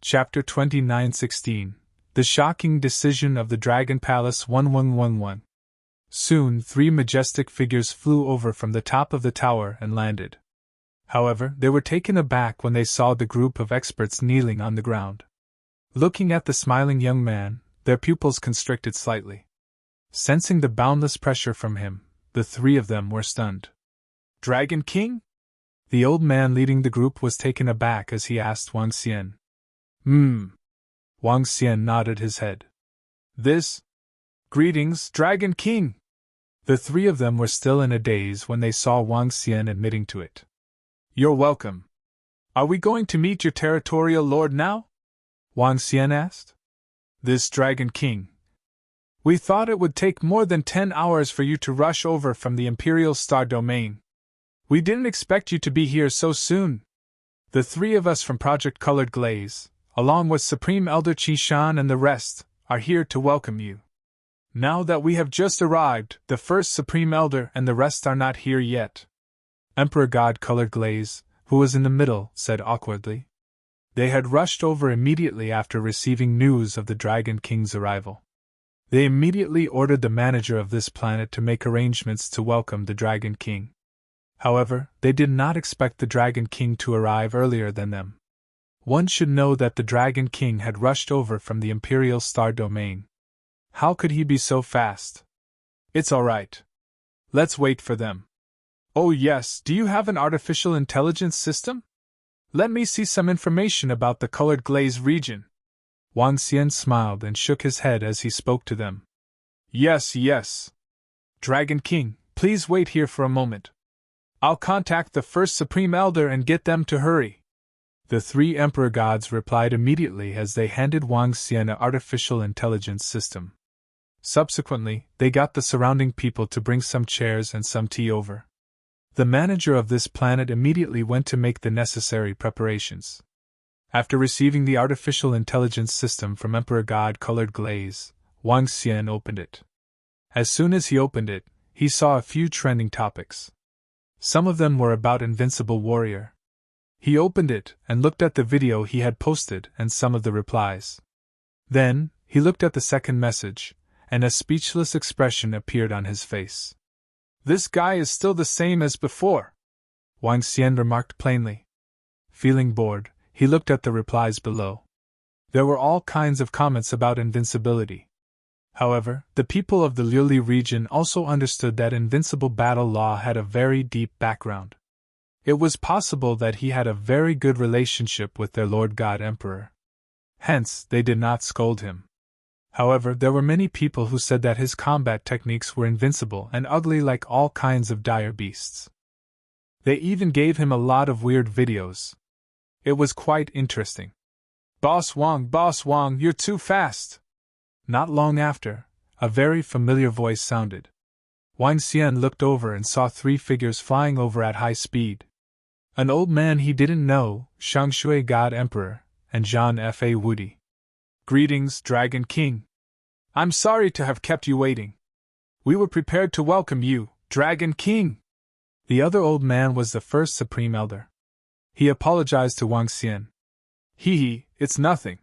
Chapter 29:16 The Shocking Decision of the Dragon Palace 1111. Soon 3 majestic figures flew over from the top of the tower and landed. However, they were taken aback when they saw the group of experts kneeling on the ground. Looking at the smiling young man, their pupils constricted slightly. Sensing the boundless pressure from him, the 3 of them were stunned. "Dragon King?" The old man leading the group was taken aback as he asked Wang Xian. Wang Xian nodded his head. "This? Greetings, Dragon King!" The 3 of them were still in a daze when they saw Wang Xian admitting to it. "You're welcome. Are we going to meet your territorial lord now?" Wang Xian asked. "This Dragon King. We thought it would take more than 10 hours for you to rush over from the Imperial Star Domain. We didn't expect you to be here so soon. The 3 of us from Project Colored Glaze, along with Supreme Elder Qi Shan and the rest, are here to welcome you. Now that we have just arrived, the first Supreme Elder and the rest are not here yet." Emperor God Colored Glaze, who was in the middle, said awkwardly. They had rushed over immediately after receiving news of the Dragon King's arrival. They immediately ordered the manager of this planet to make arrangements to welcome the Dragon King. However, they did not expect the Dragon King to arrive earlier than them. One should know that the Dragon King had rushed over from the Imperial Star Domain. How could he be so fast? "It's all right. Let's wait for them." "Oh yes, do you have an artificial intelligence system? Let me see some information about the Colored Glaze region." Wang Xian smiled and shook his head as he spoke to them. Yes. Dragon King, please wait here for a moment. I'll contact the first Supreme Elder and get them to hurry." The 3 Emperor Gods replied immediately as they handed Wang Xian an artificial intelligence system. Subsequently, they got the surrounding people to bring some chairs and some tea over. The manager of this planet immediately went to make the necessary preparations. After receiving the artificial intelligence system from Emperor God Colored Glaze, Wang Xian opened it. As soon as he opened it, he saw a few trending topics. Some of them were about Invincible Warrior. He opened it and looked at the video he had posted and some of the replies. Then, he looked at the second message, and a speechless expression appeared on his face. "This guy is still the same as before," Wang Xian remarked plainly. Feeling bored, he looked at the replies below. There were all kinds of comments about invincibility. However, the people of the Liuli region also understood that invincible battle law had a very deep background. It was possible that he had a very good relationship with their Lord God Emperor. Hence, they did not scold him. However, there were many people who said that his combat techniques were invincible and ugly like all kinds of dire beasts. They even gave him a lot of weird videos. It was quite interesting. Boss Wang, you're too fast!" Not long after, a very familiar voice sounded. Wang Xian looked over and saw 3 figures flying over at high speed. An old man he didn't know, Shangshui God Emperor, and Zhan Fa Wudi. "Greetings, Dragon King. I'm sorry to have kept you waiting. We were prepared to welcome you, Dragon King." The other old man was the first Supreme Elder. He apologized to Wang Xian. It's nothing."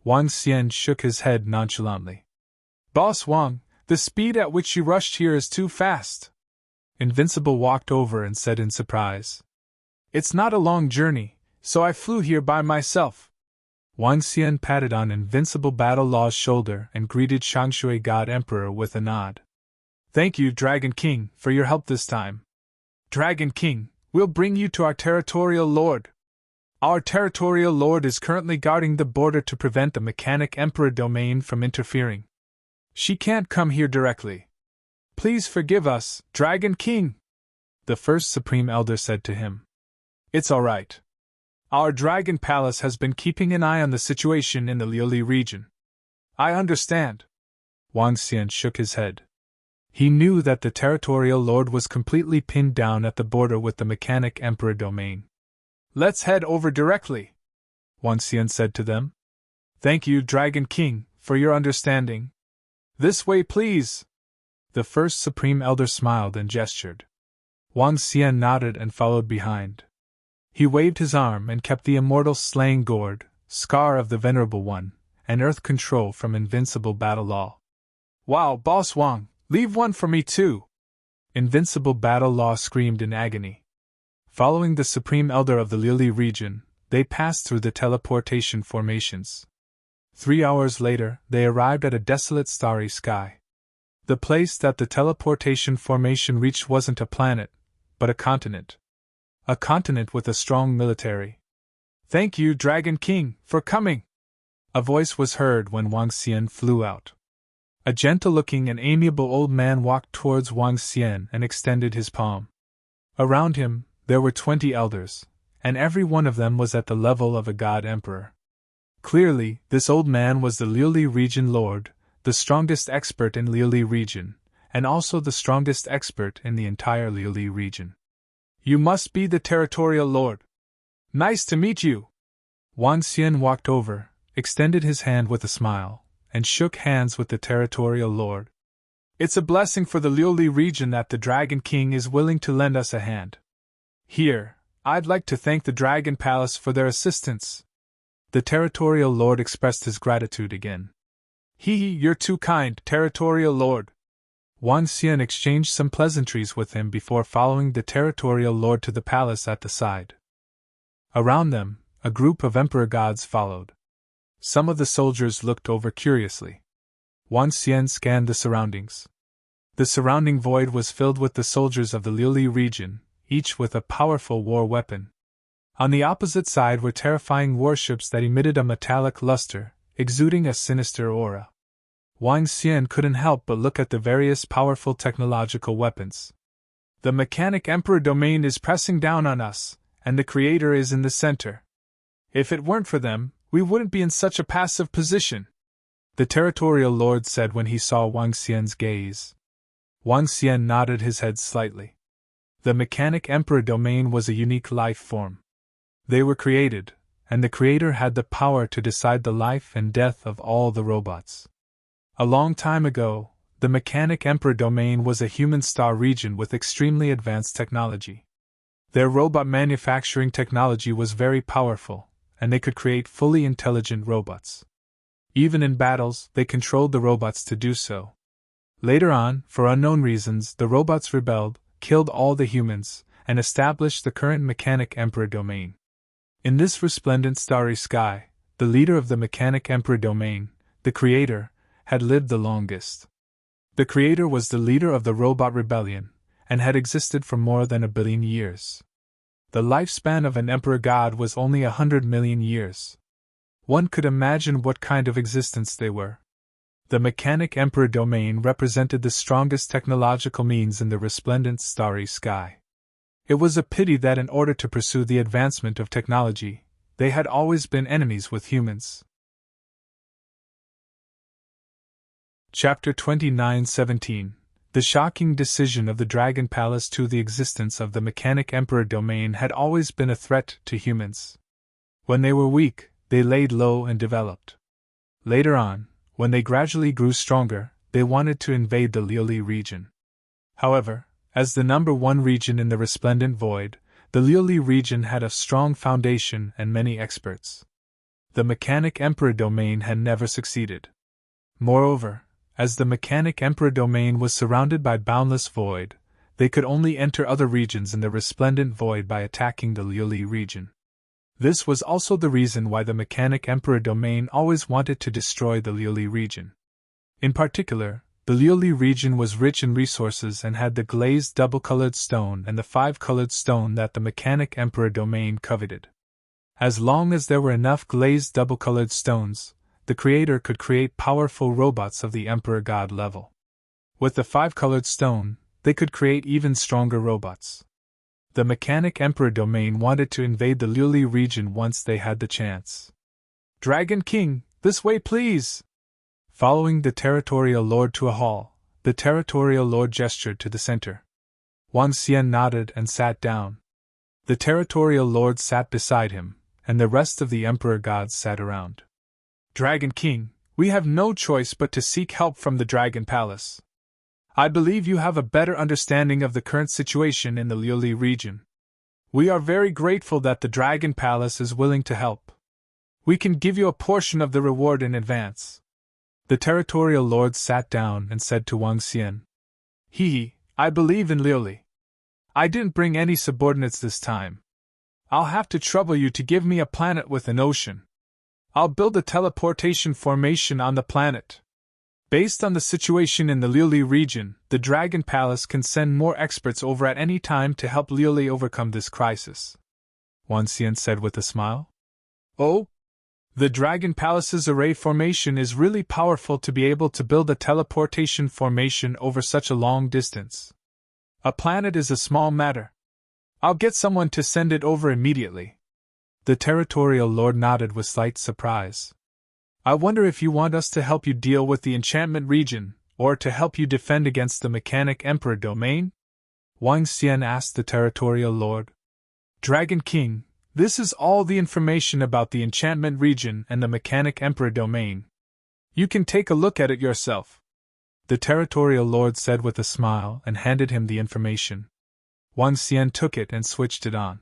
Wang Xian shook his head nonchalantly. "Boss Wang, the speed at which you rushed here is too fast." Invincible walked over and said in surprise. "It's not a long journey, so I flew here by myself." Wang Xian patted on Invincible Battle Law's shoulder and greeted Shangshui God Emperor with a nod. "Thank you, Dragon King, for your help this time. Dragon King, we'll bring you to our territorial lord. Our territorial lord is currently guarding the border to prevent the Mechanic Emperor domain from interfering. She can't come here directly. Please forgive us, Dragon King," the first Supreme Elder said to him. "It's all right. Our Dragon Palace has been keeping an eye on the situation in the Liuli region." "I understand." Wang Xian shook his head. He knew that the territorial lord was completely pinned down at the border with the Mechanic Emperor domain. "Let's head over directly," Wang Xian said to them. "Thank you, Dragon King, for your understanding. This way, please." The first Supreme Elder smiled and gestured. Wang Xian nodded and followed behind. He waved his arm and kept the immortal slaying gourd, Scar of the Venerable One, and Earth Control from Invincible Battle Law. Wow, Boss Wang, leave one for me too! Invincible Battle Law screamed in agony. Following the Supreme Elder of the Lili region, they passed through the teleportation formations. 3 hours later, they arrived at a desolate starry sky. The place that the teleportation formation reached wasn't a planet, but a continent. A continent with a strong military. "Thank you, Dragon King, for coming!" A voice was heard when Wang Xian flew out. A gentle-looking and amiable old man walked towards Wang Xian and extended his palm. Around him, there were 20 elders, and every one of them was at the level of a god-emperor. Clearly, this old man was the Liuli region lord, the strongest expert in Liuli region, and also the strongest expert in the entire Liuli region. "You must be the territorial lord. Nice to meet you!" Wang Xian walked over, extended his hand with a smile, and shook hands with the territorial lord. "It's a blessing for the Liuli region that the Dragon King is willing to lend us a hand. Here, I'd like to thank the Dragon Palace for their assistance." The territorial lord expressed his gratitude again. You're too kind, territorial lord." Wang Xian exchanged some pleasantries with him before following the territorial lord to the palace at the side. Around them, a group of emperor gods followed. Some of the soldiers looked over curiously. Wang Xian scanned the surroundings. The surrounding void was filled with the soldiers of the Liuli region, each with a powerful war weapon. On the opposite side were terrifying warships that emitted a metallic luster, exuding a sinister aura. Wang Xian couldn't help but look at the various powerful technological weapons. "The mechanic emperor domain is pressing down on us, and the creator is in the center. If it weren't for them, we wouldn't be in such a passive position," the territorial lord said when he saw Wang Xian's gaze. Wang Xian nodded his head slightly. The mechanic emperor domain was a unique life form. They were created, and the creator had the power to decide the life and death of all the robots. A long time ago, the mechanic emperor domain was a human star region with extremely advanced technology. Their robot manufacturing technology was very powerful, and they could create fully intelligent robots. Even in battles, they controlled the robots to do so. Later on, for unknown reasons, the robots rebelled, killed all the humans, and established the current mechanic emperor domain. In this resplendent starry sky, the leader of the mechanic emperor domain, the creator, had lived the longest. The creator was the leader of the robot rebellion, and had existed for more than 1 billion years. The lifespan of an emperor god was only 100 million years. One could imagine what kind of existence they were. The mechanic emperor domain represented the strongest technological means in the resplendent starry sky. It was a pity that in order to pursue the advancement of technology, they had always been enemies with humans. Chapter 29:17 The shocking decision of the Dragon Palace to the existence of the mechanic emperor domain had always been a threat to humans. When they were weak, they laid low and developed. Later on, when they gradually grew stronger, they wanted to invade the Liuli region. However, as the number one region in the resplendent void, the Liuli region had a strong foundation and many experts. The mechanic emperor domain had never succeeded. Moreover, as the mechanic emperor domain was surrounded by boundless void, they could only enter other regions in the resplendent void by attacking the Liuli region. This was also the reason why the mechanic emperor domain always wanted to destroy the Liuli region. In particular, the Liuli region was rich in resources and had the glazed double-colored stone and the 5-colored stone that the mechanic emperor domain coveted. As long as there were enough glazed double-colored stones, the creator could create powerful robots of the emperor god level. With the 5-colored stone, they could create even stronger robots. The mechanic emperor domain wanted to invade the Liuli region once they had the chance. "Dragon King, this way please!" Following the territorial lord to a hall, the territorial lord gestured to the center. Wang Xian nodded and sat down. The territorial lord sat beside him, and the rest of the emperor gods sat around. "Dragon King, we have no choice but to seek help from the Dragon Palace. I believe you have a better understanding of the current situation in the Liuli region. We are very grateful that the Dragon Palace is willing to help. We can give you a portion of the reward in advance. The territorial lord sat down and said to Wang Xian, I believe in Liuli. I didn't bring any subordinates this time. I'll have to trouble you to give me a planet with an ocean. I'll build a teleportation formation on the planet. Based on the situation in the Liuli region, the Dragon Palace can send more experts over at any time to help Liuli overcome this crisis. Wang Xian said with a smile. Oh? The Dragon Palace's array formation is really powerful to be able to build a teleportation formation over such a long distance. A planet is a small matter. I'll get someone to send it over immediately. The territorial lord nodded with slight surprise. I wonder if you want us to help you deal with the enchantment region, or to help you defend against the Mechanic Emperor domain? Wang Xian asked the territorial lord. Dragon King, this is all the information about the enchantment region and the Mechanic Emperor domain. You can take a look at it yourself. The territorial lord said with a smile and handed him the information. Wang Xian took it and switched it on.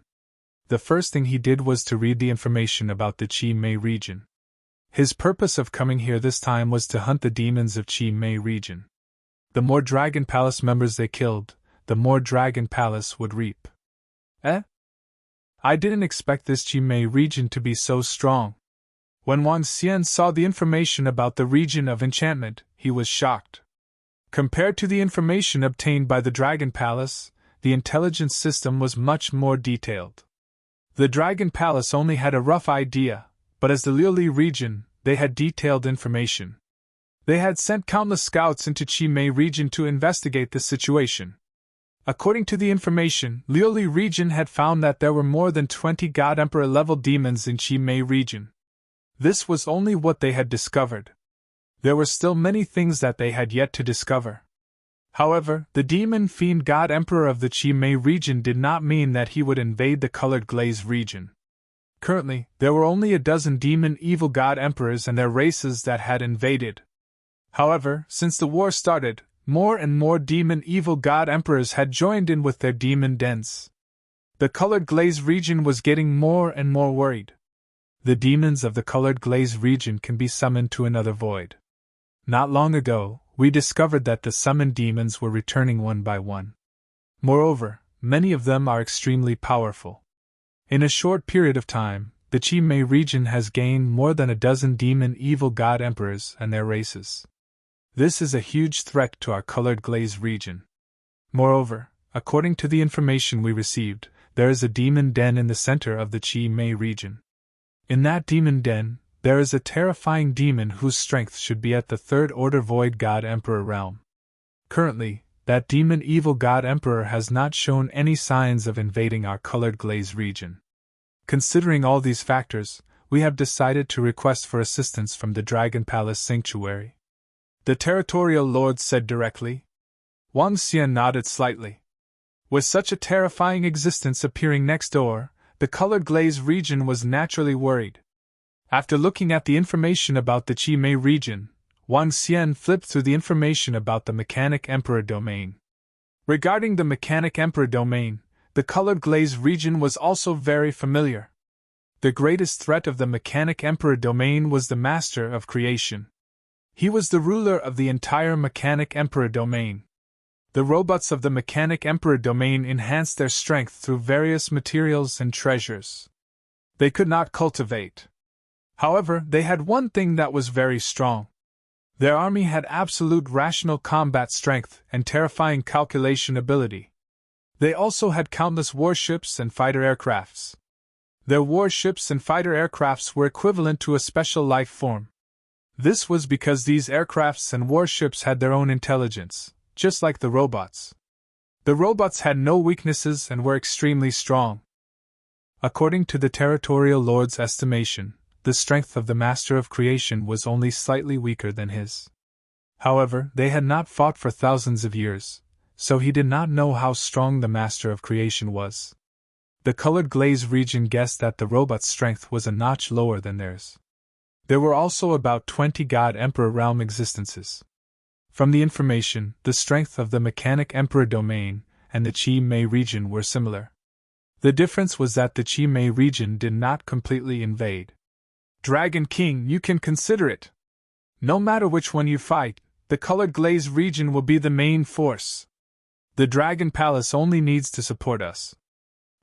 The first thing he did was to read the information about the Qi Mei region. His purpose of coming here this time was to hunt the demons of Qi Mei region. The more Dragon Palace members they killed, the more Dragon Palace would reap. I didn't expect this Qi Mei region to be so strong. When Wang Xian saw the information about the region of enchantment, he was shocked. Compared to the information obtained by the Dragon Palace, the intelligence system was much more detailed. The Dragon Palace only had a rough idea, but as the Liuli region, they had detailed information. They had sent countless scouts into Qi Mei region to investigate the situation. According to the information, Liuli region had found that there were more than 20 God Emperor level demons in Qi Mei region. This was only what they had discovered. There were still many things that they had yet to discover. However, the demon fiend God Emperor of the Qi Mei region did not mean that he would invade the Colored Glaze region. Currently, there were only a dozen demon evil God Emperors and their races that had invaded. However, since the war started, more and more demon evil God Emperors had joined in with their demon dens. The Colored Glaze region was getting more and more worried. The demons of the Colored Glaze region can be summoned to another void. Not long ago, we discovered that the summoned demons were returning one by one. Moreover, many of them are extremely powerful. In a short period of time, the Qi Mei region has gained more than a dozen demon evil God Emperors and their races. This is a huge threat to our Colored Glaze region. Moreover, according to the information we received, there is a demon den in the center of the Qi Mei region. In that demon den, there is a terrifying demon whose strength should be at the Third Order Void God Emperor realm. Currently, that demon evil God Emperor has not shown any signs of invading our Colored Glaze region. Considering all these factors, we have decided to request for assistance from the Dragon Palace Sanctuary. The territorial lord said directly. Wang Xian nodded slightly. With such a terrifying existence appearing next door, the Colored Glaze region was naturally worried. After looking at the information about the Qi Mei region, Wang Xian flipped through the information about the Mechanic Emperor domain. Regarding the Mechanic Emperor domain, the Colored Glaze region was also very familiar. The greatest threat of the Mechanic Emperor domain was the Master of Creation. He was the ruler of the entire Mechanic Emperor domain. The robots of the Mechanic Emperor domain enhanced their strength through various materials and treasures. They could not cultivate. However, they had one thing that was very strong. Their army had absolute rational combat strength and terrifying calculation ability. They also had countless warships and fighter aircrafts. Their warships and fighter aircrafts were equivalent to a special life form. This was because these aircrafts and warships had their own intelligence, just like the robots. The robots had no weaknesses and were extremely strong. According to the territorial lord's estimation, the strength of the Master of Creation was only slightly weaker than his. However, they had not fought for thousands of years, so he did not know how strong the Master of Creation was. The Colored Glaze region guessed that the robot's strength was a notch lower than theirs. There were also about 20 God Emperor realm existences. From the information, the strength of the Mechanic Emperor domain and the Qi Mei region were similar. The difference was that the Qi Mei region did not completely invade. Dragon King, you can consider it. No matter which one you fight, the colored glaze region will be the main force. The Dragon Palace only needs to support us,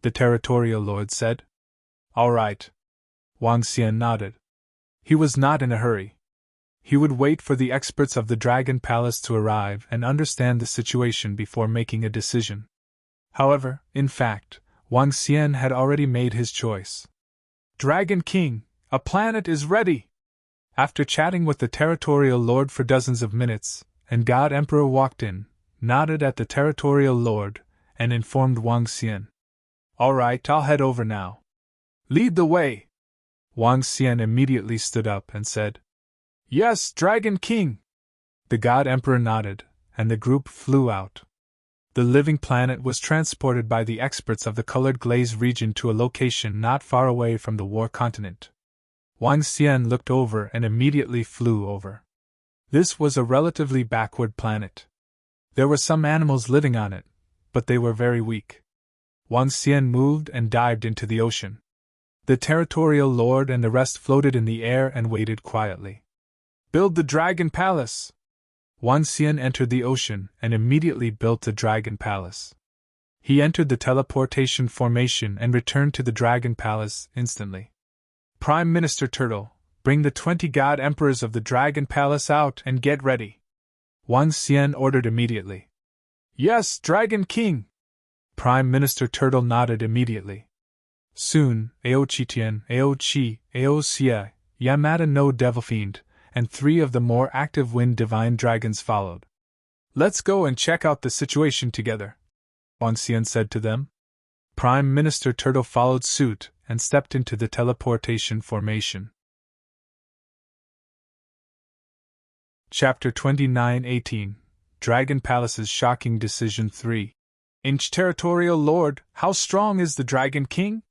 the territorial lord said. All right. Wang Xian nodded. He was not in a hurry. He would wait for the experts of the Dragon Palace to arrive and understand the situation before making a decision. However, in fact, Wang Xian had already made his choice. Dragon King, a planet is ready! After chatting with the territorial lord for dozens of minutes, and God Emperor walked in, nodded at the territorial lord, and informed Wang Xian. All right, I'll head over now. Lead the way! Wang Xian immediately stood up and said, Yes, Dragon King! The God Emperor nodded, and the group flew out. The living planet was transported by the experts of the colored glaze region to a location not far away from the war continent. Wang Xian looked over and immediately flew over. This was a relatively backward planet. There were some animals living on it, but they were very weak. Wang Xian moved and dived into the ocean. The territorial lord and the rest floated in the air and waited quietly. Build the Dragon Palace! Wang Xian entered the ocean and immediately built the Dragon Palace. He entered the teleportation formation and returned to the Dragon Palace instantly. Prime Minister Turtle, bring the 20 God Emperors of the Dragon Palace out and get ready. Wang Xian ordered immediately. Yes, Dragon King! Prime Minister Turtle nodded immediately. Soon, Ao Qitian, Ao Qi, Ao Xie, Yamada no Devil Fiend, and 3 of the more active Wind Divine Dragons followed. Let's go and check out the situation together, Wang Xian said to them. Prime Minister Turtle followed suit and stepped into the teleportation formation. Chapter 29:18 Dragon Palace's Shocking Decision 3. Territorial Lord, how strong is the Dragon King?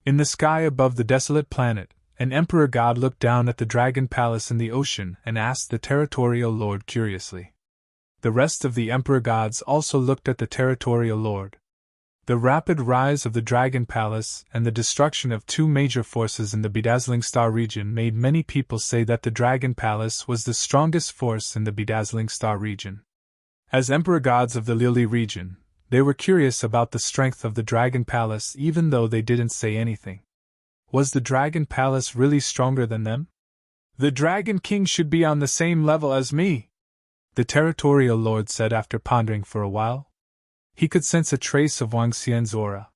In the sky above the desolate planet, an Emperor God looked down at the Dragon Palace in the ocean and asked the territorial lord curiously. The rest of the Emperor Gods also looked at the territorial lord. The rapid rise of the Dragon Palace and the destruction of 2 major forces in the Bedazzling Star region made many people say that the Dragon Palace was the strongest force in the Bedazzling Star region. As Emperor Gods of the Lili region, they were curious about the strength of the Dragon Palace even though they didn't say anything. Was the Dragon Palace really stronger than them? The Dragon King should be on the same level as me, the territorial lord said after pondering for a while. He could sense a trace of Wang Xian's aura.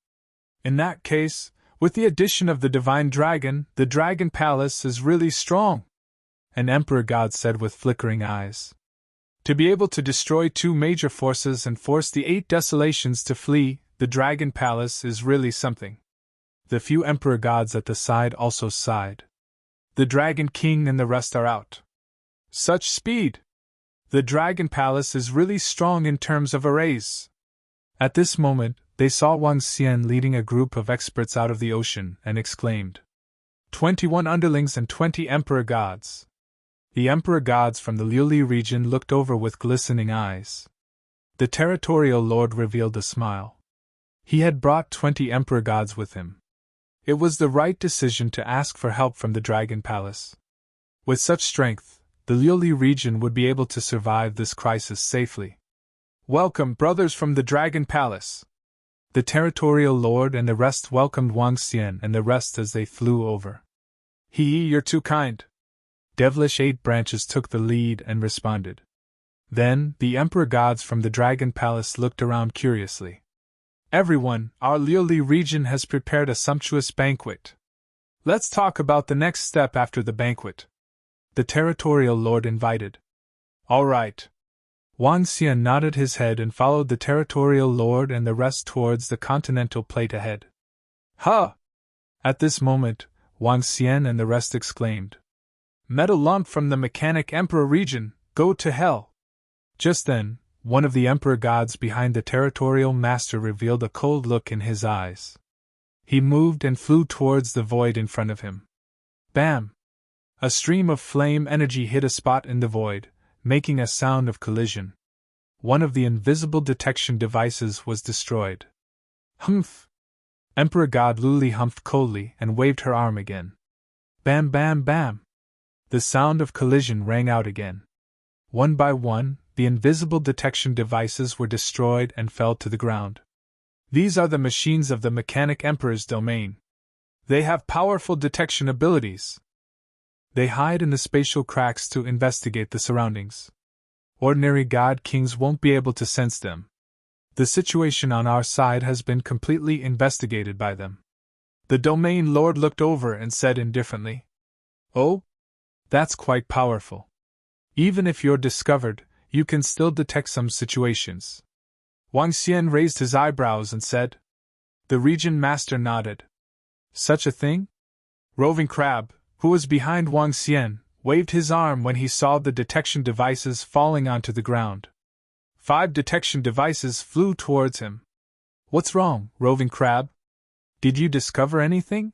In that case, with the addition of the Divine Dragon, the Dragon Palace is really strong, an Emperor God said with flickering eyes. To be able to destroy 2 major forces and force the 8 desolations to flee, the Dragon Palace is really something. The few Emperor Gods at the side also sighed. The Dragon King and the rest are out. Such speed! The Dragon Palace is really strong in terms of arrays. At this moment, they saw Wang Xian leading a group of experts out of the ocean and exclaimed, 21 underlings and 20 Emperor Gods. The Emperor Gods from the Liuli region looked over with glistening eyes. The territorial lord revealed a smile. He had brought 20 Emperor Gods with him. It was the right decision to ask for help from the Dragon Palace. With such strength, the Liuli region would be able to survive this crisis safely. Welcome, brothers from the Dragon Palace! The territorial lord and the rest welcomed Wang Xian and the rest as they flew over. You're too kind. Devilish 8 branches took the lead and responded. Then, the Emperor Gods from the Dragon Palace looked around curiously. Everyone, our Liuli region has prepared a sumptuous banquet. Let's talk about the next step after the banquet. The territorial lord invited. All right. Wang Xian nodded his head and followed the territorial lord and the rest towards the continental plate ahead. Huh! At this moment, Wang Xian and the rest exclaimed. Metal lump from the Mechanic Emperor region, go to hell! Just then, one of the Emperor Gods behind the territorial master revealed a cold look in his eyes. He moved and flew towards the void in front of him. Bam! A stream of flame energy hit a spot in the void, making a sound of collision. One of the invisible detection devices was destroyed. Humph! Emperor God Luli humphed coldly and waved her arm again. Bam bam bam! The sound of collision rang out again. One by one, the invisible detection devices were destroyed and fell to the ground. These are the machines of the Mechanic Emperor's domain. They have powerful detection abilities. They hide in the spatial cracks to investigate the surroundings. Ordinary god kings won't be able to sense them. The situation on our side has been completely investigated by them. The domain lord looked over and said indifferently, "Oh? That's quite powerful. Even if you're discovered, you can still detect some situations." Wang Xian raised his eyebrows and said. The region master nodded. Such a thing? Roving Crab, who was behind Wang Xian, waved his arm when he saw the detection devices falling onto the ground. 5 detection devices flew towards him. What's wrong, Roving Crab? Did you discover anything?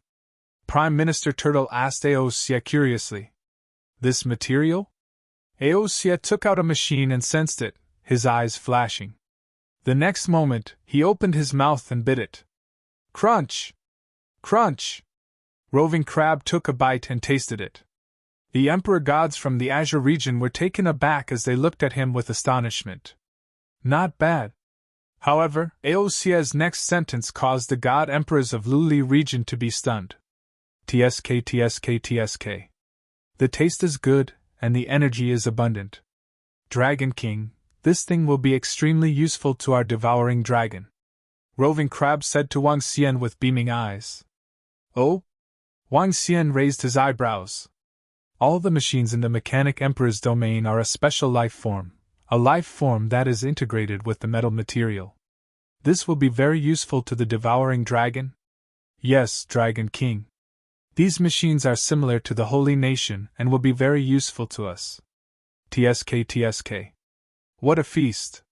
Prime Minister Turtle asked Aosia curiously. This material? Aosia took out a machine and sensed it, his eyes flashing. The next moment, he opened his mouth and bit it. Crunch! Crunch! Roving Crab took a bite and tasted it. The Emperor gods from the Azure region were taken aback as they looked at him with astonishment. Not bad. However, Aosia's next sentence caused the god emperors of Luli region to be stunned. TSK TSK TSK. The taste is good, and the energy is abundant. Dragon King, this thing will be extremely useful to our devouring dragon. Roving Crab said to Wang Xian with beaming eyes. Oh? Wang Xian raised his eyebrows. All the machines in the Mechanic Emperor's domain are a special life form, a life form that is integrated with the metal material. This will be very useful to the devouring dragon? Yes, Dragon King. These machines are similar to the Holy Nation and will be very useful to us. TSK TSK. What a feast!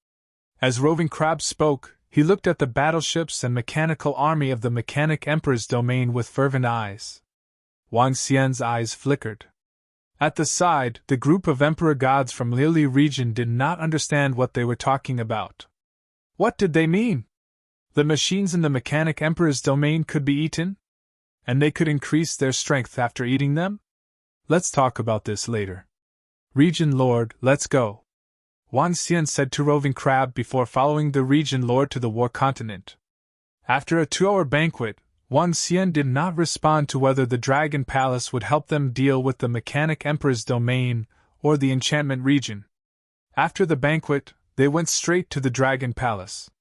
As Roving Crab spoke, he looked at the battleships and mechanical army of the Mechanic Emperor's domain with fervent eyes. Wang Xian's eyes flickered. At the side, the group of Emperor gods from Lili region did not understand what they were talking about. What did they mean? The machines in the Mechanic Emperor's domain could be eaten? And they could increase their strength after eating them? Let's talk about this later. Region Lord, let's go. Wang Xian said to Roving Crab before following the Region Lord to the War Continent. After a 2-hour banquet, Wang Xian did not respond to whether the Dragon Palace would help them deal with the Mechanic Emperor's domain or the Enchantment region. After the banquet, they went straight to the Dragon Palace.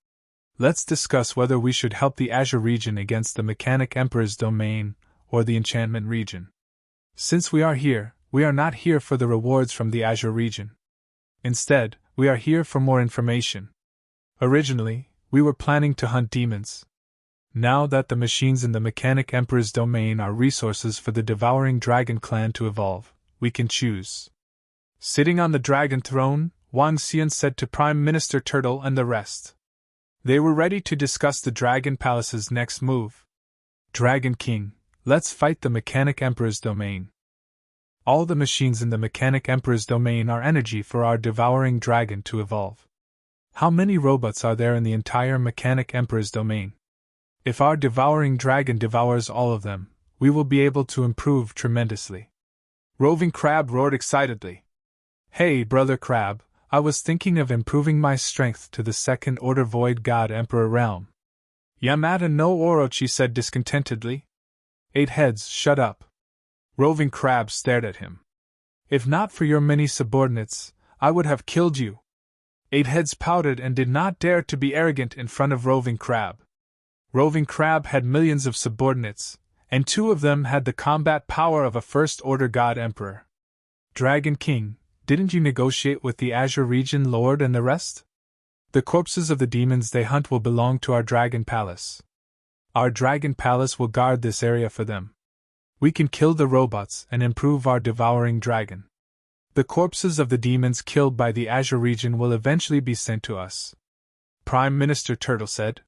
Let's discuss whether we should help the Azure region against the Mechanic Emperor's domain or the Enchantment region. Since we are here, we are not here for the rewards from the Azure region. Instead, we are here for more information. Originally, we were planning to hunt demons. Now that the machines in the Mechanic Emperor's domain are resources for the Devouring Dragon clan to evolve, we can choose. Sitting on the dragon throne, Wang Xian said to Prime Minister Turtle and the rest. They were ready to discuss the Dragon Palace's next move. Dragon King, let's fight the Mechanic Emperor's domain. All the machines in the Mechanic Emperor's domain are energy for our Devouring Dragon to evolve. How many robots are there in the entire Mechanic Emperor's domain? If our Devouring Dragon devours all of them, we will be able to improve tremendously. Roving Crab roared excitedly. Hey, Brother Crab, I was thinking of improving my strength to the 2nd Order Void God Emperor realm. Yamata no Orochi said discontentedly. 8 heads, shut up. Roving Crab stared at him. If not for your many subordinates, I would have killed you. 8 heads pouted and did not dare to be arrogant in front of Roving Crab. Roving Crab had millions of subordinates, and 2 of them had the combat power of a 1st Order God Emperor. Dragon King, didn't you negotiate with the Azure Region Lord and the rest? The corpses of the demons they hunt will belong to our Dragon Palace. Our Dragon Palace will guard this area for them. We can kill the robots and improve our Devouring Dragon. The corpses of the demons killed by the Azure Region will eventually be sent to us. Prime Minister Turtle said.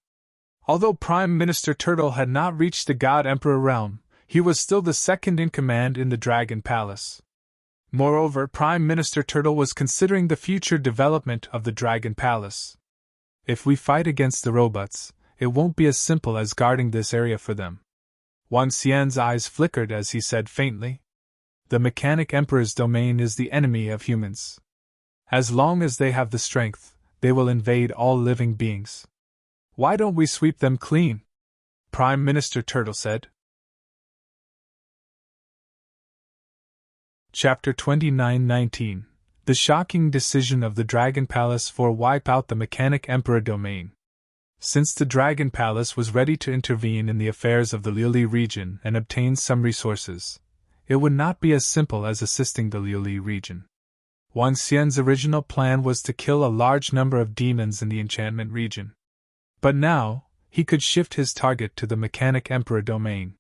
Although Prime Minister Turtle had not reached the God Emperor realm, he was still the 2nd in command in the Dragon Palace. Moreover, Prime Minister Turtle was considering the future development of the Dragon Palace. If we fight against the robots, it won't be as simple as guarding this area for them. Wang Xian's eyes flickered as he said faintly. The Mechanic Emperor's domain is the enemy of humans. As long as they have the strength, they will invade all living beings. Why don't we sweep them clean? Prime Minister Turtle said. Chapter 29:19 The Shocking Decision of the Dragon Palace for Wipe Out the Mechanic Emperor Domain. Since the Dragon Palace was ready to intervene in the affairs of the Liuli region and obtain some resources, it would not be as simple as assisting the Liuli region. Wang Xian's original plan was to kill a large number of demons in the enchantment region. But now, he could shift his target to the Mechanic Emperor domain.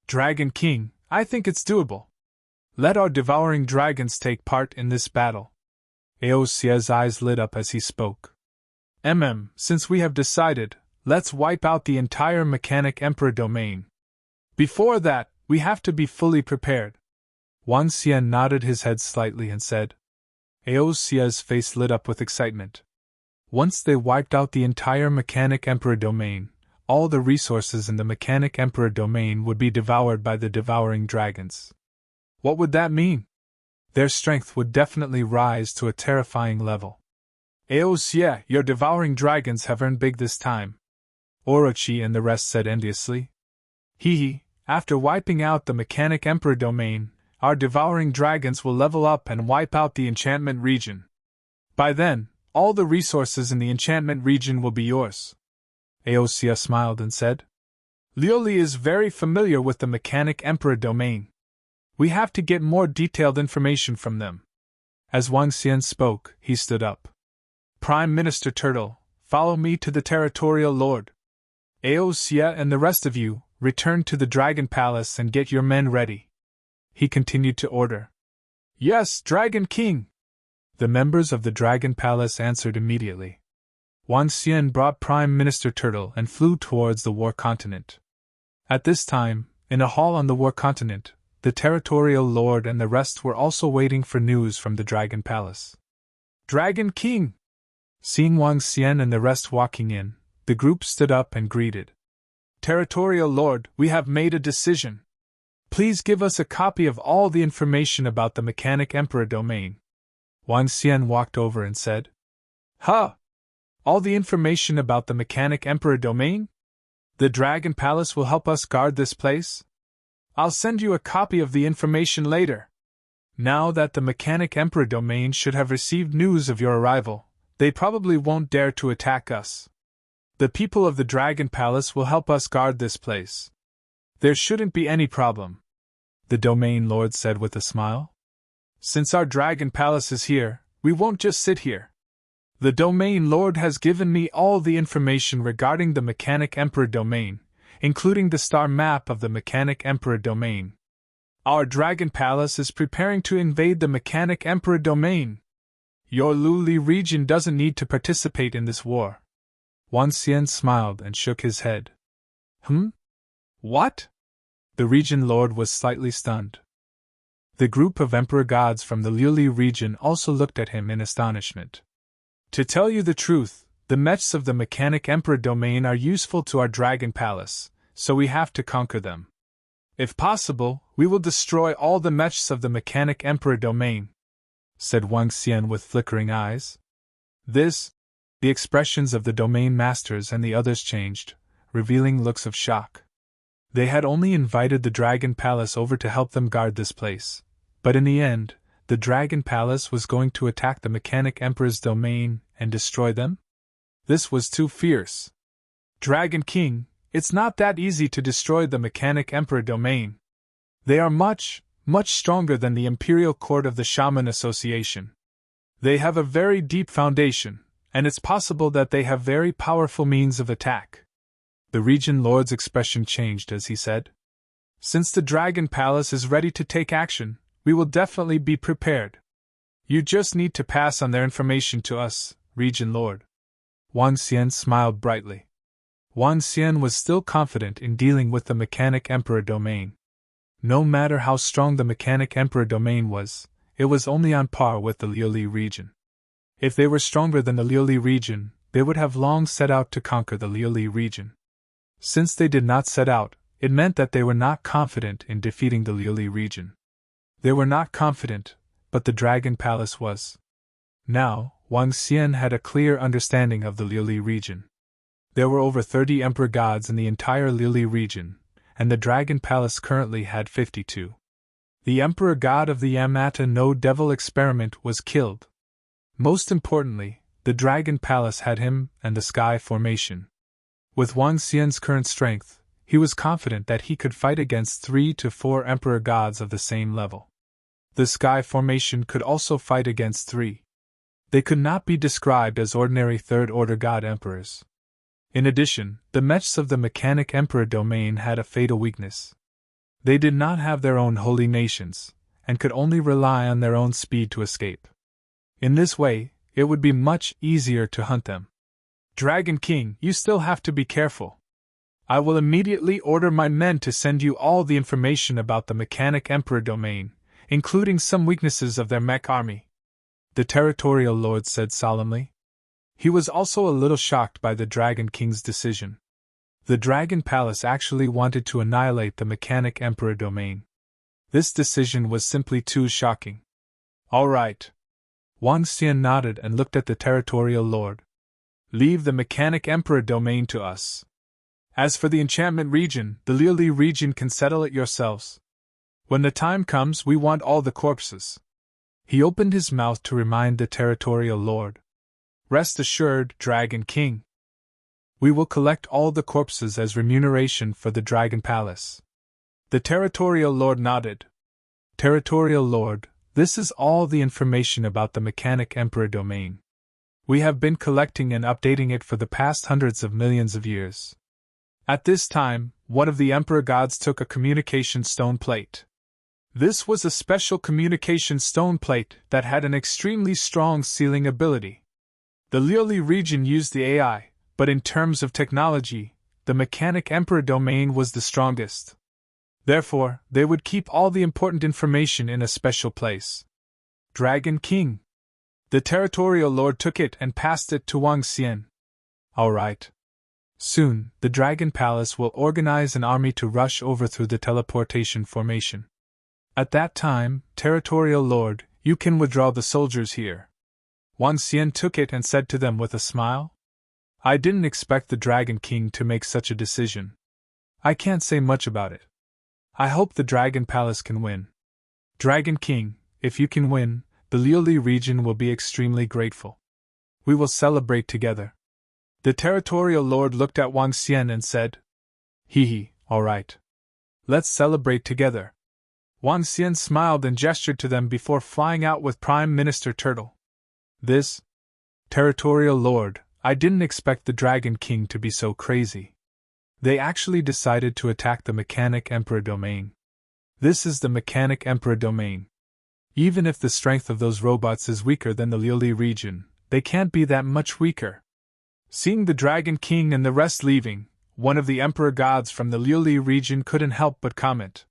Dragon King, I think it's doable. Let our devouring dragons take part in this battle. Aosia's eyes lit up as he spoke. Since we have decided, let's wipe out the entire Mechanic Emperor domain. Before that, we have to be fully prepared. Wang Xian nodded his head slightly and said. Aosia's face lit up with excitement. Once they wiped out the entire Mechanic Emperor domain, all the resources in the Mechanic Emperor domain would be devoured by the devouring dragons. What would that mean? Their strength would definitely rise to a terrifying level. Aosia, your devouring dragons have earned big this time. Orochi and the rest said enviously. After wiping out the Mechanic Emperor domain, our devouring dragons will level up and wipe out the enchantment region. By then, all the resources in the enchantment region will be yours. Aosia smiled and said. Liuli is very familiar with the Mechanic Emperor domain. We have to get more detailed information from them. As Wang Xian spoke, he stood up. Prime Minister Turtle, follow me to the Territorial Lord. Aosia and the rest of you, return to the Dragon Palace and get your men ready. He continued to order. Yes, Dragon King! The members of the Dragon Palace answered immediately. Wang Xian brought Prime Minister Turtle and flew towards the War Continent. At this time, in a hall on the War Continent, the Territorial Lord and the rest were also waiting for news from the Dragon Palace. Dragon King! Seeing Wang Xian and the rest walking in, the group stood up and greeted. Territorial Lord, we have made a decision. Please give us a copy of all the information about the Mechanic Emperor domain. Wang Xian walked over and said. All the information about the Mechanic Emperor domain? The Dragon Palace will help us guard this place? I'll send you a copy of the information later. Now that the Mechanic Emperor domain should have received news of your arrival, they probably won't dare to attack us. The people of the Dragon Palace will help us guard this place. There shouldn't be any problem, the Domain Lord said with a smile. Since our Dragon Palace is here, we won't just sit here. The Domain Lord has given me all the information regarding the Mechanic Emperor domain, including the star map of the Mechanic Emperor domain. Our Dragon Palace is preparing to invade the Mechanic Emperor domain. Your Liuli region doesn't need to participate in this war. Wang Xian smiled and shook his head. What? The region lord was slightly stunned. The group of emperor gods from the Liuli region also looked at him in astonishment. To tell you the truth, the mechs of the Mechanic Emperor domain are useful to our Dragon Palace, so we have to conquer them. If possible, we will destroy all the mechs of the Mechanic Emperor domain, said Wang Xian with flickering eyes. The expressions of the domain masters and the others changed, revealing looks of shock. They had only invited the Dragon Palace over to help them guard this place, but in the end, the Dragon Palace was going to attack the Mechanic Emperor's domain and destroy them? This was too fierce. Dragon King, it's not that easy to destroy the Mechanic Emperor domain. They are much stronger than the Imperial Court of the Shaman Association. They have a very deep foundation, and it's possible that they have very powerful means of attack. The region lord's expression changed as he said. Since the Dragon Palace is ready to take action, we will definitely be prepared. You just need to pass on their information to us, region lord. Wang Xian smiled brightly. Wang Xian was still confident in dealing with the Mechanic Emperor domain. No matter how strong the Mechanic Emperor domain was, it was only on par with the Liuli region. If they were stronger than the Liuli region, they would have long set out to conquer the Liuli region. Since they did not set out, it meant that they were not confident in defeating the Liuli region. They were not confident, but the Dragon Palace was. Now, Wang Xian had a clear understanding of the Liuli region. There were over 30 emperor gods in the entire Liuli region, and the Dragon Palace currently had 52. The emperor god of the Yamata no devil experiment was killed. Most importantly, the Dragon Palace had him and the Sky Formation. With Wang Xian's current strength, he was confident that he could fight against 3 to 4 emperor gods of the same level. The Sky Formation could also fight against 3. They could not be described as ordinary third-order god emperors. In addition, the mechs of the Mechanic Emperor domain had a fatal weakness. They did not have their own holy nations, and could only rely on their own speed to escape. In this way, it would be much easier to hunt them. Dragon King, you still have to be careful. I will immediately order my men to send you all the information about the Mechanic Emperor domain, including some weaknesses of their mech army, the Territorial Lord said solemnly. He was also a little shocked by the Dragon King's decision. The Dragon Palace actually wanted to annihilate the Mechanic Emperor domain. This decision was simply too shocking. All right. Wang Xian nodded and looked at the Territorial Lord. Leave the Mechanic Emperor domain to us. As for the enchantment region, the Liuli region can settle it yourselves. When the time comes, we want all the corpses. He opened his mouth to remind the Territorial Lord. Rest assured, Dragon King. We will collect all the corpses as remuneration for the Dragon Palace. The Territorial Lord nodded. Territorial Lord, this is all the information about the Mechanic Emperor domain. We have been collecting and updating it for the past hundreds of millions of years. At this time, one of the Emperor gods took a communication stone plate. This was a special communication stone plate that had an extremely strong sealing ability. The Liuli region used the AI, but in terms of technology, the Mechanic Emperor domain was the strongest. Therefore, they would keep all the important information in a special place. Dragon King. The Territorial Lord took it and passed it to Wang Xian. All right. Soon, the Dragon Palace will organize an army to rush over through the teleportation formation. At that time, Territorial Lord, you can withdraw the soldiers here. Wang Xian took it and said to them with a smile. I didn't expect the Dragon King to make such a decision. I can't say much about it. I hope the Dragon Palace can win. Dragon King, if you can win, the Liuli region will be extremely grateful. We will celebrate together. The Territorial Lord looked at Wang Xian and said, Hee, all right. Let's celebrate together. Wang Xian smiled and gestured to them before flying out with Prime Minister Turtle. This? Territorial Lord, I didn't expect the Dragon King to be so crazy. They actually decided to attack the Mechanic Emperor domain. This is the Mechanic Emperor domain. Even if the strength of those robots is weaker than the Liuli region, they can't be that much weaker. Seeing the Dragon King and the rest leaving, one of the Emperor gods from the Liuli region couldn't help but comment.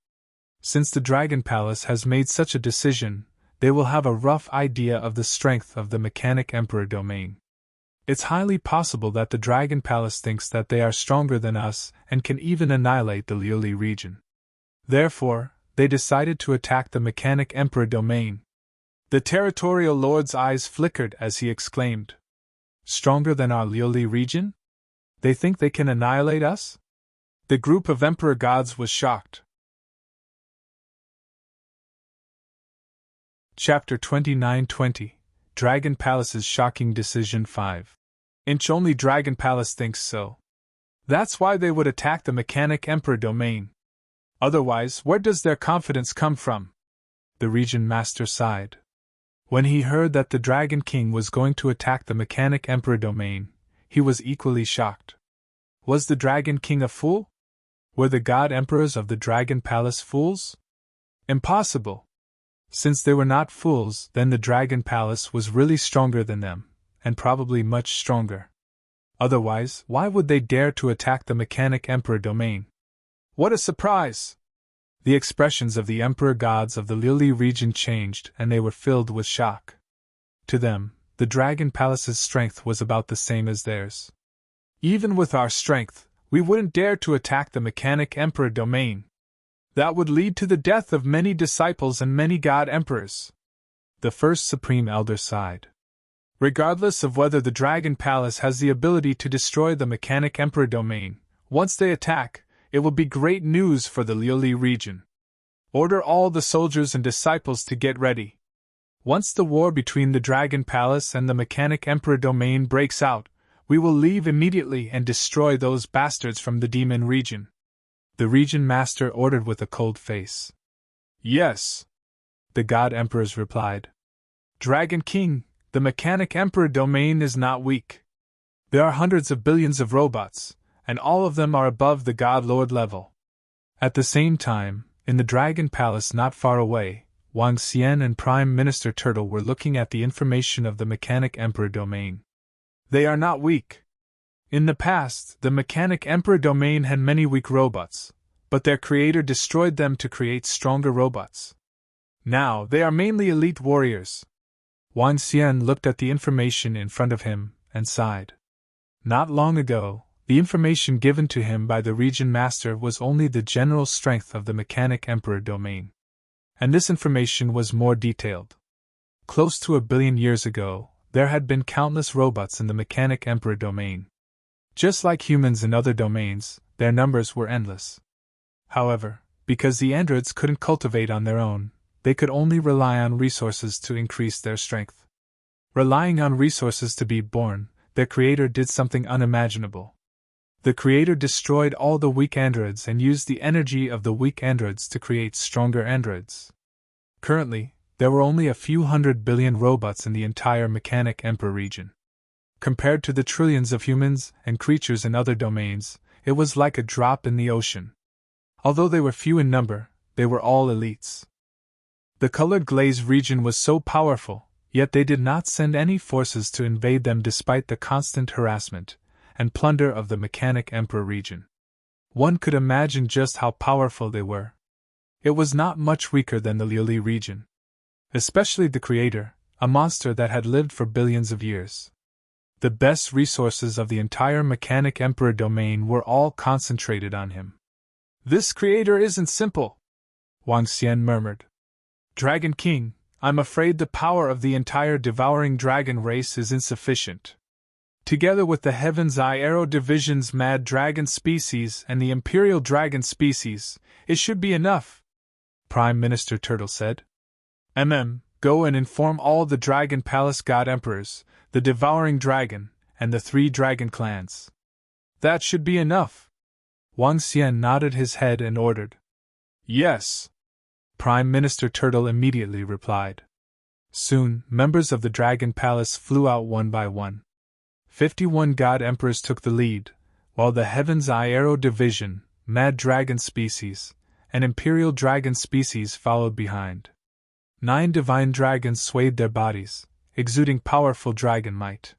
Since the Dragon Palace has made such a decision, they will have a rough idea of the strength of the Mechanic Emperor domain. It's highly possible that the Dragon Palace thinks that they are stronger than us and can even annihilate the Liuli region. Therefore, they decided to attack the Mechanic Emperor domain. The Territorial Lord's eyes flickered as he exclaimed, Stronger than our Liuli region? They think they can annihilate us? The group of Emperor gods was shocked. Chapter 29-20 Dragon Palace's Shocking Decision 5. Only Dragon Palace thinks so. That's why they would attack the Mechanic Emperor domain. Otherwise, where does their confidence come from? The region master sighed. When he heard that the Dragon King was going to attack the Mechanic Emperor domain, he was equally shocked. Was the Dragon King a fool? Were the god emperors of the Dragon Palace fools? Impossible. Since they were not fools, then the Dragon Palace was really stronger than them, and probably much stronger. Otherwise, why would they dare to attack the Mechanic Emperor domain? What a surprise! The expressions of the Emperor gods of the Liuli region changed and they were filled with shock. To them, the Dragon Palace's strength was about the same as theirs. Even with our strength, we wouldn't dare to attack the Mechanic Emperor domain. That would lead to the death of many disciples and many god emperors. The first Supreme Elder sighed. Regardless of whether the Dragon Palace has the ability to destroy the Mechanic Emperor domain, once they attack, it will be great news for the Liuli region. Order all the soldiers and disciples to get ready. Once the war between the Dragon Palace and the Mechanic Emperor domain breaks out, we will leave immediately and destroy those bastards from the Demon region. The region master ordered with a cold face. Yes, the God Emperors replied. Dragon King, the Mechanic Emperor domain is not weak. There are hundreds of billions of robots, and all of them are above the God Lord level. At the same time, in the Dragon Palace not far away, Wang Xian and Prime Minister Turtle were looking at the information of the Mechanic Emperor domain. They are not weak. In the past, the Mechanic Emperor domain had many weak robots, but their creator destroyed them to create stronger robots. Now, they are mainly elite warriors. Wang Xian looked at the information in front of him and sighed. Not long ago, the information given to him by the region master was only the general strength of the Mechanic Emperor domain. And this information was more detailed. Close to 1 billion years ago, there had been countless robots in the Mechanic Emperor domain. Just like humans in other domains, their numbers were endless. However, because the androids couldn't cultivate on their own, they could only rely on resources to increase their strength. Relying on resources to be born, their creator did something unimaginable. The creator destroyed all the weak androids and used the energy of the weak androids to create stronger androids. Currently, there were only a few 100 billion robots in the entire Mechanic Emperor region. Compared to the trillions of humans and creatures in other domains, it was like a drop in the ocean. Although they were few in number, they were all elites. The colored glaze region was so powerful, yet they did not send any forces to invade them despite the constant harassment and plunder of the Mechanic Emperor region. One could imagine just how powerful they were. It was not much weaker than the Liuli region. Especially the creator, a monster that had lived for billions of years. The best resources of the entire Mechanic Emperor domain were all concentrated on him. This creator isn't simple, Wang Xian murmured. Dragon King, I'm afraid the power of the entire devouring dragon race is insufficient. Together with the Heaven's Eye Arrow Division's Mad Dragon species and the Imperial Dragon species, it should be enough, Prime Minister Turtle said. Go and inform all the Dragon Palace God Emperors, the Devouring Dragon, and the 3 Dragon Clans. That should be enough. Wang Xian nodded his head and ordered. Yes. Prime Minister Turtle immediately replied. Soon, members of the Dragon Palace flew out one by one. 51 God Emperors took the lead, while the Heaven's Eye Arrow Division, Mad Dragon species, and Imperial Dragon species followed behind. 9 divine dragons swayed their bodies, exuding powerful dragon might.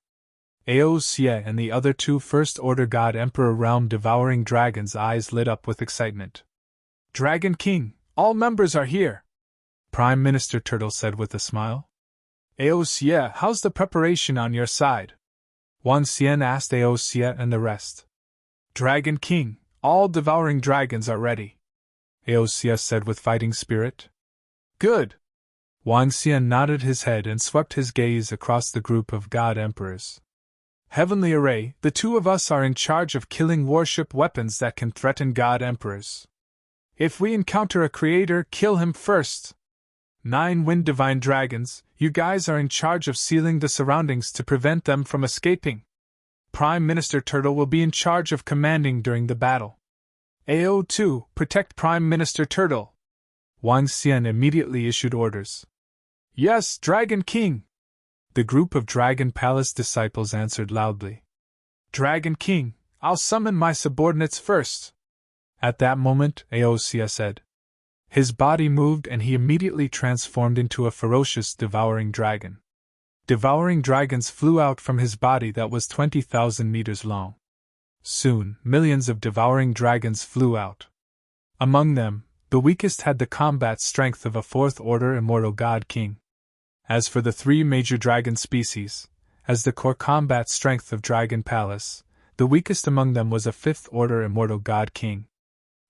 Ao Xie and the other 2 First Order God Emperor Realm devouring dragons' eyes lit up with excitement. Dragon King, all members are here, Prime Minister Turtle said with a smile. Ao Xie, how's the preparation on your side? Wang Xian asked Ao Xie and the rest. Dragon King, all devouring dragons are ready, Ao Xie said with fighting spirit. Good. Wang Xian nodded his head and swept his gaze across the group of God Emperors. Heavenly Array, the 2 of us are in charge of killing warship weapons that can threaten God Emperors. If we encounter a creator, kill him first. 9 Wind Divine Dragons, you guys are in charge of sealing the surroundings to prevent them from escaping. Prime Minister Turtle will be in charge of commanding during the battle. AO2, protect Prime Minister Turtle. Wang Xian immediately issued orders. Yes, Dragon King. The group of Dragon Palace disciples answered loudly. Dragon King, I'll summon my subordinates first. At that moment, Ao Xie said. His body moved and he immediately transformed into a ferocious devouring dragon. Devouring dragons flew out from his body that was 20,000 meters long. Soon, millions of devouring dragons flew out. Among them, the weakest had the combat strength of a 4th Order Immortal God King. As for the 3 major dragon species, as the core combat strength of Dragon Palace, the weakest among them was a 5th Order Immortal God King.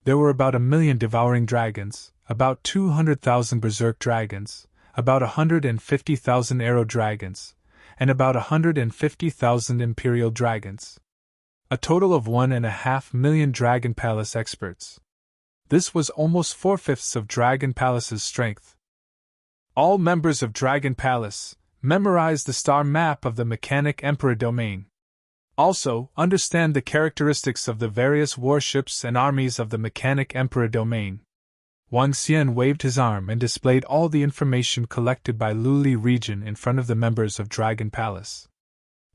There were about 1,000,000 devouring dragons, about 200,000 berserk dragons, about 150,000 arrow dragons, and about 150,000 imperial dragons. A total of 1.5 million Dragon Palace experts. This was almost 4/5 of Dragon Palace's strength. All members of Dragon Palace memorize the star map of the Mechanic Emperor domain. Also, understand the characteristics of the various warships and armies of the Mechanic Emperor domain. Wang Xian waved his arm and displayed all the information collected by Luli region in front of the members of Dragon Palace.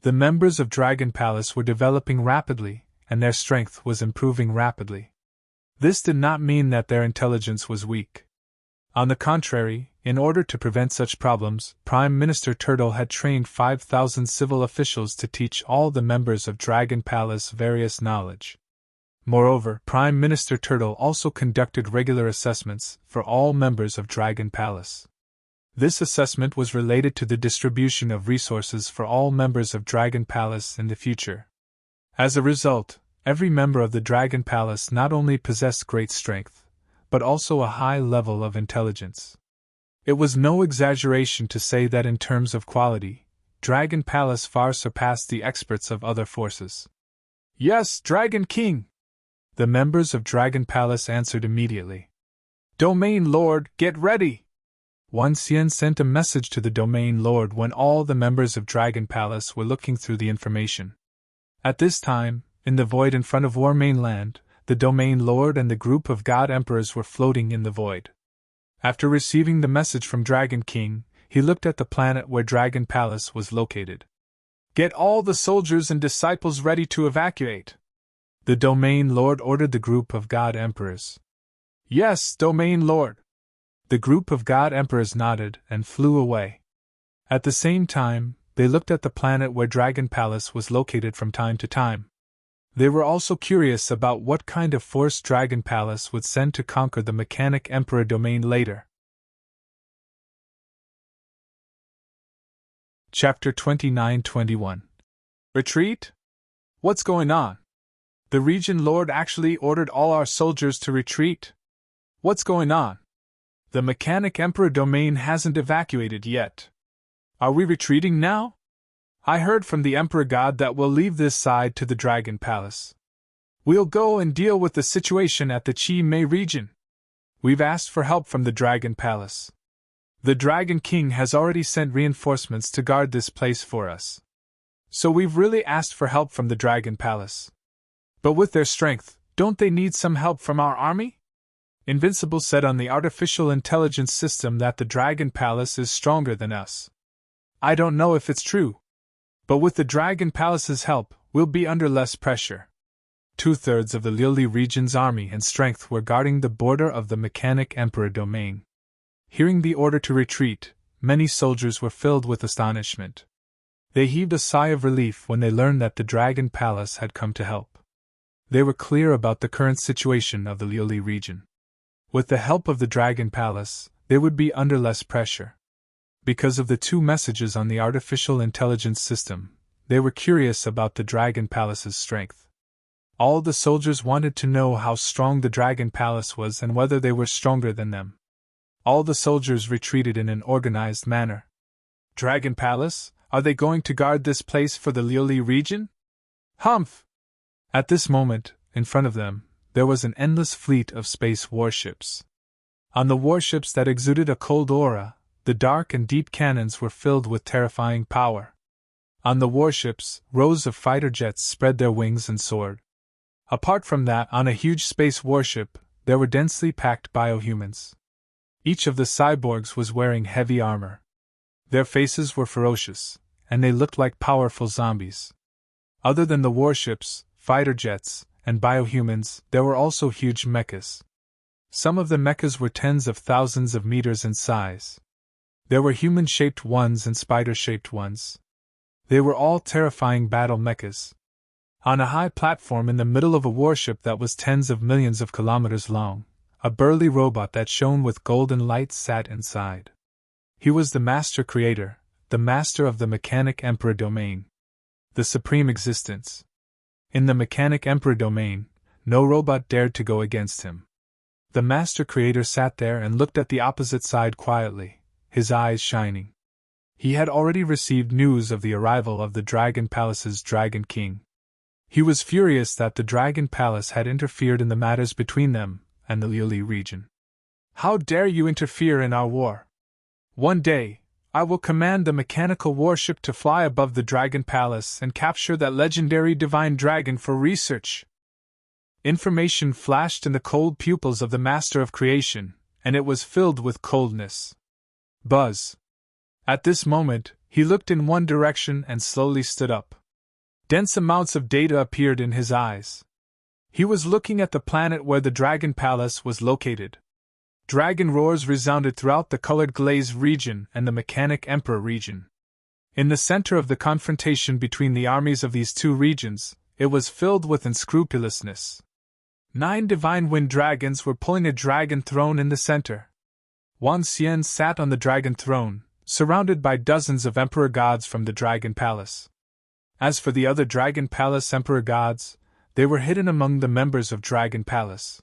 The members of Dragon Palace were developing rapidly, and their strength was improving rapidly. This did not mean that their intelligence was weak. On the contrary, in order to prevent such problems, Prime Minister Turtle had trained 5,000 civil officials to teach all the members of Dragon Palace various knowledge. Moreover, Prime Minister Turtle also conducted regular assessments for all members of Dragon Palace. This assessment was related to the distribution of resources for all members of Dragon Palace in the future. As a result, every member of the Dragon Palace not only possessed great strength, but also a high level of intelligence. It was no exaggeration to say that in terms of quality, Dragon Palace far surpassed the experts of other forces. "Yes, Dragon King!" The members of Dragon Palace answered immediately. "Domain Lord, get ready!" Wang Xian sent a message to the Domain Lord when all the members of Dragon Palace were looking through the information. At this time, in the void in front of War Mainland, the Domain Lord and the group of God Emperors were floating in the void. After receiving the message from Dragon King, he looked at the planet where Dragon Palace was located. "Get all the soldiers and disciples ready to evacuate," the Domain Lord ordered the group of God Emperors. "Yes, Domain Lord." The group of God Emperors nodded and flew away. At the same time, they looked at the planet where Dragon Palace was located from time to time. They were also curious about what kind of force Dragon Palace would send to conquer the Mechanic Emperor domain later. Chapter 29-21. Retreat? What's going on? The Region Lord actually ordered all our soldiers to retreat. What's going on? The Mechanic Emperor domain hasn't evacuated yet. Are we retreating now? I heard from the Emperor God that we'll leave this side to the Dragon Palace. We'll go and deal with the situation at the Chi Mei region. We've asked for help from the Dragon Palace. The Dragon King has already sent reinforcements to guard this place for us. So we've really asked for help from the Dragon Palace. But with their strength, don't they need some help from our army? Invincible said on the artificial intelligence system that the Dragon Palace is stronger than us. I don't know if it's true. But with the Dragon Palace's help, we'll be under less pressure. 2/3 of the Liuli region's army and strength were guarding the border of the Mechanic Emperor domain. Hearing the order to retreat, many soldiers were filled with astonishment. They heaved a sigh of relief when they learned that the Dragon Palace had come to help. They were clear about the current situation of the Liuli region. With the help of the Dragon Palace, they would be under less pressure. Because of the two messages on the artificial intelligence system, they were curious about the Dragon Palace's strength. All the soldiers wanted to know how strong the Dragon Palace was and whether they were stronger than them. All the soldiers retreated in an organized manner. Dragon Palace, are they going to guard this place for the Liuli region? Humph! At this moment, in front of them, there was an endless fleet of space warships. On the warships that exuded a cold aura, the dark and deep cannons were filled with terrifying power. On the warships, rows of fighter jets spread their wings and soared. Apart from that, on a huge space warship, there were densely packed biohumans. Each of the cyborgs was wearing heavy armor. Their faces were ferocious, and they looked like powerful zombies. Other than the warships, fighter jets, and biohumans, there were also huge mechas. Some of the mechas were tens of thousands of meters in size. There were human-shaped ones and spider-shaped ones. They were all terrifying battle mechas. On a high platform in the middle of a warship that was tens of millions of kilometers long, a burly robot that shone with golden light sat inside. He was the Master Creator, the Master of the Mechanic Emperor domain. The Supreme Existence. In the Mechanic Emperor domain, no robot dared to go against him. The Master Creator sat there and looked at the opposite side quietly, his eyes shining. He had already received news of the arrival of the Dragon Palace's Dragon King. He was furious that the Dragon Palace had interfered in the matters between them and the Liuli region. How dare you interfere in our war? One day, I will command the mechanical warship to fly above the Dragon Palace and capture that legendary divine dragon for research. Information flashed in the cold pupils of the Master of Creation, and it was filled with coldness. Buzz. At this moment, he looked in one direction and slowly stood up. Dense amounts of data appeared in his eyes. He was looking at the planet where the Dragon Palace was located. Dragon roars resounded throughout the Colored Glaze region and the Mechanic Emperor region. In the center of the confrontation between the armies of these two regions, it was filled with unscrupulousness. 9 divine wind dragons were pulling a dragon throne in the center. Wang Xian sat on the dragon throne, surrounded by dozens of emperor gods from the Dragon Palace. As for the other Dragon Palace emperor gods, they were hidden among the members of Dragon Palace.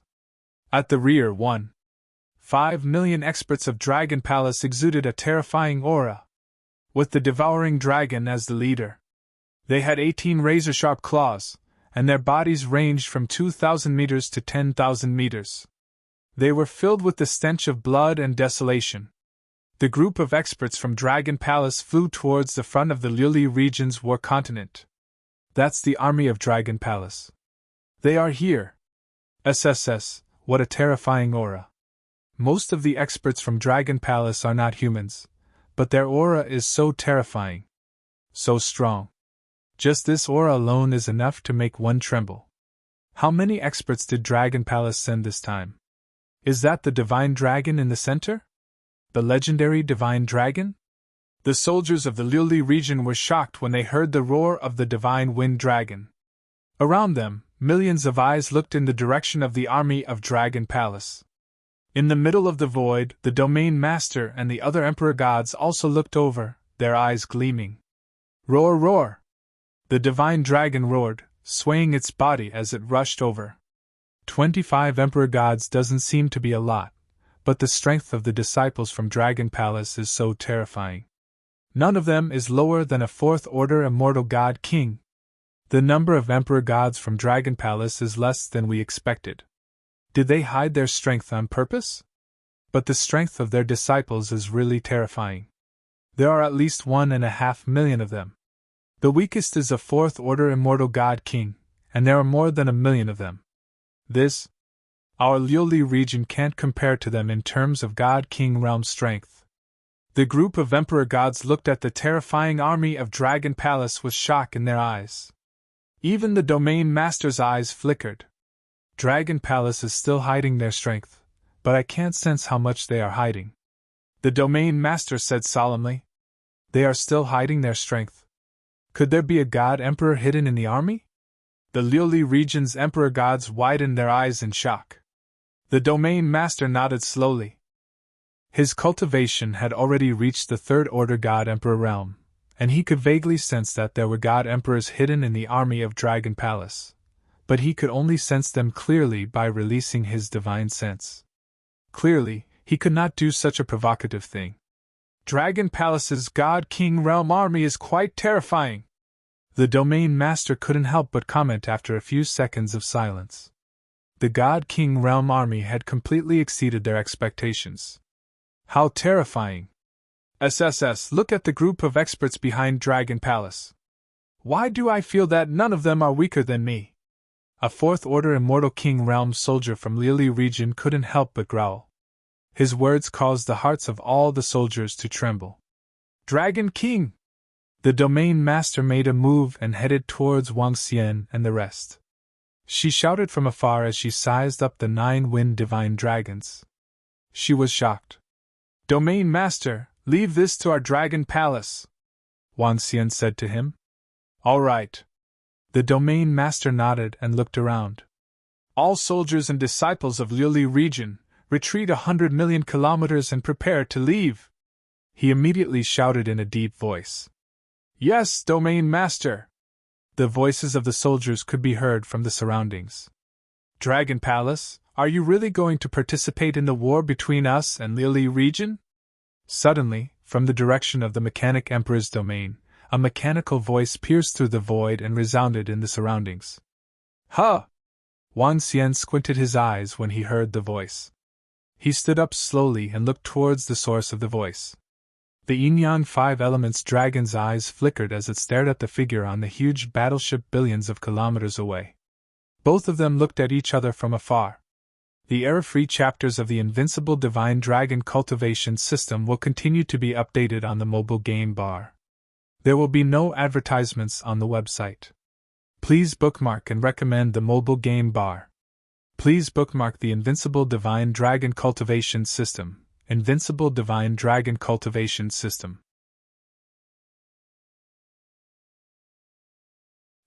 At the rear, 1.5 million experts of Dragon Palace exuded a terrifying aura, with the devouring dragon as the leader. They had 18 razor-sharp claws, and their bodies ranged from 2,000 meters to 10,000 meters. They were filled with the stench of blood and desolation. The group of experts from Dragon Palace flew towards the front of the Liuli region's war continent. That's the army of Dragon Palace. They are here. SSS, what a terrifying aura. Most of the experts from Dragon Palace are not humans, but their aura is so terrifying. So strong. Just this aura alone is enough to make one tremble. How many experts did Dragon Palace send this time? Is that the divine dragon in the center? The legendary divine dragon? The soldiers of the Liuli region were shocked when they heard the roar of the divine wind dragon. Around them, millions of eyes looked in the direction of the army of Dragon Palace. In the middle of the void, the Domain Master and the other Emperor Gods also looked over, their eyes gleaming. Roar, roar! The divine dragon roared, swaying its body as it rushed over. 25 Emperor Gods doesn't seem to be a lot, but the strength of the disciples from Dragon Palace is so terrifying. None of them is lower than a 4th-order immortal god king. The number of Emperor Gods from Dragon Palace is less than we expected. Did they hide their strength on purpose? But the strength of their disciples is really terrifying. There are at least 1.5 million of them. The weakest is a 4th-order immortal god king, and there are more than 1 million of them. This, our Liuli region can't compare to them in terms of god king realm strength. The group of emperor gods looked at the terrifying army of Dragon Palace with shock in their eyes. Even the Domain Master's eyes flickered. Dragon Palace is still hiding their strength, but I can't sense how much they are hiding. The Domain Master said solemnly. They are still hiding their strength. Could there be a god emperor hidden in the army? The Liuli region's emperor gods widened their eyes in shock. The Domain Master nodded slowly. His cultivation had already reached the 3rd-order god emperor realm, and he could vaguely sense that there were god emperors hidden in the army of Dragon Palace, but he could only sense them clearly by releasing his divine sense. Clearly, he could not do such a provocative thing. Dragon Palace's God King Realm army is quite terrifying. The Domain Master couldn't help but comment after a few seconds of silence. The God King Realm army had completely exceeded their expectations. How terrifying! SSS, look at the group of experts behind Dragon Palace. Why do I feel that none of them are weaker than me? A 4th-order Immortal King Realm soldier from Liuli region couldn't help but growl. His words caused the hearts of all the soldiers to tremble. Dragon King! The Domain Master made a move and headed towards Wang Xian and the rest. She shouted from afar as she sized up the 9 wind divine dragons. She was shocked. Domain Master, leave this to our Dragon Palace, Wang Xian said to him. All right. The Domain Master nodded and looked around. All soldiers and disciples of Liuli region, retreat 100 million kilometers and prepare to leave. He immediately shouted in a deep voice. Yes, Domain Master! The voices of the soldiers could be heard from the surroundings. Dragon Palace, are you really going to participate in the war between us and Lily region? Suddenly, from the direction of the Mechanic Emperor's domain, a mechanical voice pierced through the void and resounded in the surroundings. Huh! Wang Xian squinted his eyes when he heard the voice. He stood up slowly and looked towards the source of the voice. The yin-yang five elements dragon's eyes flickered as it stared at the figure on the huge battleship billions of kilometers away. Both of them looked at each other from afar. The error-free chapters of the Invincible Divine Dragon Cultivation system will continue to be updated on the mobile game bar. There will be no advertisements on the website. Please bookmark and recommend the mobile game bar. Please bookmark the Invincible Divine Dragon Cultivation system. Invincible Divine Dragon Cultivation System.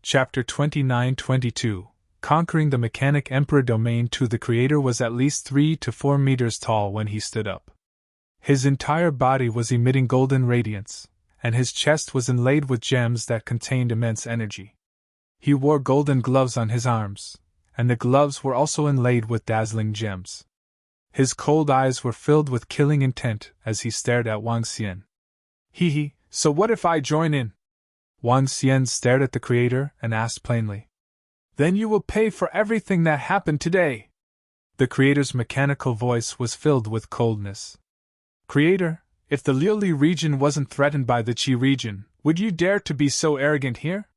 Chapter 29-22 Conquering the Mechanic Emperor Domain 2. The creator was at least 3 to 4 meters tall when he stood up. His entire body was emitting golden radiance, and his chest was inlaid with gems that contained immense energy. He wore golden gloves on his arms, and the gloves were also inlaid with dazzling gems. His cold eyes were filled with killing intent as he stared at Wang Xian. Hee, so what if I join in? Wang Xian stared at the creator and asked plainly. Then you will pay for everything that happened today. The creator's mechanical voice was filled with coldness. Creator, if the Liuli region wasn't threatened by the Qi region, would you dare to be so arrogant here?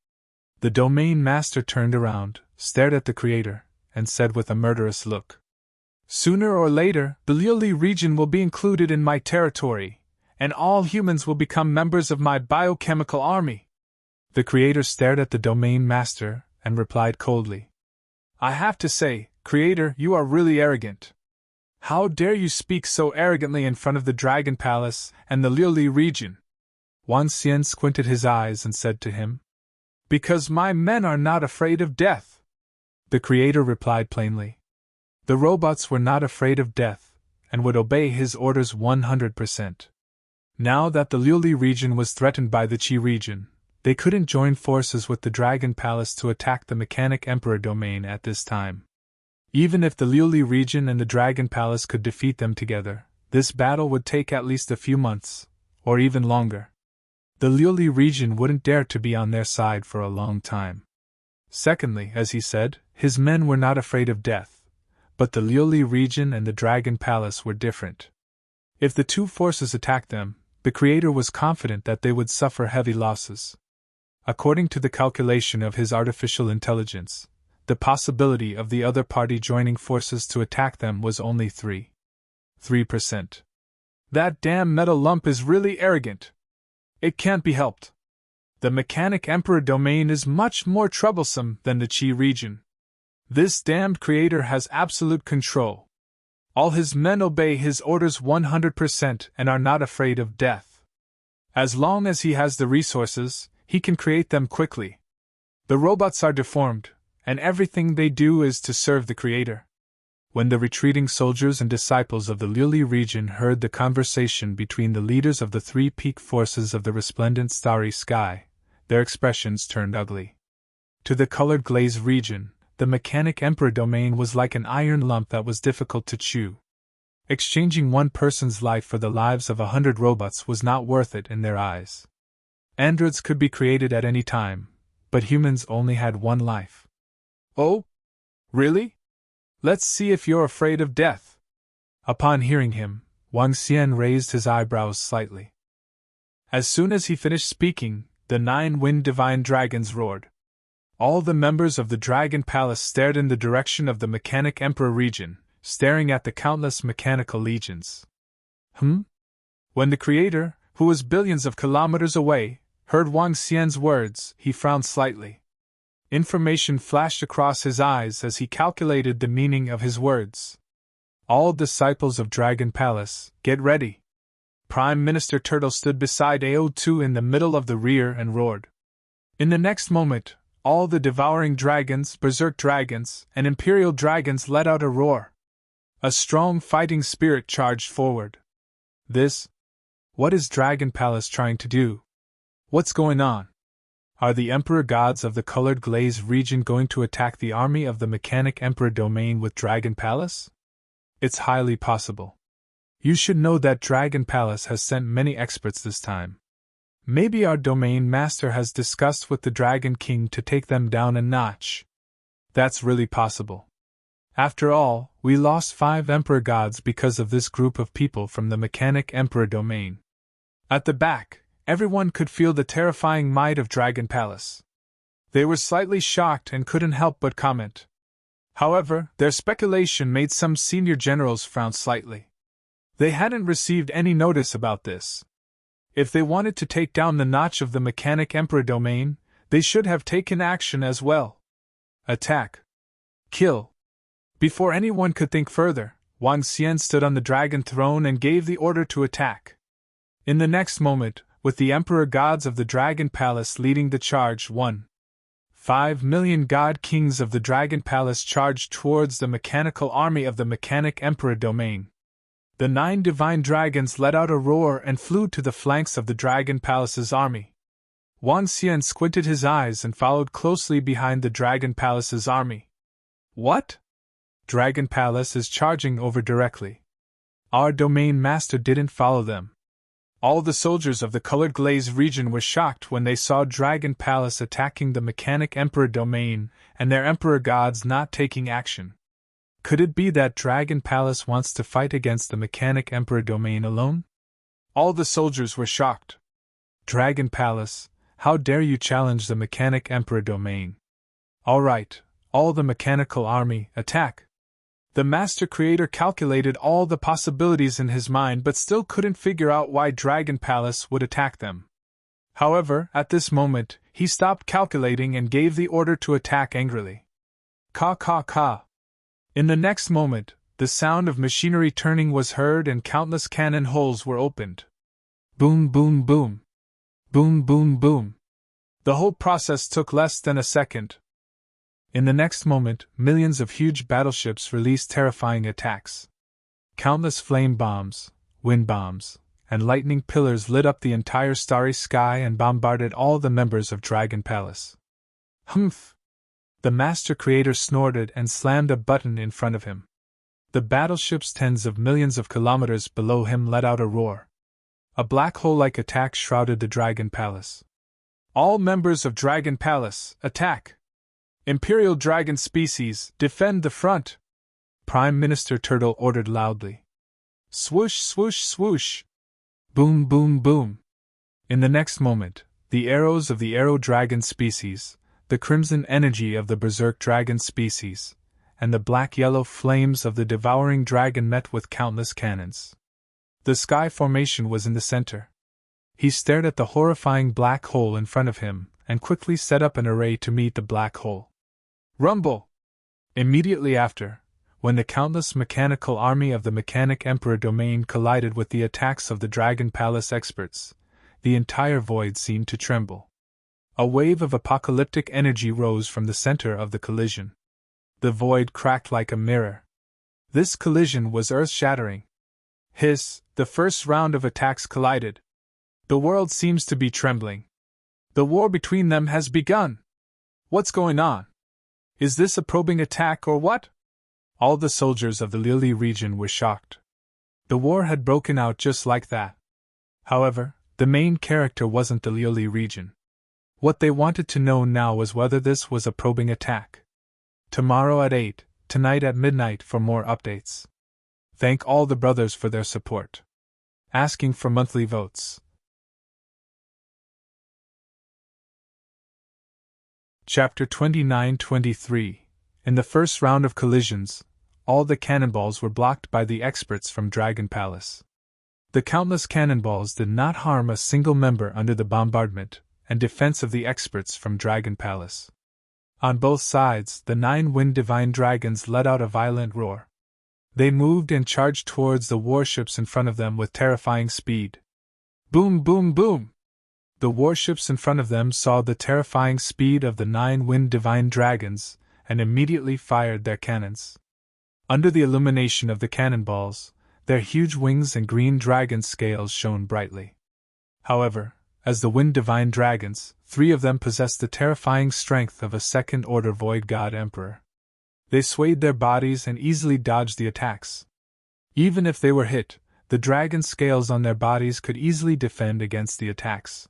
The domain master turned around, stared at the creator, and said with a murderous look. Sooner or later, the Liuli region will be included in my territory, and all humans will become members of my biochemical army. The creator stared at the domain master and replied coldly. I have to say, Creator, you are really arrogant. How dare you speak so arrogantly in front of the Dragon Palace and the Liuli region? Wang Xian squinted his eyes and said to him. Because my men are not afraid of death. The creator replied plainly. The robots were not afraid of death, and would obey his orders 100%. Now that the Liuli region was threatened by the Qi region, they couldn't join forces with the Dragon Palace to attack the Mechanic Emperor domain at this time. Even if the Liuli region and the Dragon Palace could defeat them together, this battle would take at least a few months, or even longer. The Liuli region wouldn't dare to be on their side for a long time. Secondly, as he said, his men were not afraid of death, but the Liuli region and the Dragon Palace were different. If the two forces attacked them, the creator was confident that they would suffer heavy losses. According to the calculation of his artificial intelligence, the possibility of the other party joining forces to attack them was only 3%. That damn metal lump is really arrogant. It can't be helped. The Mechanic Emperor domain is much more troublesome than the Qi region. This damned creator has absolute control. All his men obey his orders 100% and are not afraid of death. As long as he has the resources, he can create them quickly. The robots are deformed, and everything they do is to serve the creator. When the retreating soldiers and disciples of the Liuli region heard the conversation between the leaders of the three peak forces of the resplendent starry sky, their expressions turned ugly. To the colored glaze region, the Mechanic Emperor domain was like an iron lump that was difficult to chew. Exchanging one person's life for the lives of 100 robots was not worth it in their eyes. Androids could be created at any time, but humans only had one life. Oh? Really? Let's see if you're afraid of death. Upon hearing him, Wang Xian raised his eyebrows slightly. As soon as he finished speaking, the 9 wind divine dragons roared. All the members of the Dragon Palace stared in the direction of the Mechanic Emperor region, staring at the countless mechanical legions. When the creator, who was billions of kilometers away, heard Wang Xian's words, he frowned slightly. Information flashed across his eyes as he calculated the meaning of his words. All disciples of Dragon Palace, get ready. Prime Minister Turtle stood beside AO2 in the middle of the rear and roared. In the next moment, all the devouring dragons, berserk dragons, and imperial dragons let out a roar. A strong fighting spirit charged forward. What is Dragon Palace trying to do? What's going on? Are the Emperor gods of the Colored Glaze region going to attack the army of the Mechanic Emperor domain with Dragon Palace? It's highly possible. You should know that Dragon Palace has sent many experts this time. Maybe our domain master has discussed with the Dragon King to take them down a notch. That's really possible. After all, we lost 5 Emperor gods because of this group of people from the Mechanic Emperor domain. At the back, everyone could feel the terrifying might of Dragon Palace. They were slightly shocked and couldn't help but comment. However, their speculation made some senior generals frown slightly. They hadn't received any notice about this. If they wanted to take down the notch of the Mechanic Emperor domain, they should have taken action as well. Attack. Kill. Before anyone could think further, Wang Xian stood on the dragon throne and gave the order to attack. In the next moment, with the Emperor gods of the Dragon Palace leading the charge, 5 million god kings of the Dragon Palace charged towards the mechanical army of the Mechanic Emperor domain. The 9 divine dragons let out a roar and flew to the flanks of the Dragon Palace's army. Wang Xian squinted his eyes and followed closely behind the Dragon Palace's army. What? Dragon Palace is charging over directly. Our domain master didn't follow them. All the soldiers of the Colored Glaze region were shocked when they saw Dragon Palace attacking the Mechanic Emperor domain and their Emperor gods not taking action. Could it be that Dragon Palace wants to fight against the Mechanic Emperor domain alone? All the soldiers were shocked. Dragon Palace, how dare you challenge the Mechanic Emperor domain? All right, all the mechanical army, attack! The Master Creator calculated all the possibilities in his mind but still couldn't figure out why Dragon Palace would attack them. However, at this moment, he stopped calculating and gave the order to attack angrily. Caw caw caw. In the next moment, the sound of machinery turning was heard and countless cannon holes were opened. Boom boom boom. Boom boom boom. The whole process took less than a second. In the next moment, millions of huge battleships released terrifying attacks. Countless flame bombs, wind bombs, and lightning pillars lit up the entire starry sky and bombarded all the members of Dragon Palace. Humph! The Master Creator snorted and slammed a button in front of him. The battleships tens of millions of kilometers below him let out a roar. A black hole-like attack shrouded the Dragon Palace. All members of Dragon Palace, attack! Imperial Dragon Species, defend the front! Prime Minister Turtle ordered loudly. Swoosh, swoosh, swoosh! Boom, boom, boom! In the next moment, the arrows of the Arrow Dragon Species, the crimson energy of the Berserk Dragon Species, and the black-yellow flames of the Devouring Dragon met with countless cannons. The Sky Formation was in the center. He stared at the horrifying black hole in front of him and quickly set up an array to meet the black hole. Rumble! Immediately after, when the countless mechanical army of the Mechanic Emperor domain collided with the attacks of the Dragon Palace experts, the entire void seemed to tremble. A wave of apocalyptic energy rose from the center of the collision. The void cracked like a mirror. This collision was earth-shattering. Hiss, the first round of attacks collided. The world seems to be trembling. The war between them has begun. What's going on? Is this a probing attack or what? All the soldiers of the Lili region were shocked. The war had broken out just like that. However, the main character wasn't the Lili region. What they wanted to know now was whether this was a probing attack. Tomorrow at 8, tonight at midnight for more updates. Thank all the brothers for their support. Asking for monthly votes. Chapter 29-23. In the first round of collisions, all the cannonballs were blocked by the experts from Dragon Palace. The countless cannonballs did not harm a single member under the bombardment and defense of the experts from Dragon Palace. On both sides, the 9 wind divine dragons let out a violent roar. They moved and charged towards the warships in front of them with terrifying speed. Boom boom boom! The warships in front of them saw the terrifying speed of the 9 wind divine dragons, and immediately fired their cannons. Under the illumination of the cannonballs, their huge wings and green dragon scales shone brightly. However, As the Wind Divine Dragons, 3 of them possessed the terrifying strength of a second-order Void God Emperor. They swayed their bodies and easily dodged the attacks. Even if they were hit, the dragon scales on their bodies could easily defend against the attacks.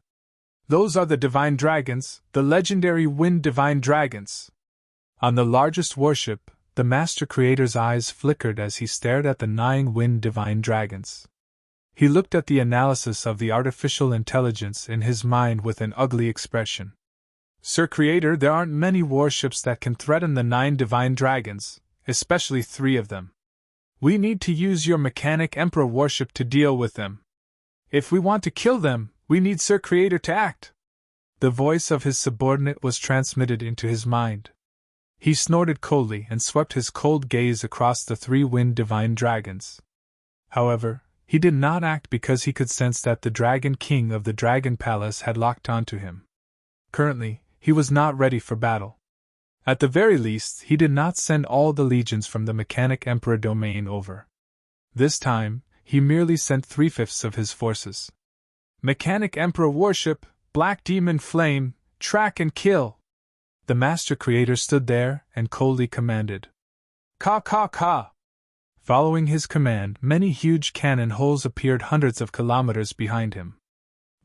Those are the Divine Dragons, the legendary Wind Divine Dragons. On the largest warship, the Master Creator's eyes flickered as he stared at the 9 Wind Divine Dragons. He looked at the analysis of the artificial intelligence in his mind with an ugly expression. Sir Creator, there aren't many warships that can threaten the 9 Divine Dragons, especially 3 of them. We need to use your Mechanic Emperor warship to deal with them. If we want to kill them, we need Sir Creator to act. The voice of his subordinate was transmitted into his mind. He snorted coldly and swept his cold gaze across the 3 Wind Divine Dragons. However, he did not act because he could sense that the Dragon King of the Dragon Palace had locked onto him. Currently, he was not ready for battle. At the very least, he did not send all the legions from the Mechanic Emperor domain over. This time, he merely sent 3/5 of his forces. Mechanic Emperor warship, Black Demon Flame, track and kill! The Master Creator stood there and coldly commanded. Ka ka ka! Following his command, many huge cannon holes appeared hundreds of kilometers behind him.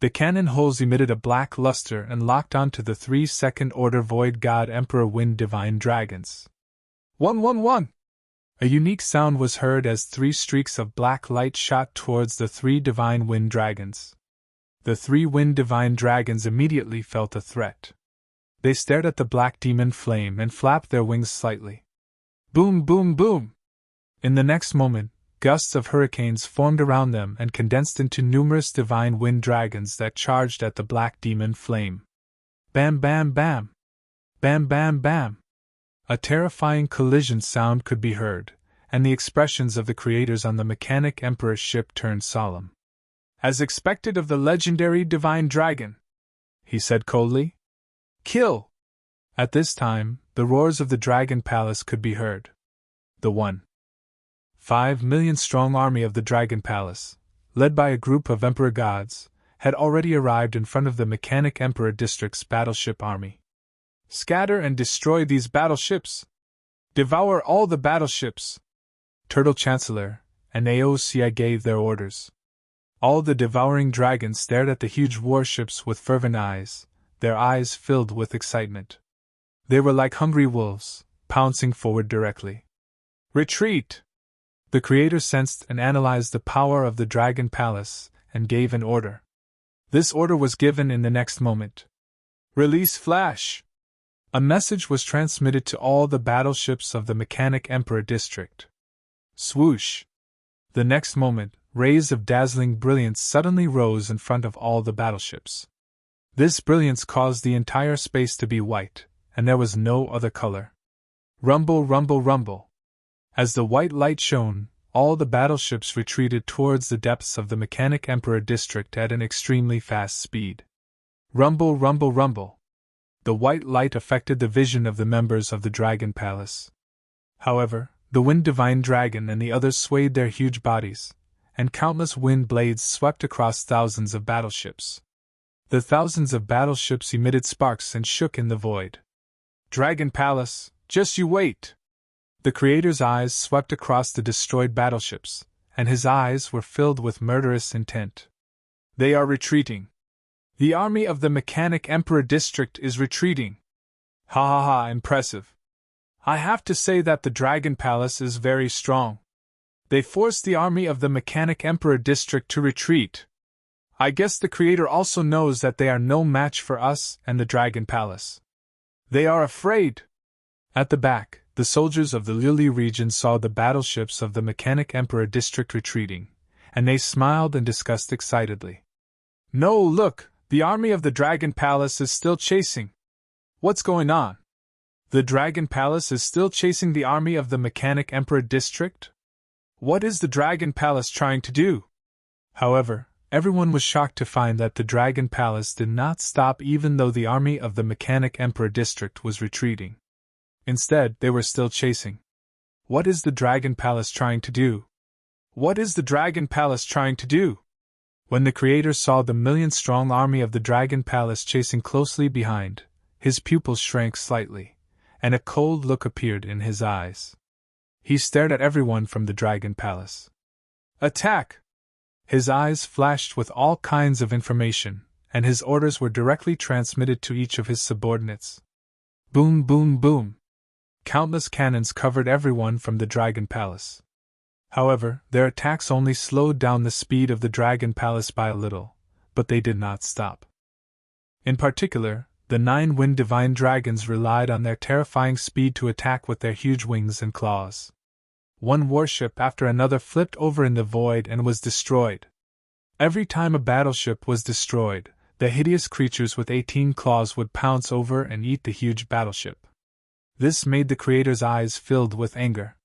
The cannon holes emitted a black luster and locked onto the 3 second-order Void God Emperor Wind Divine Dragons. 111! A unique sound was heard as 3 streaks of black light shot towards the 3 Divine Wind Dragons. The 3 Wind Divine Dragons immediately felt a threat. They stared at the Black Demon Flame and flapped their wings slightly. Boom, boom, boom! In the next moment, gusts of hurricanes formed around them and condensed into numerous Divine Wind Dragons that charged at the Black Demon Flame. Bam, bam, bam! Bam, bam, bam! A terrifying collision sound could be heard, and the expressions of the creators on the Mechanic Emperor's ship turned solemn. As expected of the legendary Divine Dragon, he said coldly. Kill! At this time, the roars of the Dragon Palace could be heard. The 1.5 million strong army of the Dragon Palace, led by a group of Emperor Gods, had already arrived in front of the Mechanic Emperor District's battleship army. Scatter and destroy these battleships! Devour all the battleships! Turtle Chancellor and AOCI gave their orders. All the devouring dragons stared at the huge warships with fervent eyes, their eyes filled with excitement. They were like hungry wolves, pouncing forward directly. Retreat! The Creator sensed and analyzed the power of the Dragon Palace and gave an order. This order was given in the next moment. Release Flash! A message was transmitted to all the battleships of the Mechanic Emperor District. Swoosh! The next moment, rays of dazzling brilliance suddenly rose in front of all the battleships. This brilliance caused the entire space to be white, and there was no other color. Rumble, rumble, rumble! As the white light shone, all the battleships retreated towards the depths of the Mechanic Emperor District at an extremely fast speed. Rumble, rumble, rumble! The white light affected the vision of the members of the Dragon Palace. However, the Wind Divine Dragon and the others swayed their huge bodies, and countless wind blades swept across thousands of battleships. The thousands of battleships emitted sparks and shook in the void. Dragon Palace, just you wait! The Creator's eyes swept across the destroyed battleships, and his eyes were filled with murderous intent. They are retreating. The army of the Mechanic Emperor District is retreating. Ha ha ha, impressive. I have to say that the Dragon Palace is very strong. They forced the army of the Mechanic Emperor District to retreat. I guess the Creator also knows that they are no match for us and the Dragon Palace. They are afraid. At the back, the soldiers of the Lily region saw the battleships of the Mechanic Emperor District retreating, and they smiled and discussed excitedly. No, look, the army of the Dragon Palace is still chasing. What's going on? The Dragon Palace is still chasing the army of the Mechanic Emperor District? What is the Dragon Palace trying to do? However, everyone was shocked to find that the Dragon Palace did not stop even though the army of the Mechanic Emperor District was retreating. Instead, they were still chasing. What is the Dragon Palace trying to do? What is the Dragon Palace trying to do? When the creator saw the million-strong army of the Dragon Palace chasing closely behind, his pupils shrank slightly, and a cold look appeared in his eyes. He stared at everyone from the Dragon Palace. Attack! His eyes flashed with all kinds of information, and his orders were directly transmitted to each of his subordinates. Boom, boom, boom! Countless cannons covered everyone from the Dragon Palace. However, their attacks only slowed down the speed of the Dragon Palace by a little, but they did not stop. In particular, the 9 wind divine dragons relied on their terrifying speed to attack with their huge wings and claws. One warship after another flipped over in the void and was destroyed. Every time a battleship was destroyed, the hideous creatures with 18 claws would pounce over and eat the huge battleship. This made the creator's eyes filled with anger.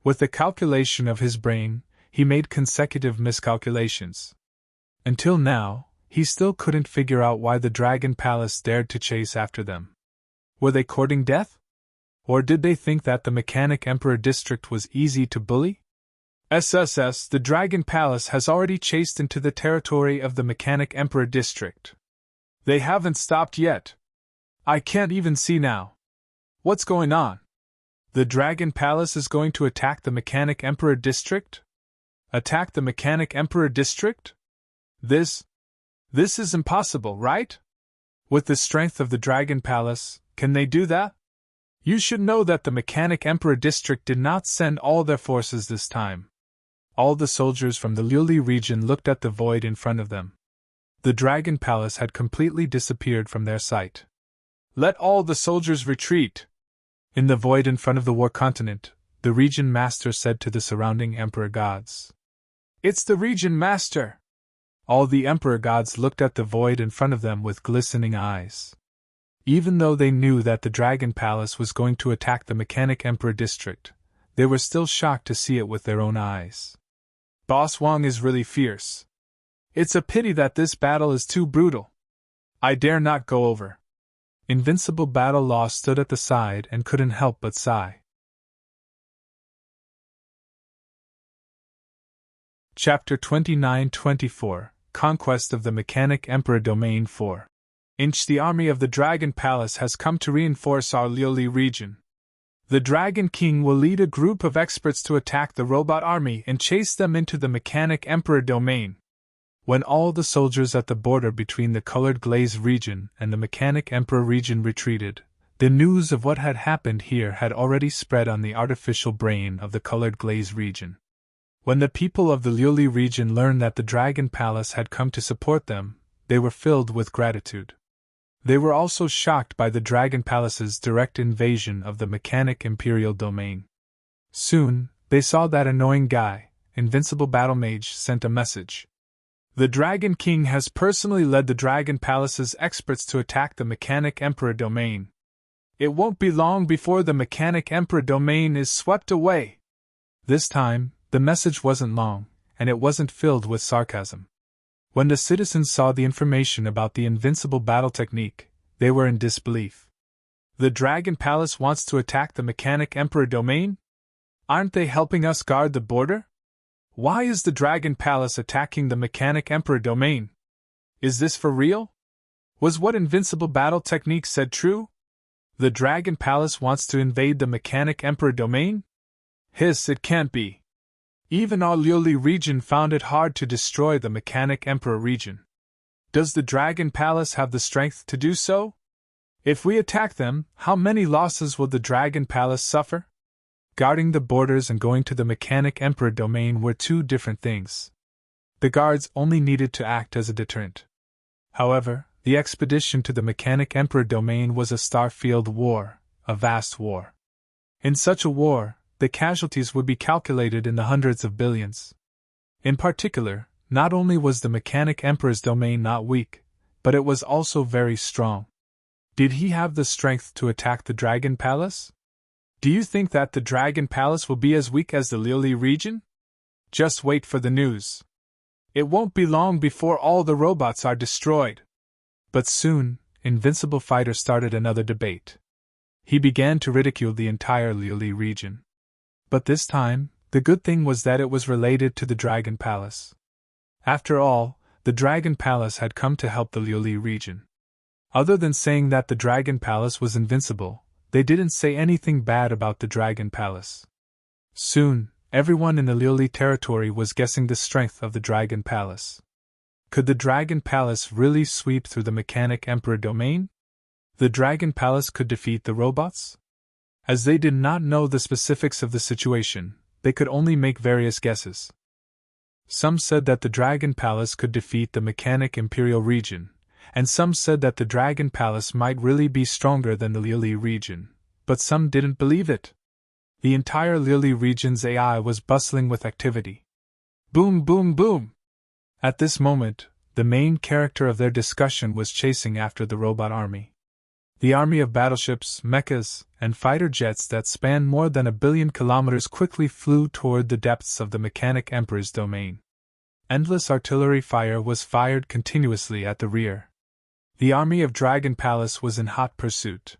With the calculation of his brain, he made consecutive miscalculations. Until now, he still couldn't figure out why the Dragon Palace dared to chase after them. Were they courting death? Or did they think that the Mechanic Emperor district was easy to bully? SSS, the Dragon Palace has already chased into the territory of the Mechanic Emperor district. They haven't stopped yet. I can't even see now. What's going on? The Dragon Palace is going to attack the Mechanic Emperor district? Attack the Mechanic Emperor district? This is impossible, right? With the strength of the Dragon Palace, can they do that? You should know that the Mechanic Emperor district did not send all their forces this time. All the soldiers from the Liuli region looked at the void in front of them. The Dragon Palace had completely disappeared from their sight. Let all the soldiers retreat! In the void in front of the war continent, the region master said to the surrounding emperor gods. It's the region master! All the emperor gods looked at the void in front of them with glistening eyes. Even though they knew that the Dragon Palace was going to attack the Mechanic Emperor district, they were still shocked to see it with their own eyes. Boss Wang is really fierce. It's a pity that this battle is too brutal. I dare not go over. Invincible Battle Law stood at the side and couldn't help but sigh. Chapter 29-24, Conquest of the Mechanic Emperor Domain 4. The army of the Dragon Palace has come to reinforce our Liuli region. The Dragon King will lead a group of experts to attack the robot army and chase them into the Mechanic Emperor Domain. When all the soldiers at the border between the Colored Glaze region and the Mechanic Emperor region retreated, the news of what had happened here had already spread on the artificial brain of the Colored Glaze region. When the people of the Liuli region learned that the Dragon Palace had come to support them, they were filled with gratitude. They were also shocked by the Dragon Palace's direct invasion of the Mechanic Imperial Domain. Soon, they saw that annoying guy, Invincible Battle Mage, sent a message. The Dragon King has personally led the Dragon Palace's experts to attack the Mechanic Emperor Domain. It won't be long before the Mechanic Emperor Domain is swept away. This time, the message wasn't long, and it wasn't filled with sarcasm. When the citizens saw the information about the invincible battle technique, they were in disbelief. The Dragon Palace wants to attack the Mechanic Emperor Domain? Aren't they helping us guard the border? Why is the Dragon Palace attacking the Mechanic Emperor Domain? Is this for real? Was what invincible battle technique said true? The Dragon Palace wants to invade the Mechanic Emperor Domain? Hiss, it can't be. Even our Liuli region found it hard to destroy the Mechanic Emperor region. Does the Dragon Palace have the strength to do so? If we attack them, how many losses will the Dragon Palace suffer? Guarding the borders and going to the Mechanic Emperor Domain were two different things. The guards only needed to act as a deterrent. However, the expedition to the Mechanic Emperor Domain was a Starfield war, a vast war. In such a war, the casualties would be calculated in the hundreds of billions. In particular, not only was the Mechanic Emperor's domain not weak, but it was also very strong. Did he have the strength to attack the Dragon Palace? Do you think that the Dragon Palace will be as weak as the Liuli region? Just wait for the news. It won't be long before all the robots are destroyed. But soon, Invincible Fighter started another debate. He began to ridicule the entire Liuli region. But this time, the good thing was that it was related to the Dragon Palace. After all, The Dragon Palace had come to help the Liuli region. Other than saying that the Dragon Palace was invincible, they didn't say anything bad about the Dragon Palace. Soon, everyone in the Liuli territory was guessing the strength of the Dragon Palace. Could the Dragon Palace really sweep through the Mechanic Emperor domain? The Dragon Palace could defeat the robots? As they did not know the specifics of the situation, they could only make various guesses. Some said that the Dragon Palace could defeat the Mechanic Imperial region, and some said that the Dragon Palace might really be stronger than the Liuli region, but some didn't believe it. The entire Liuli region's AI was bustling with activity. Boom, boom, boom! At this moment, the main character of their discussion was chasing after the robot army. The army of battleships, mechas, and fighter jets that spanned more than 1 billion kilometers quickly flew toward the depths of the Mechanic Emperor's domain. Endless artillery fire was fired continuously at the rear. The army of Dragon Palace was in hot pursuit.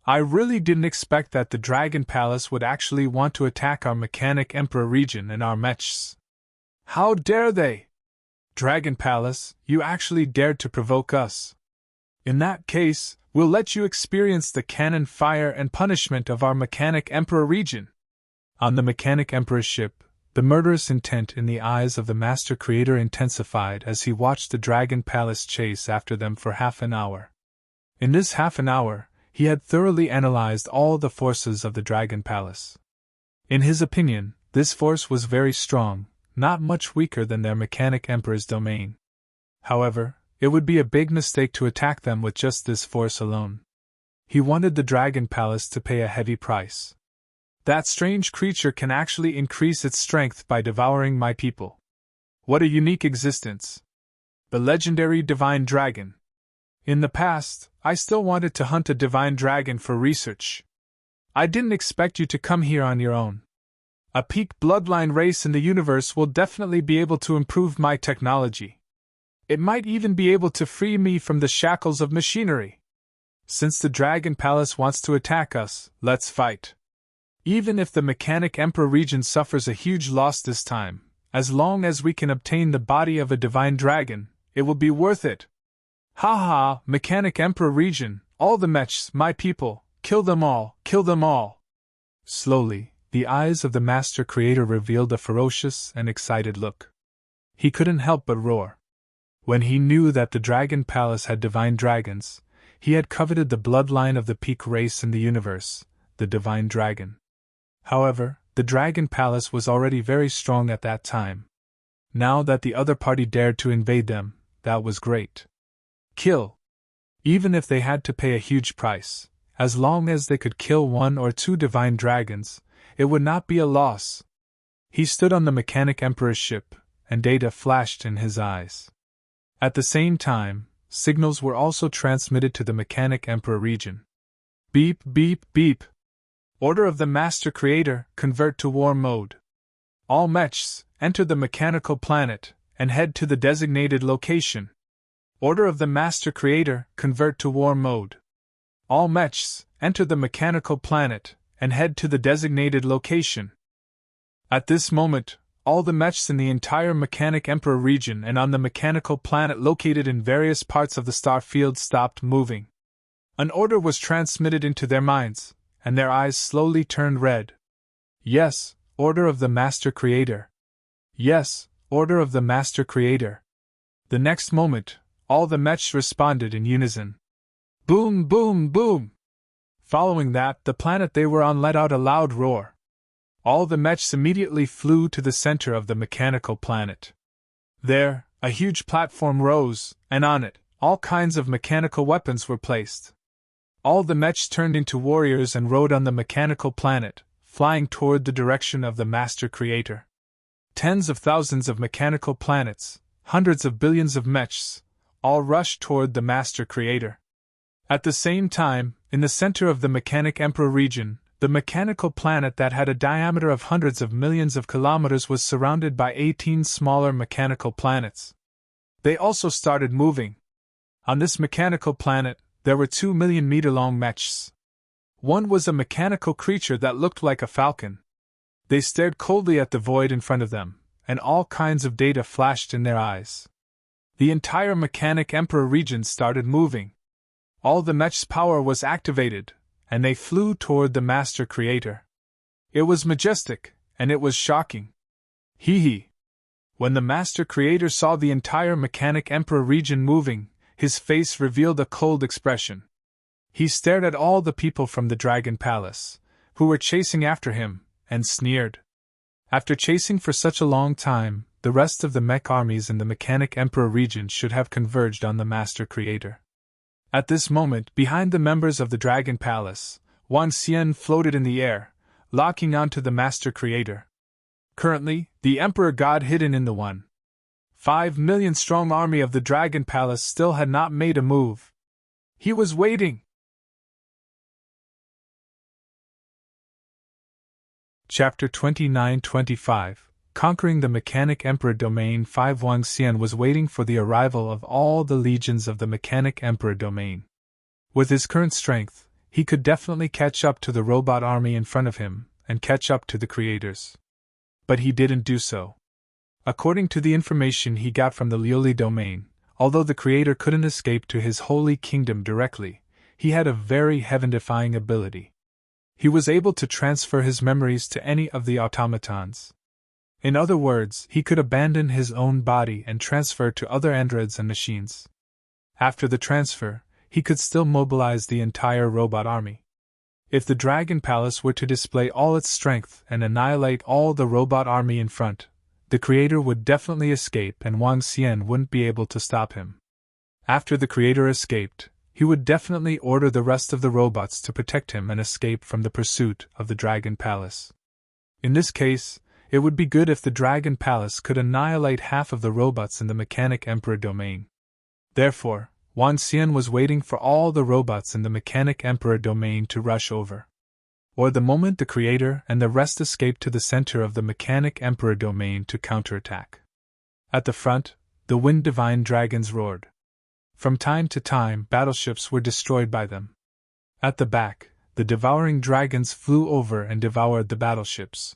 I really didn't expect that the Dragon Palace would actually want to attack our Mechanic Emperor region and our mechs. How dare they? Dragon Palace, you actually dared to provoke us. In that case, we'll let you experience the cannon fire and punishment of our Mechanic Emperor region. On the Mechanic Emperor's ship, the murderous intent in the eyes of the Master Creator intensified as he watched the Dragon Palace chase after them for half an hour. In this half an hour, he had thoroughly analyzed all the forces of the Dragon Palace. In his opinion, this force was very strong, not much weaker than their Mechanic Emperor's domain. However, it would be a big mistake to attack them with just this force alone. He wanted the Dragon Palace to pay a heavy price. That strange creature can actually increase its strength by devouring my people. What a unique existence! The legendary Divine Dragon. In the past, I still wanted to hunt a Divine Dragon for research. I didn't expect you to come here on your own. A peak bloodline race in the universe will definitely be able to improve my technology. It might even be able to free me from the shackles of machinery. Since the Dragon Palace wants to attack us, let's fight. Even if the Mechanic Emperor region suffers a huge loss this time, as long as we can obtain the body of a Divine Dragon, it will be worth it. Ha ha, Mechanic Emperor region, all the mechs, my people, kill them all, kill them all. Slowly, the eyes of the Master Creator revealed a ferocious and excited look. He couldn't help but roar. When he knew that the Dragon Palace had divine dragons, he had coveted the bloodline of the peak race in the universe, the Divine Dragon. However, the Dragon Palace was already very strong at that time. Now that the other party dared to invade them, that was great. Kill! Even if they had to pay a huge price, as long as they could kill 1 or 2 divine dragons, it would not be a loss. He stood on the Mechanic Emperor's ship, and data flashed in his eyes. At the same time, signals were also transmitted to the Mechanic Emperor region. Beep, beep, beep. Order of the Master Creator, convert to war mode. All mechs, enter the mechanical planet, and head to the designated location. Order of the Master Creator, convert to war mode. All mechs, enter the mechanical planet, and head to the designated location. At this moment, all the mechs in the entire Mechanic Emperor region and on the mechanical planet located in various parts of the star field stopped moving. An order was transmitted into their minds, and their eyes slowly turned red. Yes, order of the Master Creator. Yes, order of the Master Creator. The next moment, all the mechs responded in unison. Boom, boom, boom! Following that, the planet they were on let out a loud roar. All the mechs immediately flew to the center of the mechanical planet. There, a huge platform rose, and on it, all kinds of mechanical weapons were placed. All the mechs turned into warriors and rode on the mechanical planet, flying toward the direction of the Master Creator. Tens of thousands of mechanical planets, hundreds of billions of mechs, all rushed toward the Master Creator. At the same time, in the center of the Mechanic Emperor region, the mechanical planet that had a diameter of hundreds of millions of kilometers was surrounded by 18 smaller mechanical planets. They also started moving. On this mechanical planet, there were 2 million-meter-long mechs. One was a mechanical creature that looked like a falcon. They stared coldly at the void in front of them, and all kinds of data flashed in their eyes. The entire Mechanic Emperor region started moving. All the mech's power was activated, and they flew toward the Master Creator. It was majestic, and it was shocking. Hee hee. When the Master Creator saw the entire Mechanic Emperor region moving, his face revealed a cold expression. He stared at all the people from the Dragon Palace, who were chasing after him, and sneered. After chasing for such a long time, the rest of the mech armies in the Mechanic Emperor region should have converged on the Master Creator. At this moment, behind the members of the Dragon Palace, Wang Xian floated in the air, locking onto the Master Creator. Currently, the Emperor God hidden in the 1.5 million strong army of the Dragon Palace still had not made a move. He was waiting. Chapter 29-25 Conquering the Mechanic Emperor Domain 5 Wang Xian was waiting for the arrival of all the legions of the Mechanic Emperor Domain. With his current strength, he could definitely catch up to the robot army in front of him, and catch up to the creators. But he didn't do so. According to the information he got from the Liuli domain, although the creator couldn't escape to his holy kingdom directly, he had a very heaven-defying ability. He was able to transfer his memories to any of the automatons. In other words, he could abandon his own body and transfer to other androids and machines. After the transfer, he could still mobilize the entire robot army. If the Dragon Palace were to display all its strength and annihilate all the robot army in front, the creator would definitely escape and Wang Xian wouldn't be able to stop him. After the creator escaped, he would definitely order the rest of the robots to protect him and escape from the pursuit of the Dragon Palace. In this case, it would be good if the Dragon Palace could annihilate half of the robots in the Mechanic Emperor domain. Therefore, Wang Xian was waiting for all the robots in the Mechanic Emperor domain to rush over. Or the moment the creator and the rest escaped to the center of the Mechanic Emperor domain to counterattack. At the front, the Wind Divine Dragons roared. From time to time, battleships were destroyed by them. At the back, the Devouring Dragons flew over and devoured the battleships.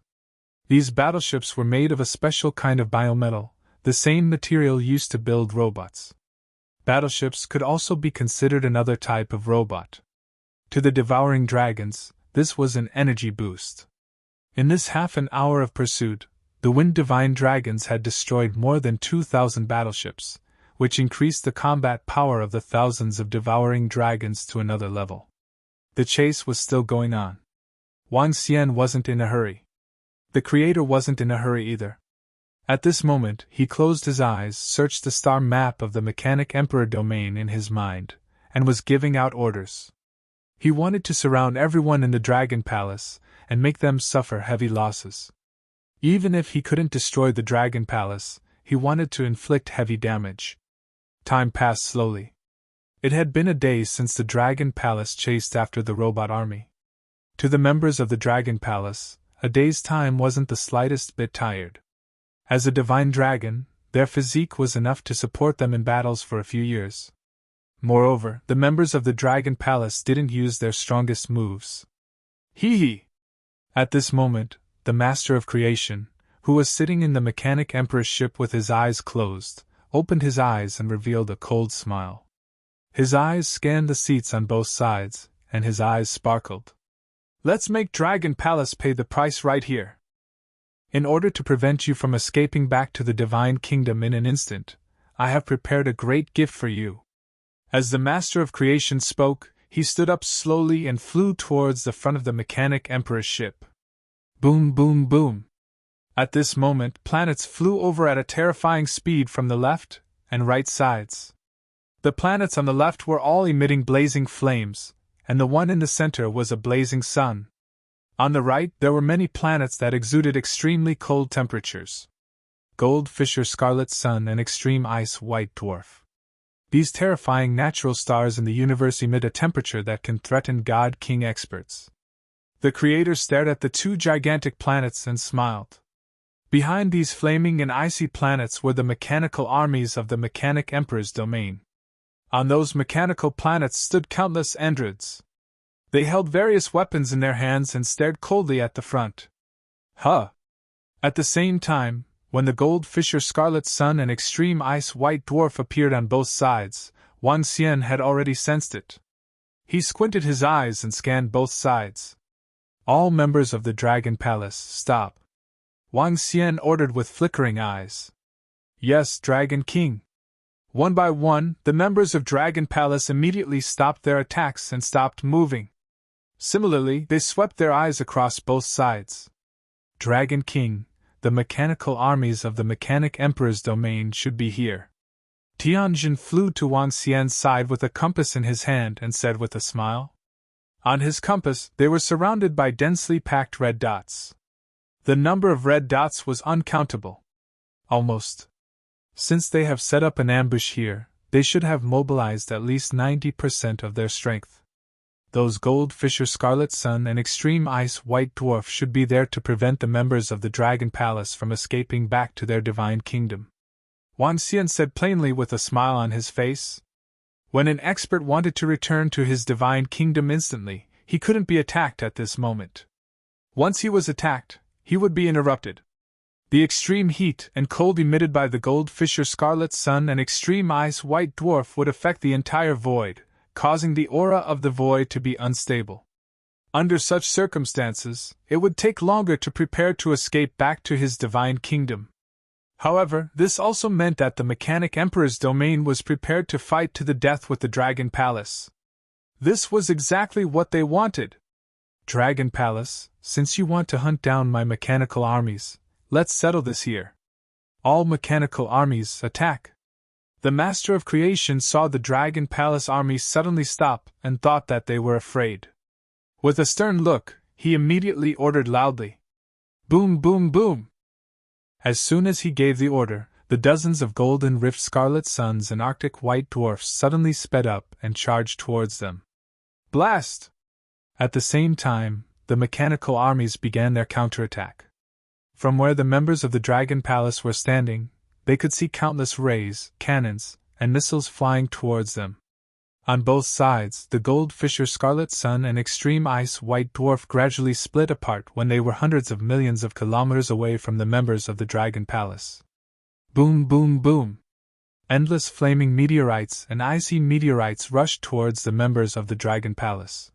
These battleships were made of a special kind of biometal, the same material used to build robots. Battleships could also be considered another type of robot. To the Devouring Dragons, this was an energy boost. In this half an hour of pursuit, the Wind Divine Dragons had destroyed more than 2,000 battleships, which increased the combat power of the thousands of Devouring Dragons to another level. The chase was still going on. Wang Xian wasn't in a hurry. The creator wasn't in a hurry either. At this moment, he closed his eyes, searched the star map of the Mechanic Emperor domain in his mind, and was giving out orders. He wanted to surround everyone in the Dragon Palace and make them suffer heavy losses. Even if he couldn't destroy the Dragon Palace, he wanted to inflict heavy damage. Time passed slowly. It had been a day since the Dragon Palace chased after the robot army. To the members of the Dragon Palace, a day's time wasn't the slightest bit tired. As a divine dragon, their physique was enough to support them in battles for a few years. Moreover, the members of the Dragon Palace didn't use their strongest moves. Hee hee! At this moment, the Master of Creation, who was sitting in the Mechanic Emperor's ship with his eyes closed, opened his eyes and revealed a cold smile. His eyes scanned the seats on both sides, and his eyes sparkled. Let's make Dragon Palace pay the price right here. In order to prevent you from escaping back to the Divine Kingdom in an instant, I have prepared a great gift for you. As the Master of Creation spoke, he stood up slowly and flew towards the front of the Mechanic Emperor's ship. Boom, boom, boom. At this moment, planets flew over at a terrifying speed from the left and right sides. The planets on the left were all emitting blazing flames, and the one in the center was a blazing sun. On the right, there were many planets that exuded extremely cold temperatures. Gold Fisher Scarlet Sun and Extreme Ice White Dwarf. These terrifying natural stars in the universe emit a temperature that can threaten God King experts. The Creator stared at the two gigantic planets and smiled. Behind these flaming and icy planets were the mechanical armies of the Mechanic Emperor's domain. On those mechanical planets stood countless androids. They held various weapons in their hands and stared coldly at the front. Huh! At the same time, when the gold fisher scarlet sun and extreme ice white dwarf appeared on both sides, Wang Xian had already sensed it. He squinted his eyes and scanned both sides. All members of the Dragon Palace, stop! Wang Xian ordered with flickering eyes. Yes, Dragon King. One by one, the members of Dragon Palace immediately stopped their attacks and stopped moving. Similarly, they swept their eyes across both sides. Dragon King, the mechanical armies of the Mechanic Emperor's domain should be here. Tianjin flew to Wang Xian's side with a compass in his hand and said with a smile. On his compass, they were surrounded by densely packed red dots. The number of red dots was uncountable. Almost. Since they have set up an ambush here, they should have mobilized at least 90% of their strength. Those gold fisher scarlet sun and extreme ice white dwarf should be there to prevent the members of the Dragon Palace from escaping back to their divine kingdom. Wang Xian said plainly with a smile on his face. When an expert wanted to return to his divine kingdom instantly, he couldn't be attacked at this moment. Once he was attacked, he would be interrupted. The extreme heat and cold emitted by the gold fisher scarlet sun and extreme ice white dwarf would affect the entire void, causing the aura of the void to be unstable. Under such circumstances, it would take longer to prepare to escape back to his divine kingdom. However, this also meant that the Mechanic Emperor's domain was prepared to fight to the death with the Dragon Palace. This was exactly what they wanted. Dragon Palace, since you want to hunt down my mechanical armies, let's settle this here. All mechanical armies, attack! The Master of Creation saw the Dragon Palace army suddenly stop and thought that they were afraid. With a stern look, he immediately ordered loudly. Boom, boom, boom! As soon as he gave the order, the dozens of golden rift scarlet suns and arctic white dwarfs suddenly sped up and charged towards them. Blast! At the same time, the mechanical armies began their counterattack. From where the members of the Dragon Palace were standing, they could see countless rays, cannons, and missiles flying towards them. On both sides, the gold fisher scarlet sun and extreme ice white dwarf gradually split apart when they were hundreds of millions of kilometers away from the members of the Dragon Palace. Boom, boom, boom! Endless flaming meteorites and icy meteorites rushed towards the members of the Dragon Palace.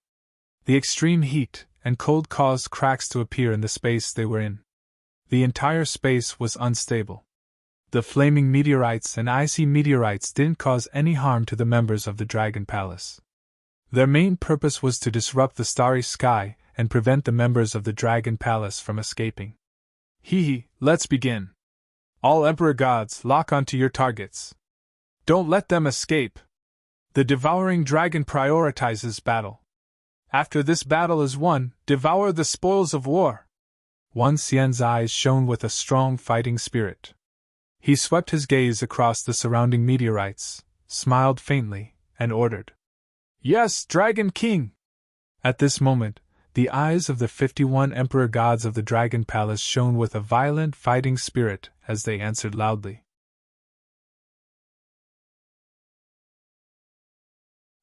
The extreme heat and cold caused cracks to appear in the space they were in. The entire space was unstable. The flaming meteorites and icy meteorites didn't cause any harm to the members of the Dragon Palace. Their main purpose was to disrupt the starry sky and prevent the members of the Dragon Palace from escaping. Let's begin. All Emperor Gods, lock onto your targets. Don't let them escape. The devouring dragon prioritizes battle. After this battle is won, devour the spoils of war. Wang Xian's eyes shone with a strong fighting spirit. He swept his gaze across the surrounding meteorites, smiled faintly, and ordered. Yes, Dragon King! At this moment, the eyes of the 51 Emperor Gods of the Dragon Palace shone with a violent fighting spirit as they answered loudly.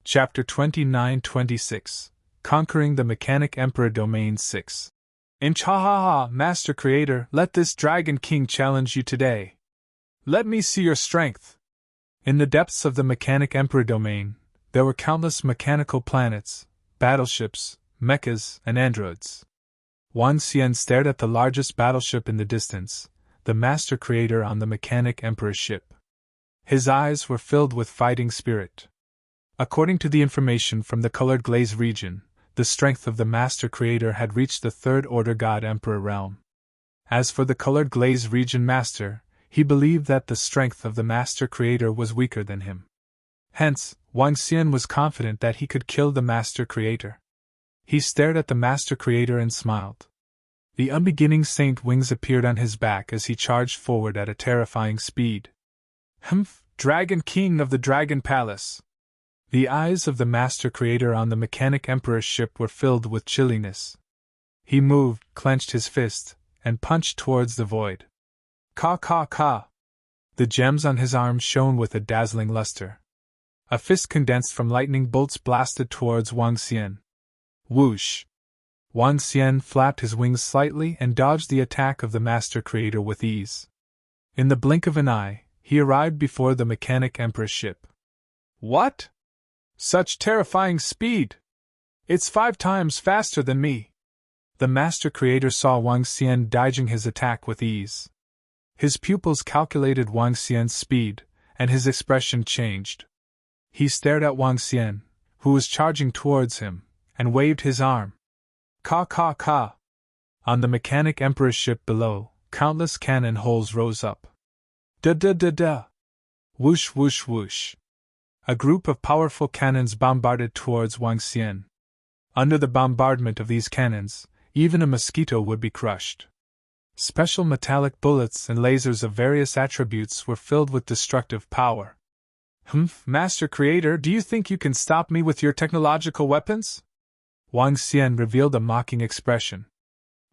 Chapter 29-26 Conquering the Mechanic Emperor Domain 6 Inchahaha, Master Creator, let this Dragon King challenge you today. Let me see your strength. In the depths of the Mechanic Emperor domain, there were countless mechanical planets, battleships, mechas, and androids. Wang Xian stared at the largest battleship in the distance, the Master Creator on the Mechanic Emperor's ship. His eyes were filled with fighting spirit. According to the information from the Colored Glaze region, the strength of the Master Creator had reached the Third Order God Emperor realm. As for the Colored Glaze region Master, he believed that the strength of the Master Creator was weaker than him. Hence, Wang Xian was confident that he could kill the Master Creator. He stared at the Master Creator and smiled. The unbeginning saint wings appeared on his back as he charged forward at a terrifying speed. Humph, Dragon King of the Dragon Palace! The eyes of the Master Creator on the Mechanic Emperor's ship were filled with chilliness. He moved, clenched his fist, and punched towards the void. Ka ka ka! The gems on his arms shone with a dazzling luster. A fist condensed from lightning bolts blasted towards Wang Xian. Whoosh! Wang Xian flapped his wings slightly and dodged the attack of the Master Creator with ease. In the blink of an eye, he arrived before the mechanic emperor's ship. What? Such terrifying speed! It's 5 times faster than me! The master creator saw Wang Xian dodging his attack with ease. His pupils calculated Wang Xian's speed, and his expression changed. He stared at Wang Xian, who was charging towards him, and waved his arm. Ka ka ka! On the mechanic emperor's ship below, countless cannon holes rose up. Da da da da! Whoosh whoosh whoosh! A group of powerful cannons bombarded towards Wang Xian. Under the bombardment of these cannons, even a mosquito would be crushed. Special metallic bullets and lasers of various attributes were filled with destructive power. Master Creator, do you think you can stop me with your technological weapons? Wang Xian revealed a mocking expression.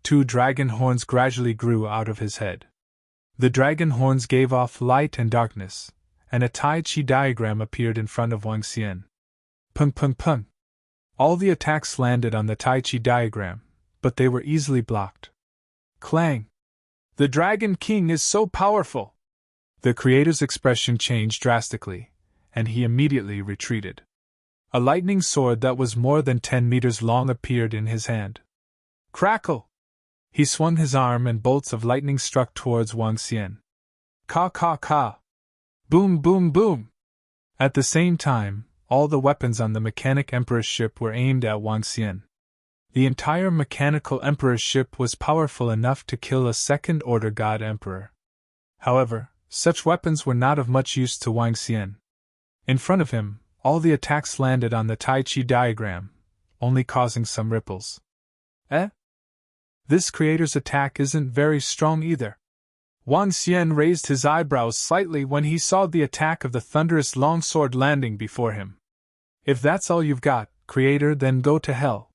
2 dragon horns gradually grew out of his head. The dragon horns gave off light and darkness, and a Tai Chi diagram appeared in front of Wang Xian. Pung pung pung! All the attacks landed on the Tai Chi diagram, but they were easily blocked. Clang! The Dragon King is so powerful! The creator's expression changed drastically, and he immediately retreated. A lightning sword that was more than 10 meters long appeared in his hand. Crackle! He swung his arm and bolts of lightning struck towards Wang Xian. Ka ka ka! Boom boom boom! At the same time, all the weapons on the mechanic emperor's ship were aimed at Wang Xian. The entire mechanical emperor's ship was powerful enough to kill a second-order god emperor. However, such weapons were not of much use to Wang Xian. In front of him, all the attacks landed on the Tai Chi diagram, only causing some ripples. This creator's attack isn't very strong either. Wang Xian raised his eyebrows slightly when he saw the attack of the thunderous longsword landing before him. If that's all you've got, creator, then go to hell.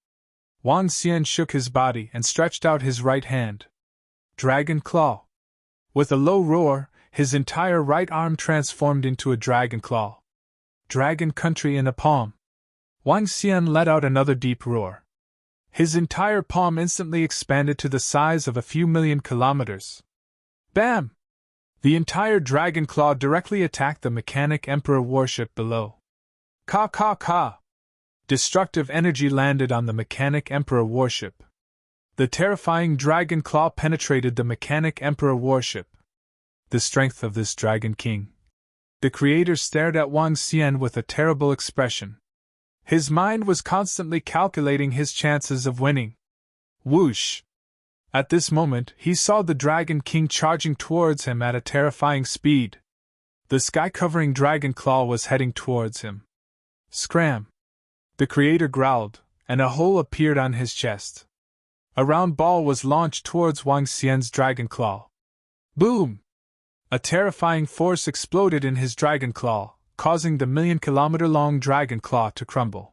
Wang Xian shook his body and stretched out his right hand. Dragon Claw! With a low roar, his entire right arm transformed into a dragon claw. Dragon Country in a palm. Wang Xian let out another deep roar. His entire palm instantly expanded to the size of a few million kilometers. Bam! The entire dragon claw directly attacked the mechanic emperor warship below. Ka ka ka! Destructive energy landed on the mechanic emperor warship. The terrifying dragon claw penetrated the mechanic emperor warship. The strength of this Dragon King. The creator stared at Wang Xian with a terrible expression. His mind was constantly calculating his chances of winning. Whoosh! At this moment, he saw the Dragon King charging towards him at a terrifying speed. The sky-covering dragon claw was heading towards him. Scram! The creator growled, and a hole appeared on his chest. A round ball was launched towards Wang Xian's dragon claw. Boom! A terrifying force exploded in his dragon claw, causing the million-kilometer-long dragon claw to crumble.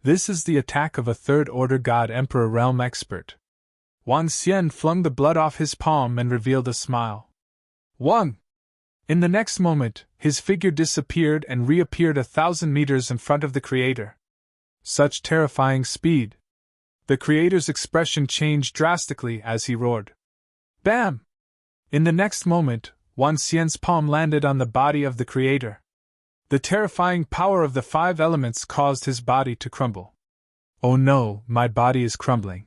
This is the attack of a third-order god emperor realm expert. Wang Xian flung the blood off his palm and revealed a smile. Wang! In the next moment, his figure disappeared and reappeared 1,000 meters in front of the creator. Such terrifying speed! The creator's expression changed drastically as he roared. Bam! In the next moment, Wang Xian's palm landed on the body of the creator. The terrifying power of the 5 elements caused his body to crumble. Oh no, my body is crumbling.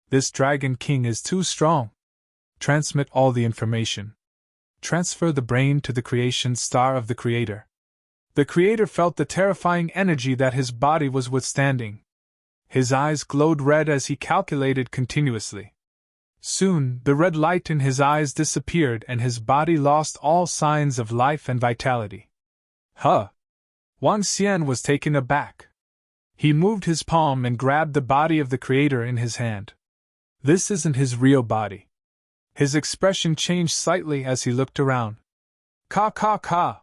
This Dragon King is too strong. Transmit all the information. Transfer the brain to the creation star of the creator. The creator felt the terrifying energy that his body was withstanding. His eyes glowed red as he calculated continuously. Soon, the red light in his eyes disappeared and his body lost all signs of life and vitality. Wang Xian was taken aback. He moved his palm and grabbed the body of the creator in his hand. This isn't his real body. His expression changed slightly as he looked around. Ka ka ka!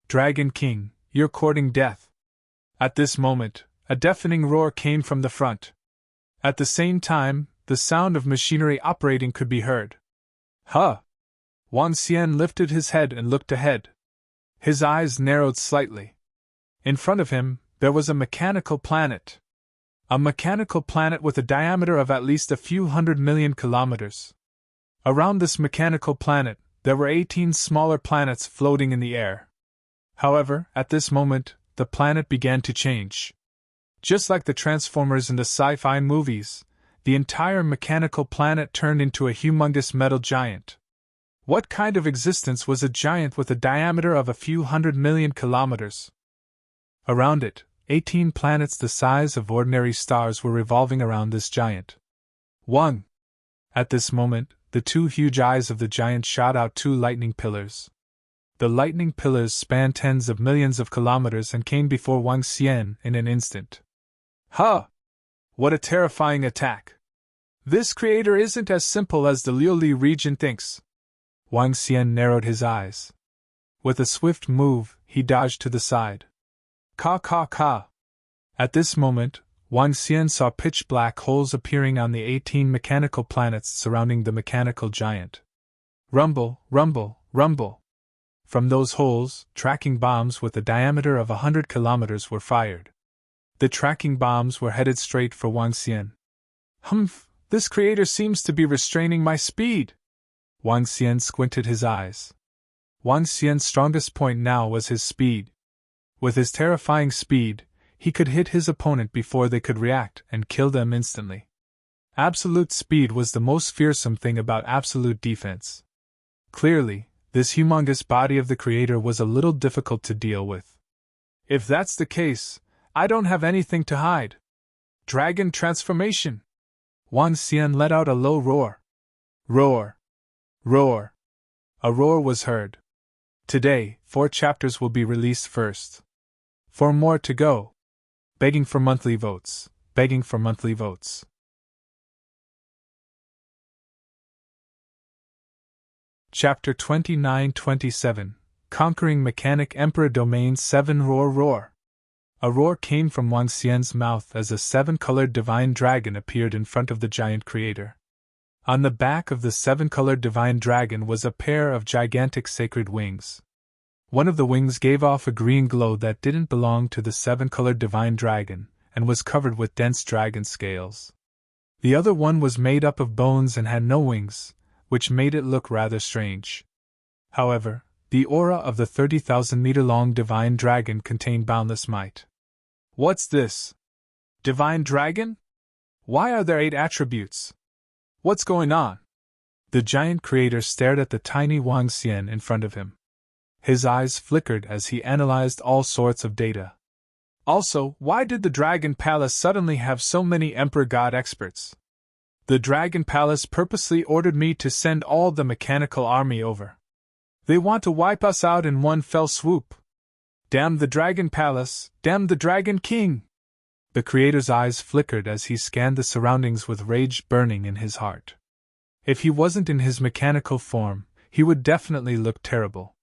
Dragon King, you're courting death. At this moment, a deafening roar came from the front. At the same time, the sound of machinery operating could be heard. Wang Xian lifted his head and looked ahead. His eyes narrowed slightly. In front of him, there was a mechanical planet. A mechanical planet with a diameter of at least a few 100 million kilometers. Around this mechanical planet, There were 18 smaller planets floating in the air. However, at this moment, the planet began to change. Just like the Transformers in the sci-fi movies, the entire mechanical planet turned into a humongous metal giant. What kind of existence was a giant with a diameter of a few 100 million kilometers? Around it, 18 planets the size of ordinary stars were revolving around this giant. 1. At this moment, the two huge eyes of the giant shot out two lightning pillars. The lightning pillars spanned tens of millions of kilometers and came before Wang Xian in an instant. Huh! What a terrifying attack! This creator isn't as simple as the Liuli region thinks. Wang Xian narrowed his eyes. With a swift move, he dodged to the side. Ka ka ka! At this moment, Wang Xian saw pitch-black holes appearing on the 18 mechanical planets surrounding the mechanical giant. Rumble, rumble, rumble. From those holes, tracking bombs with a diameter of 100 kilometers were fired. The tracking bombs were headed straight for Wang Xian. Humph, this creator seems to be restraining my speed. Wang Xian squinted his eyes. Wang Xian's strongest point now was his speed. With his terrifying speed, he could hit his opponent before they could react and kill them instantly. Absolute speed was the most fearsome thing about absolute defense. Clearly, this humongous body of the creator was a little difficult to deal with. If that's the case, I don't have anything to hide. Dragon transformation! Wang Xian let out a low roar. Roar! Roar! A roar was heard. Today, 4 chapters will be released first. 4 more to go. Begging for monthly votes. Begging for monthly votes. Chapter 29-27 Conquering Mechanic Emperor Domain 7 Roar Roar. A roar came from Wang Xian's mouth as a 7-colored divine dragon appeared in front of the giant creator. On the back of the 7-colored divine dragon was a pair of gigantic sacred wings. One of the wings gave off a green glow that didn't belong to the 7-colored divine dragon, and was covered with dense dragon scales. The other one was made up of bones and had no wings, which made it look rather strange. However, the aura of the 30,000-meter-long divine dragon contained boundless might. What's this? Divine dragon? Why are there 8 attributes? What's going on? The giant creator stared at the tiny Wang Xian in front of him. His eyes flickered as he analyzed all sorts of data. Also, why did the Dragon Palace suddenly have so many Emperor God experts? The Dragon Palace purposely ordered me to send all the mechanical army over. They want to wipe us out in one fell swoop. Damn the Dragon Palace, damn the Dragon King! The creator's eyes flickered as he scanned the surroundings with rage burning in his heart. If he wasn't in his mechanical form, he would definitely look terrible.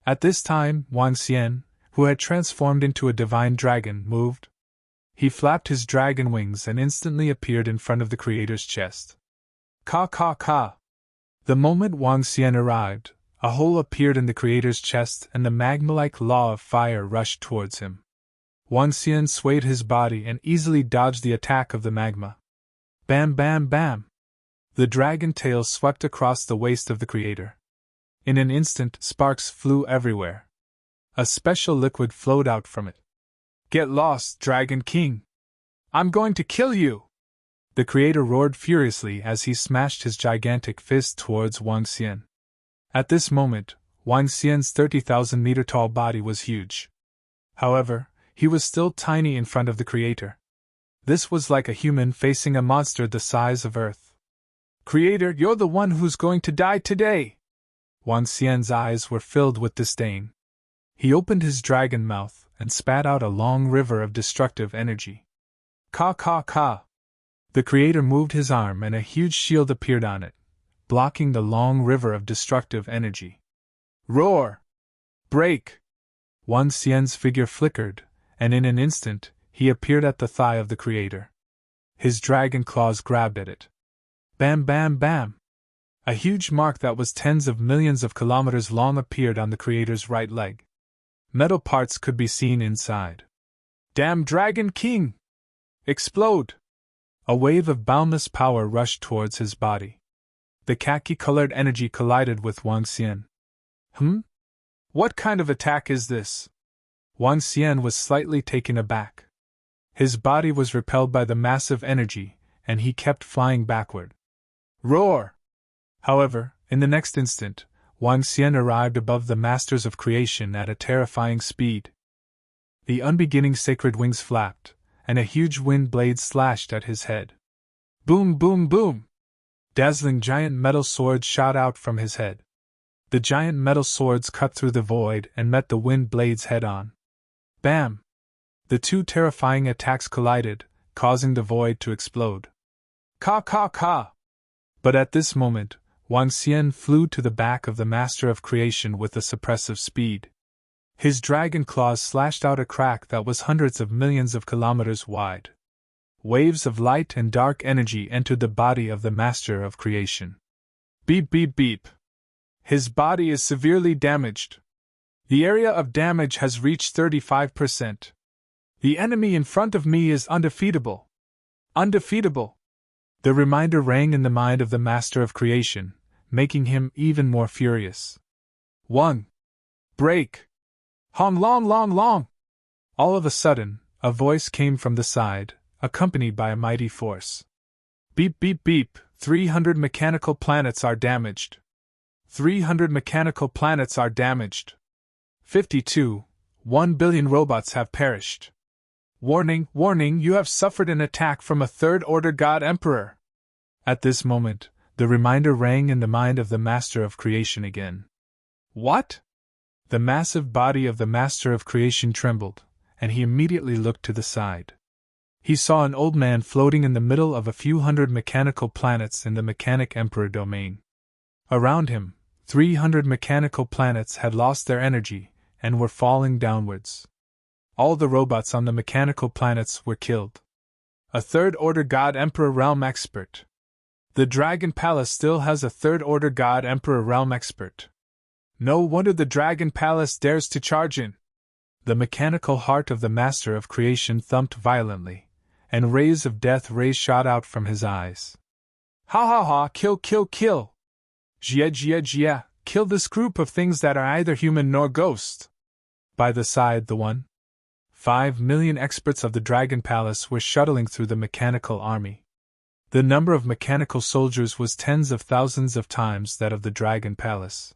At this time, Wang Xian, who had transformed into a divine dragon, moved. He flapped his dragon wings and instantly appeared in front of the creator's chest. Ka ka ka! The moment Wang Xian arrived, a hole appeared in the creator's chest and the magma-like law of fire rushed towards him. Wang Xian swayed his body and easily dodged the attack of the magma. Bam bam bam! The dragon tail swept across the waist of the creator. In an instant, sparks flew everywhere. A special liquid flowed out from it. Get lost, Dragon King! I'm going to kill you! The creator roared furiously as he smashed his gigantic fist towards Wang Xian. At this moment, Wang Xian's 30,000-meter-tall body was huge. However, he was still tiny in front of the creator. This was like a human facing a monster the size of Earth. Creator, you're the one who's going to die today! Wang Xian's eyes were filled with disdain. He opened his dragon mouth and spat out a long river of destructive energy. Ka ka ka! The creator moved his arm and a huge shield appeared on it, blocking the long river of destructive energy. Roar! Break! Wang Xian's figure flickered, and in an instant, he appeared at the thigh of the creator. His dragon claws grabbed at it. Bam bam bam! A huge mark that was tens of millions of kilometers long appeared on the creator's right leg. Metal parts could be seen inside. Damn Dragon King! Explode! A wave of boundless power rushed towards his body. The khaki-colored energy collided with Wang Xian. What kind of attack is this? Wang Xian was slightly taken aback. His body was repelled by the massive energy, and he kept flying backward. Roar! However, in the next instant, Wang Xian arrived above the masters of creation at a terrifying speed. The unbeginning sacred wings flapped, and a huge wind blade slashed at his head. Boom, boom, boom! Dazzling giant metal swords shot out from his head. The giant metal swords cut through the void and met the wind blades head-on. Bam! The two terrifying attacks collided, causing the void to explode. Ka ka ka! But at this moment, Wang Xian flew to the back of the Master of Creation with a suppressive speed. His dragon claws slashed out a crack that was hundreds of millions of kilometers wide. Waves of light and dark energy entered the body of the Master of Creation. Beep beep beep. His body is severely damaged. The area of damage has reached 35%. The enemy in front of me is undefeatable. Undefeatable! The reminder rang in the mind of the Master of Creation, making him even more furious. 1. Break! Hong long long long! All of a sudden, a voice came from the side, accompanied by a mighty force. Beep beep beep, 300 mechanical planets are damaged. 300 mechanical planets are damaged. 52, 1 billion robots have perished. Warning, warning, you have suffered an attack from a third-order God Emperor. At this moment, the reminder rang in the mind of the Master of Creation again. What? The massive body of the Master of Creation trembled, and he immediately looked to the side. He saw an old man floating in the middle of a few hundred mechanical planets in the Mechanic Emperor domain. Around him, 300 mechanical planets had lost their energy and were falling downwards. All the robots on the mechanical planets were killed. A third-order God Emperor Realm Expert. The Dragon Palace still has a third-order God Emperor Realm Expert. No wonder the Dragon Palace dares to charge in. The mechanical heart of the Master of Creation thumped violently, and rays of death shot out from his eyes. Ha ha ha, kill kill kill! Jia jia jia, kill this group of things that are either human nor ghost! By the side the 1.5 million experts of the Dragon Palace were shuttling through the mechanical army. The number of mechanical soldiers was tens of thousands of times that of the Dragon Palace.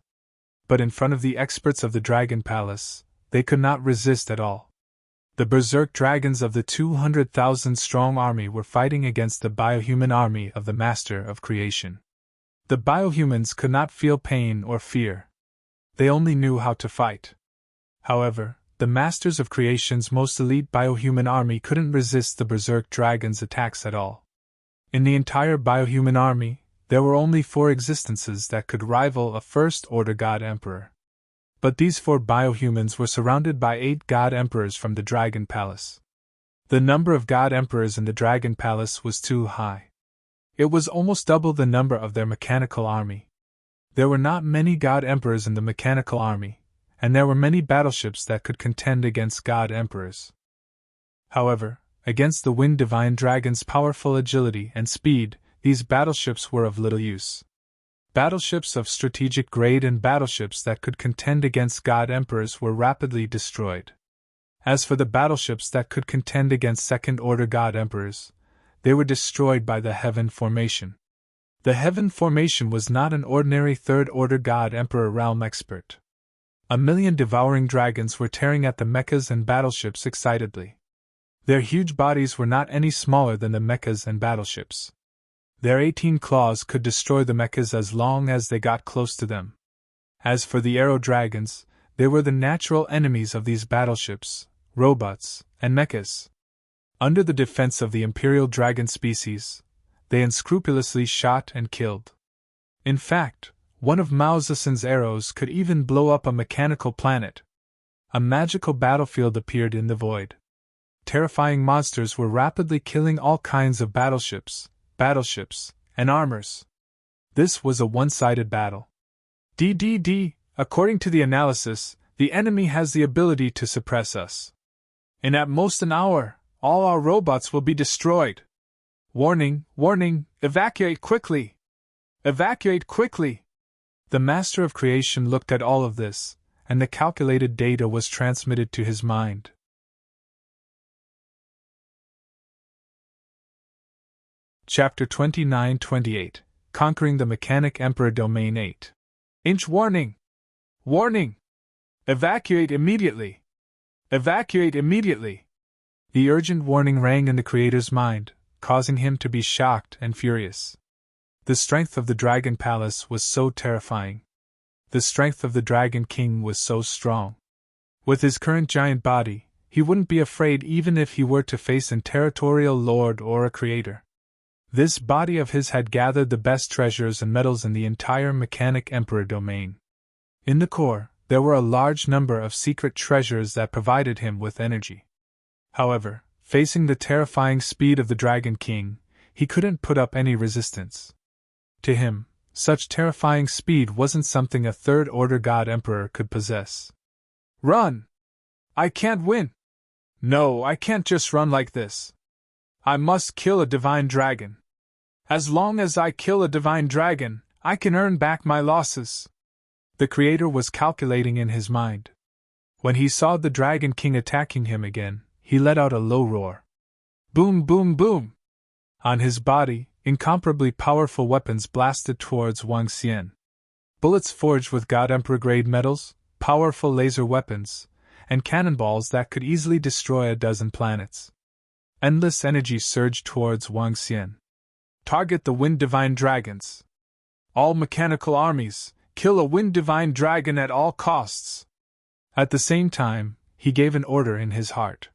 But in front of the experts of the Dragon Palace, they could not resist at all. The berserk dragons of the 200,000-strong army were fighting against the biohuman army of the Master of Creation. The biohumans could not feel pain or fear. They only knew how to fight. However, the Masters of Creation's most elite biohuman army couldn't resist the berserk dragons' attacks at all. In the entire biohuman army, there were only 4 existences that could rival a first-order God Emperor. But these 4 biohumans were surrounded by 8 God Emperors from the Dragon Palace. The number of God Emperors in the Dragon Palace was too high. It was almost double the number of their mechanical army. There were not many God Emperors in the mechanical army, and there were many battleships that could contend against God Emperors. However, against the Wind Divine Dragon's powerful agility and speed, these battleships were of little use. Battleships of strategic grade and battleships that could contend against God Emperors were rapidly destroyed. As for the battleships that could contend against second-order God Emperors, they were destroyed by the Heaven Formation. The Heaven Formation was not an ordinary third-order God Emperor realm expert. 1 million devouring dragons were tearing at the mechas and battleships excitedly. Their huge bodies were not any smaller than the mechas and battleships. Their 18 claws could destroy the mechas as long as they got close to them. As for the arrow dragons, they were the natural enemies of these battleships, robots, and mechas. Under the defense of the Imperial Dragon species, they unscrupulously shot and killed. In fact, one of Mao Zedong's arrows could even blow up a mechanical planet. A magical battlefield appeared in the void. Terrifying monsters were rapidly killing all kinds of battleships, and armors. This was a one-sided battle. According to the analysis, the enemy has the ability to suppress us. In at most an hour, all our robots will be destroyed. Warning, warning, evacuate quickly! Evacuate quickly! The Master of Creation looked at all of this, and the calculated data was transmitted to his mind. Chapter 29-28 Conquering the Mechanic Emperor Domain 8 Inch warning! Warning! Evacuate immediately! Evacuate immediately! The urgent warning rang in the Creator's mind, causing him to be shocked and furious. The strength of the Dragon Palace was so terrifying. The strength of the Dragon King was so strong. With his current giant body, he wouldn't be afraid even if he were to face an territorial lord or a creator. This body of his had gathered the best treasures and metals in the entire Mechanic Emperor domain. In the core, there were a large number of secret treasures that provided him with energy. However, facing the terrifying speed of the Dragon King, he couldn't put up any resistance. To him, such terrifying speed wasn't something a third-order God Emperor could possess. Run! I can't win! No, I can't just run like this. I must kill a divine dragon. As long as I kill a divine dragon, I can earn back my losses. The Creator was calculating in his mind. When he saw the Dragon King attacking him again, he let out a low roar. Boom, boom, boom! On his body, incomparably powerful weapons blasted towards Wang Xian. Bullets forged with God Emperor-grade metals, powerful laser weapons, and cannonballs that could easily destroy a dozen planets. Endless energy surged towards Wang Xian. Target the Wind Divine Dragons. All mechanical armies, kill a Wind Divine Dragon at all costs. At the same time, he gave an order in his heart.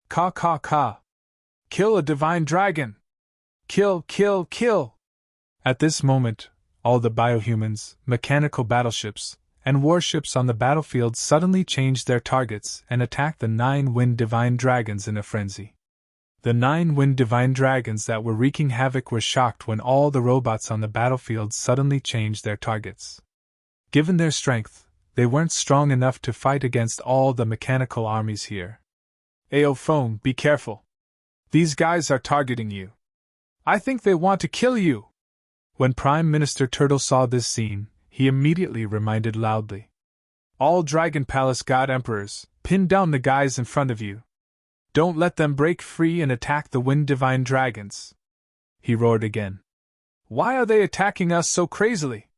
Ka ka ka. Kill a divine dragon. Kill, kill, kill! At this moment, all the biohumans, mechanical battleships, and warships on the battlefield suddenly changed their targets and attacked the 9 Wind Divine Dragons in a frenzy. The 9 Wind Divine Dragons that were wreaking havoc were shocked when all the robots on the battlefield suddenly changed their targets. Given their strength, they weren't strong enough to fight against all the mechanical armies here. Ayo Phone, be careful. These guys are targeting you. I think they want to kill you. When Prime Minister Turtle saw this scene, he immediately reminded loudly. All Dragon Palace God Emperors, pin down the guys in front of you. Don't let them break free and attack the Wind Divine Dragons. He roared again. Why are they attacking us so crazily?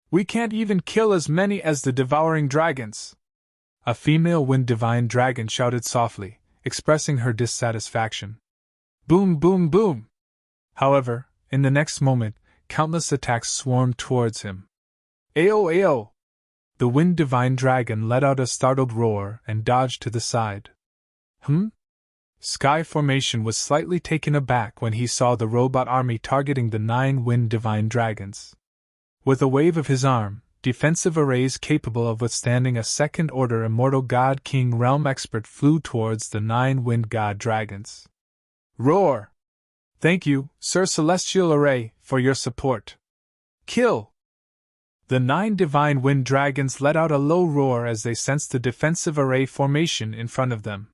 We can't even kill as many as the Devouring Dragons. A female Wind Divine Dragon shouted softly, expressing her dissatisfaction. Boom, boom, boom! However, in the next moment, countless attacks swarmed towards him. Ayo, ayo! The Wind Divine Dragon let out a startled roar and dodged to the side. Sky Formation was slightly taken aback when he saw the robot army targeting the 9 Wind Divine Dragons. With a wave of his arm, defensive arrays capable of withstanding a second-order Immortal God King Realm expert flew towards the 9 Wind God Dragons. Roar! Thank you, Sir Celestial Array, for your support. Kill! The 9 Divine Wind Dragons let out a low roar as they sensed the defensive array formation in front of them.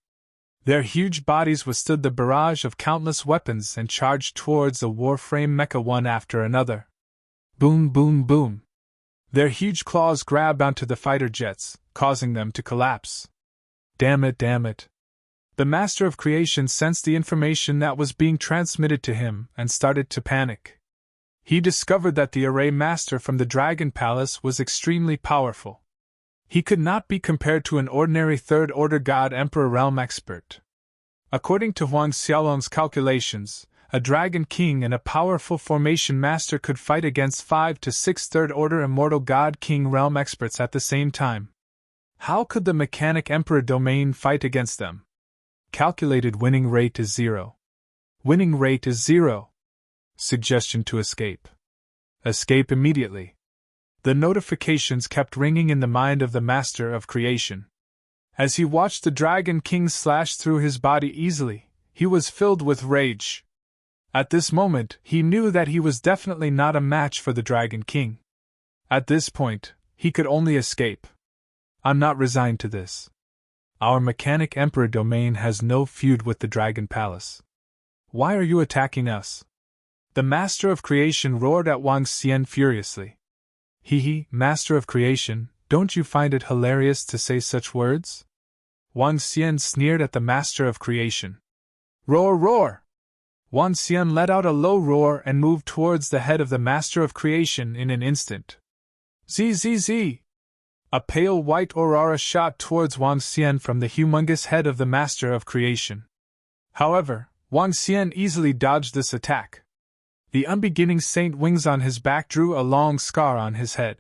Their huge bodies withstood the barrage of countless weapons and charged towards the Warframe mecha one after another. Boom, boom, boom. Their huge claws grabbed onto the fighter jets, causing them to collapse. Damn it, damn it. The Master of Creation sensed the information that was being transmitted to him and started to panic. He discovered that the Array Master from the Dragon Palace was extremely powerful. He could not be compared to an ordinary third-order God Emperor Realm expert. According to Huang Xiaolong's calculations, a Dragon King and a powerful Formation Master could fight against 5 to 6 third-order Immortal God King Realm experts at the same time. How could the Mechanic Emperor domain fight against them? Calculated winning rate is 0. Winning rate is 0. Suggestion to escape. Escape immediately. The notifications kept ringing in the mind of the Master of Creation. As he watched the Dragon King slash through his body easily, he was filled with rage. At this moment, he knew that he was definitely not a match for the Dragon King. At this point, he could only escape. I'm not resigned to this. Our Mechanic Emperor domain has no feud with the Dragon Palace. Why are you attacking us? The Master of Creation roared at Wang Xian furiously. Hee, Master of Creation, don't you find it hilarious to say such words? Wang Xian sneered at the Master of Creation. Roar, roar! Wang Xian let out a low roar and moved towards the head of the Master of Creation in an instant. Zzz! A pale white aurora shot towards Wang Xian from the humongous head of the Master of Creation. However, Wang Xian easily dodged this attack. The unbeginning saint wings on his back drew a long scar on his head.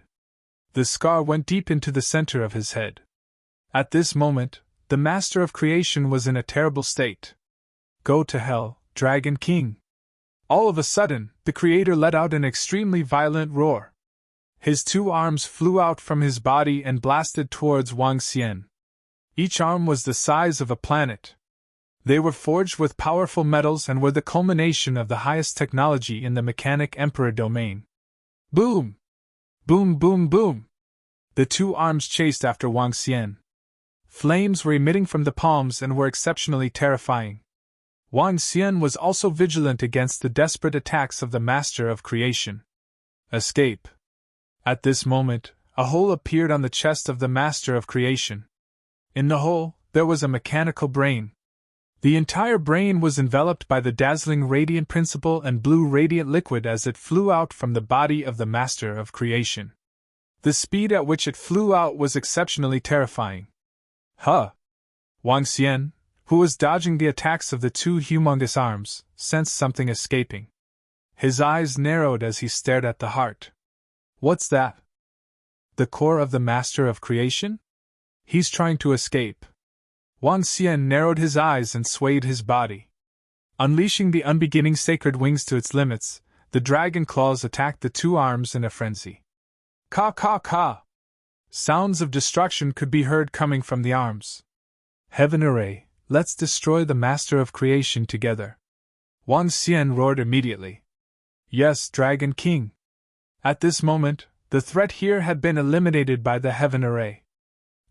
The scar went deep into the center of his head. At this moment, the Master of Creation was in a terrible state. Go to hell, Dragon King! All of a sudden, the Creator let out an extremely violent roar. His 2 arms flew out from his body and blasted towards Wang Xian. Each arm was the size of a planet. They were forged with powerful metals and were the culmination of the highest technology in the Mechanic Emperor domain. Boom! Boom, boom, boom! The 2 arms chased after Wang Xian. Flames were emitting from the palms and were exceptionally terrifying. Wang Xian was also vigilant against the desperate attacks of the Master of Creation. Escape. At this moment, a hole appeared on the chest of the Master of Creation. In the hole, there was a mechanical brain. The entire brain was enveloped by the dazzling radiant principle and blue radiant liquid as it flew out from the body of the Master of Creation. The speed at which it flew out was exceptionally terrifying. Huh! Wang Xian, who was dodging the attacks of the 2 humongous arms, sensed something escaping. His eyes narrowed as he stared at the heart. What's that? The core of the Master of Creation? He's trying to escape. Wang Xian narrowed his eyes and swayed his body. Unleashing the unbeginning sacred wings to its limits, the dragon claws attacked the 2 arms in a frenzy. Ka ka ka! Sounds of destruction could be heard coming from the arms. Heaven array, let's destroy the Master of Creation together. Wang Xian roared immediately. Yes, Dragon King. At this moment, the threat here had been eliminated by the Heaven array.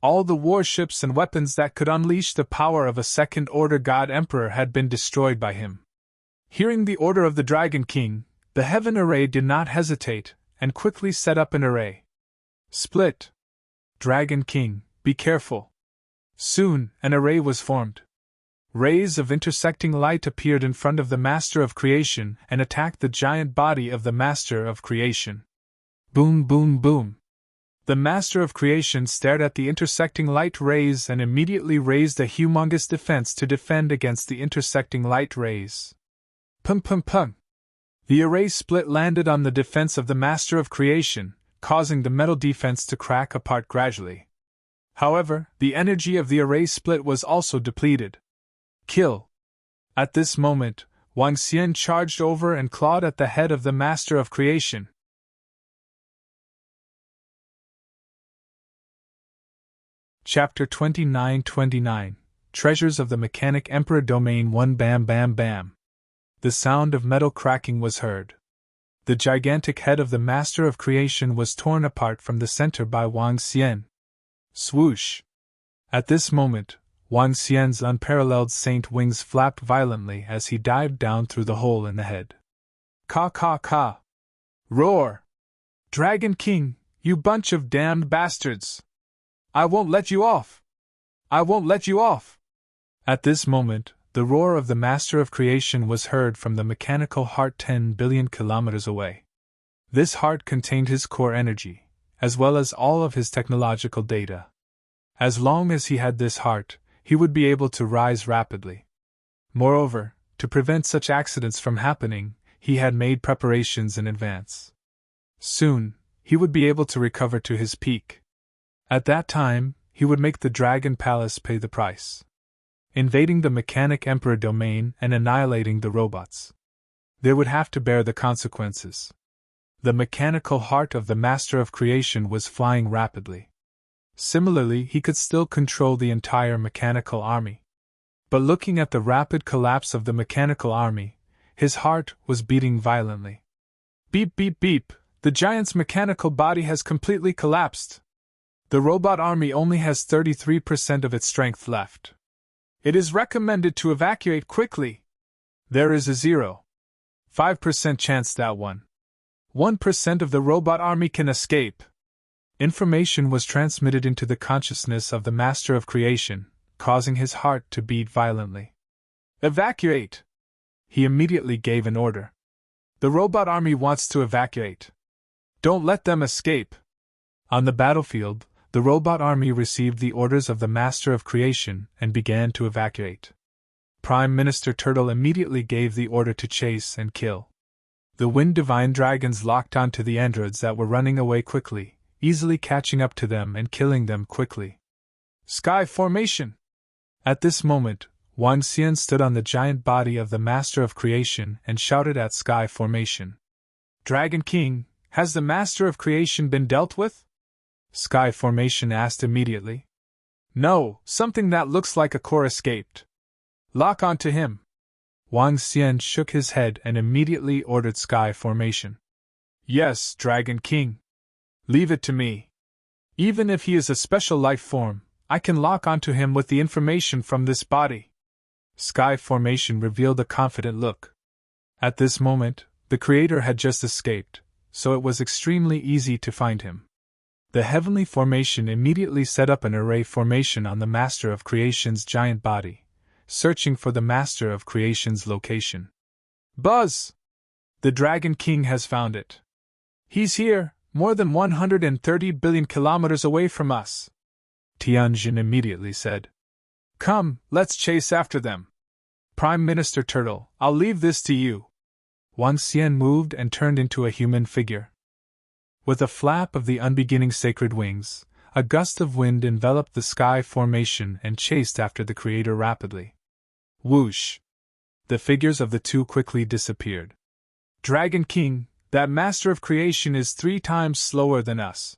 All the warships and weapons that could unleash the power of a second-order God Emperor had been destroyed by him. Hearing the order of the Dragon King, the Heaven array did not hesitate, and quickly set up an array. Split! Dragon King, be careful! Soon, an array was formed. Rays of intersecting light appeared in front of the Master of Creation and attacked the giant body of the Master of Creation. Boom, boom, boom! The Master of Creation stared at the intersecting light rays and immediately raised a humongous defense to defend against the intersecting light rays. Pum pum pum! The array split landed on the defense of the Master of Creation, causing the metal defense to crack apart gradually. However, the energy of the array split was also depleted. Kill! At this moment, Wang Xian charged over and clawed at the head of the Master of Creation. Chapter 29 Treasures of the Mechanic Emperor Domain 1 Bam Bam Bam. The sound of metal cracking was heard. The gigantic head of the Master of Creation was torn apart from the center by Wang Xian. Swoosh! At this moment, Wang Xian's unparalleled saint wings flapped violently as he dived down through the hole in the head. Ka ka ka! Roar! Dragon King, you bunch of damned bastards! I won't let you off! I won't let you off! At this moment, the roar of the Master of Creation was heard from the mechanical heart 10 billion kilometers away. This heart contained his core energy, as well as all of his technological data. As long as he had this heart, he would be able to rise rapidly. Moreover, to prevent such accidents from happening, he had made preparations in advance. Soon, he would be able to recover to his peak. At that time, he would make the Dragon Palace pay the price. Invading the Mechanic Emperor domain and annihilating the robots. They would have to bear the consequences. The mechanical heart of the Master of Creation was flying rapidly. Similarly, he could still control the entire mechanical army. But looking at the rapid collapse of the mechanical army, his heart was beating violently. Beep beep beep, the giant's mechanical body has completely collapsed. The robot army only has 33% of its strength left. It is recommended to evacuate quickly. There is a 0. 5% chance that 1% of the robot army can escape. Information was transmitted into the consciousness of the Master of Creation, causing his heart to beat violently. Evacuate! He immediately gave an order. The robot army wants to evacuate. Don't let them escape. On the battlefield, the robot army received the orders of the Master of Creation and began to evacuate. Prime Minister Turtle immediately gave the order to chase and kill. The Wind Divine Dragons locked onto the androids that were running away quickly, easily catching up to them and killing them quickly. Sky Formation! At this moment, Wang Xian stood on the giant body of the Master of Creation and shouted at Sky Formation. Dragon King, has the Master of Creation been dealt with? Sky Formation asked immediately. No, something that looks like a core escaped. Lock onto him. Wang Xian shook his head and immediately ordered Sky Formation. Yes, Dragon King. Leave it to me. Even if he is a special life form, I can lock onto him with the information from this body. Sky Formation revealed a confident look. At this moment, the Creator had just escaped, so it was extremely easy to find him. The Heavenly Formation immediately set up an array formation on the Master of Creation's giant body, searching for the Master of Creation's location. Buzz! The Dragon King has found it. He's here, more than 130 billion kilometers away from us. Tianjin immediately said. Come, let's chase after them. Prime Minister Turtle, I'll leave this to you. Wang Xian moved and turned into a human figure. With a flap of the unbeginning sacred wings, a gust of wind enveloped the Sky Formation and chased after the Creator rapidly. Whoosh! The figures of the two quickly disappeared. Dragon King, that Master of Creation is 3 times slower than us.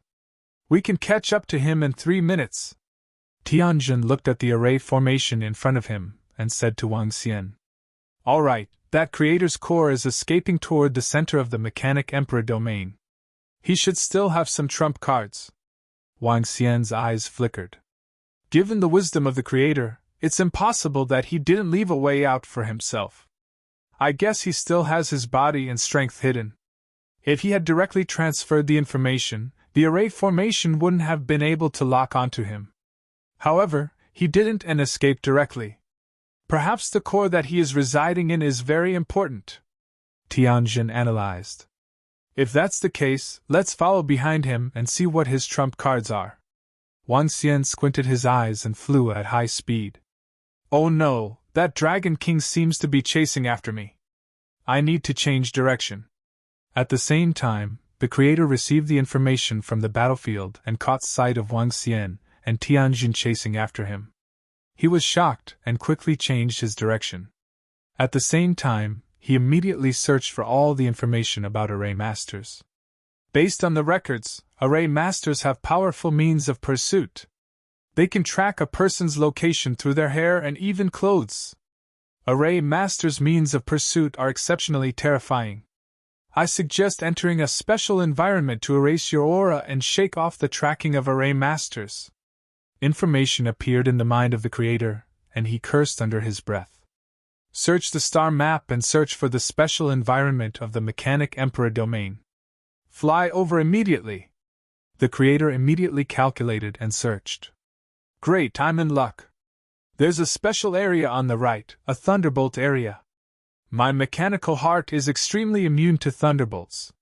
We can catch up to him in 3 minutes. Tianjin looked at the array formation in front of him and said to Wang Xian. All right, that Creator's core is escaping toward the center of the Mechanic Emperor domain. He should still have some trump cards. Wang Xian's eyes flickered. Given the wisdom of the Creator, it's impossible that he didn't leave a way out for himself. I guess he still has his body and strength hidden. If he had directly transferred the information, the array formation wouldn't have been able to lock onto him. However, he didn't and escaped directly. Perhaps the core that he is residing in is very important. Tianjin analyzed. If that's the case, let's follow behind him and see what his trump cards are. Wang Xian squinted his eyes and flew at high speed. Oh no, that Dragon King seems to be chasing after me. I need to change direction. At the same time, the Creator received the information from the battlefield and caught sight of Wang Xian and Tianjin chasing after him. He was shocked and quickly changed his direction. At the same time, he immediately searched for all the information about Array Masters. Based on the records, Array Masters have powerful means of pursuit. They can track a person's location through their hair and even clothes. Array Masters' means of pursuit are exceptionally terrifying. I suggest entering a special environment to erase your aura and shake off the tracking of Array Masters. Information appeared in the mind of the Creator, and he cursed under his breath. Search the star map and search for the special environment of the Mechanic Emperor domain. Fly over immediately. The Creator immediately calculated and searched. Great, I'm in luck. There's a special area on the right, a thunderbolt area. My mechanical heart is extremely immune to thunderbolts.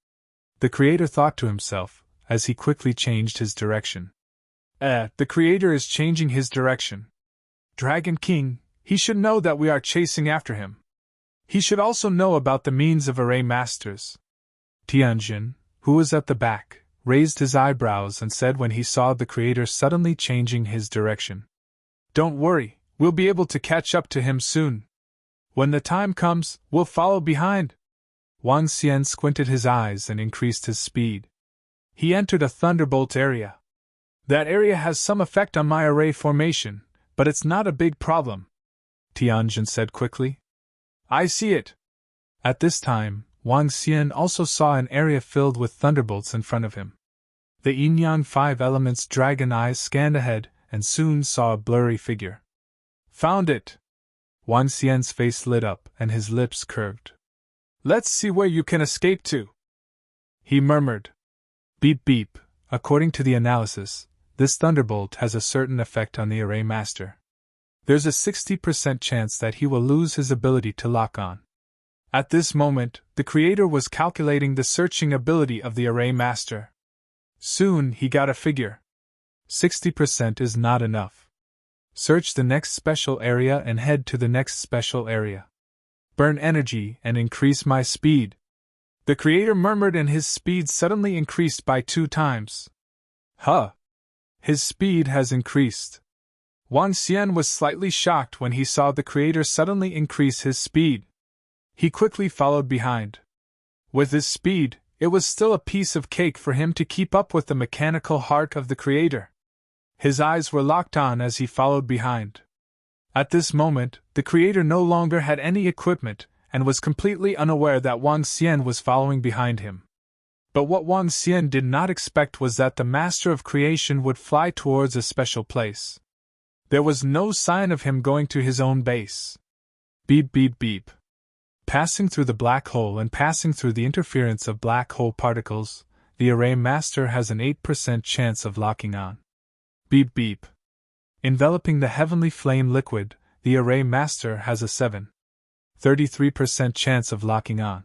The Creator thought to himself, as he quickly changed his direction. The Creator is changing his direction. Dragon King, he should know that we are chasing after him. He should also know about the means of Array Masters. Tianjin, who was at the back, raised his eyebrows and said when he saw the Creator suddenly changing his direction. Don't worry, we'll be able to catch up to him soon. When the time comes, we'll follow behind. Wang Xian squinted his eyes and increased his speed. He entered a thunderbolt area. That area has some effect on my array formation, but it's not a big problem, Tianjin said quickly. I see it. At this time, Wang Xian also saw an area filled with thunderbolts in front of him. The yin-yang 5 elements dragon eyes scanned ahead and soon saw a blurry figure. Found it! Wang Xian's face lit up and his lips curved. Let's see where you can escape to, he murmured. Beep beep. According to the analysis, this thunderbolt has a certain effect on the array master. There's a 60% chance that he will lose his ability to lock on. At this moment, the creator was calculating the searching ability of the array master. Soon he got a figure. 60% is not enough. Search the next special area and head to the next special area. Burn energy and increase my speed. The creator murmured, and his speed suddenly increased by 2 times. Huh! His speed has increased. Wang Xian was slightly shocked when he saw the creator suddenly increase his speed. He quickly followed behind. With his speed, it was still a piece of cake for him to keep up with the mechanical heart of the creator. His eyes were locked on as he followed behind. At this moment, the creator no longer had any equipment and was completely unaware that Wang Xian was following behind him. But what Wang Xian did not expect was that the Master of Creation would fly towards a special place. There was no sign of him going to his own base. Beep beep beep. Passing through the black hole and passing through the interference of black hole particles, the array master has an 8% chance of locking on. Beep beep. Enveloping the heavenly flame liquid, the array master has a 33% chance of locking on.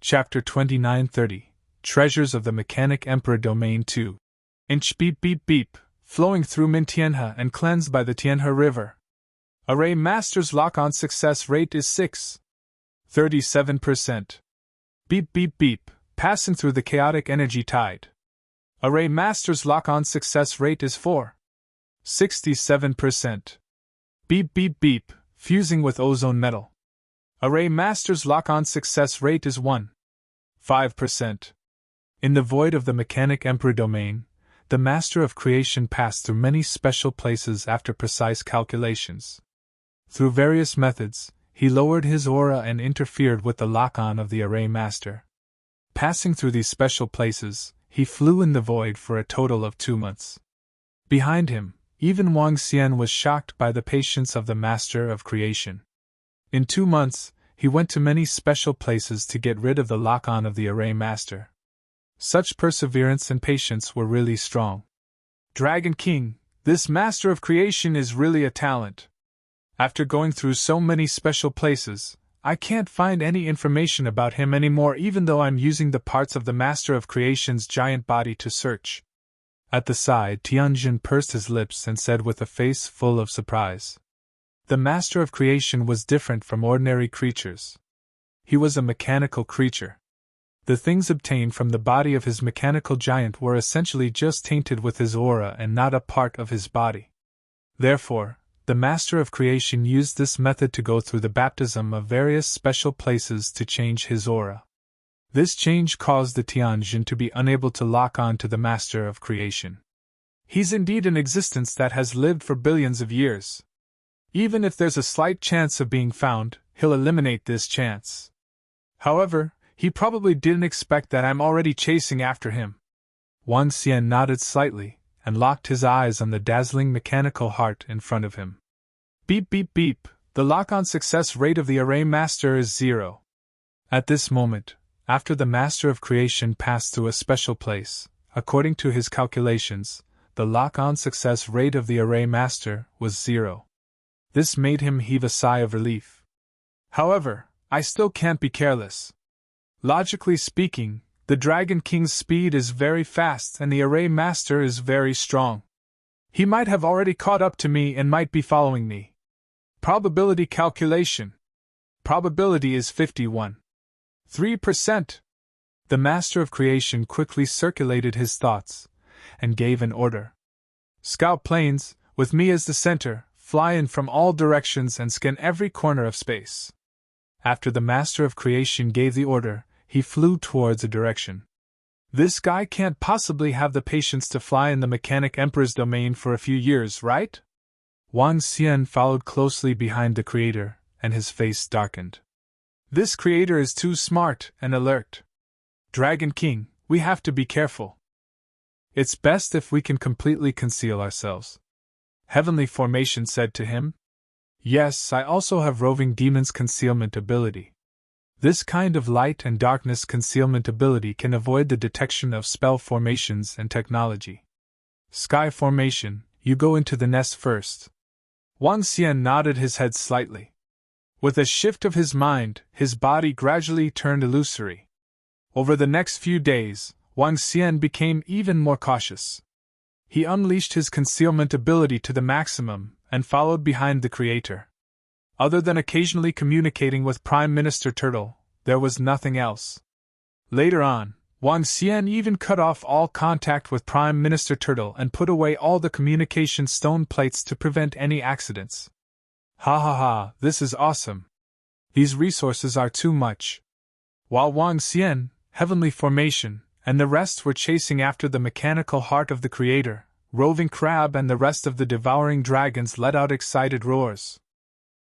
Chapter 29:30 Treasures of the Mechanic Emperor Domain 2. Inch beep beep beep, flowing through Mintianhe and cleansed by the Tianhe River. Array Master's lock-on success rate is 37%. Beep beep beep, passing through the chaotic energy tide. Array Master's lock-on success rate is 67%. Beep beep beep, fusing with ozone metal. Array Master's lock-on success rate is 5%. In the void of the Mechanic Emperor domain, the Master of Creation passed through many special places after precise calculations. Through various methods, he lowered his aura and interfered with the lock-on of the Array Master. Passing through these special places, he flew in the void for a total of 2 months. Behind him, even Wang Xian was shocked by the patience of the Master of Creation. In 2 months, he went to many special places to get rid of the lock-on of the Array Master. Such perseverance and patience were really strong. Dragon King, this Master of Creation is really a talent. After going through so many special places, I can't find any information about him anymore, even though I'm using the parts of the Master of Creation's giant body to search. At the side, Tianjin pursed his lips and said with a face full of surprise. The Master of Creation was different from ordinary creatures. He was a mechanical creature. The things obtained from the body of his mechanical giant were essentially just tainted with his aura and not a part of his body. Therefore, the Master of Creation used this method to go through the baptism of various special places to change his aura. This change caused the Tianjin to be unable to lock on to the Master of Creation. He's indeed an existence that has lived for billions of years. Even if there's a slight chance of being found, he'll eliminate this chance. However, he probably didn't expect that I'm already chasing after him. Wang Xian nodded slightly and locked his eyes on the dazzling mechanical heart in front of him. Beep beep beep, the lock-on success rate of the Array Master is 0. At this moment, after the Master of Creation passed through a special place, according to his calculations, the lock-on success rate of the Array Master was 0. This made him heave a sigh of relief. However, I still can't be careless. Logically speaking, the Dragon King's speed is very fast and the Array Master is very strong. He might have already caught up to me and might be following me. Probability calculation. Probability is 51.3%. The Master of Creation quickly circulated his thoughts and gave an order. Scout planes, with me as the center, fly in from all directions and scan every corner of space. After the Master of Creation gave the order, he flew towards a direction. This guy can't possibly have the patience to fly in the Mechanic Emperor's domain for a few years, right? Wang Xian followed closely behind the creator, and his face darkened. This creator is too smart and alert. Dragon King, we have to be careful. It's best if we can completely conceal ourselves. Heavenly Formation said to him. Yes, I also have roving demon's concealment ability. This kind of light and darkness concealment ability can avoid the detection of spell formations and technology. Sky formation, you go into the nest first. Wang Xian nodded his head slightly. With a shift of his mind, his body gradually turned illusory. Over the next few days, Wang Xian became even more cautious. He unleashed his concealment ability to the maximum and followed behind the creator. Other than occasionally communicating with Prime Minister Turtle, there was nothing else. Later on, Wang Xian even cut off all contact with Prime Minister Turtle and put away all the communication stone plates to prevent any accidents. Ha ha ha, this is awesome. These resources are too much. While Wang Xian, Heavenly Formation, and the rest were chasing after the mechanical heart of the creator, Roving Crab and the rest of the devouring dragons let out excited roars.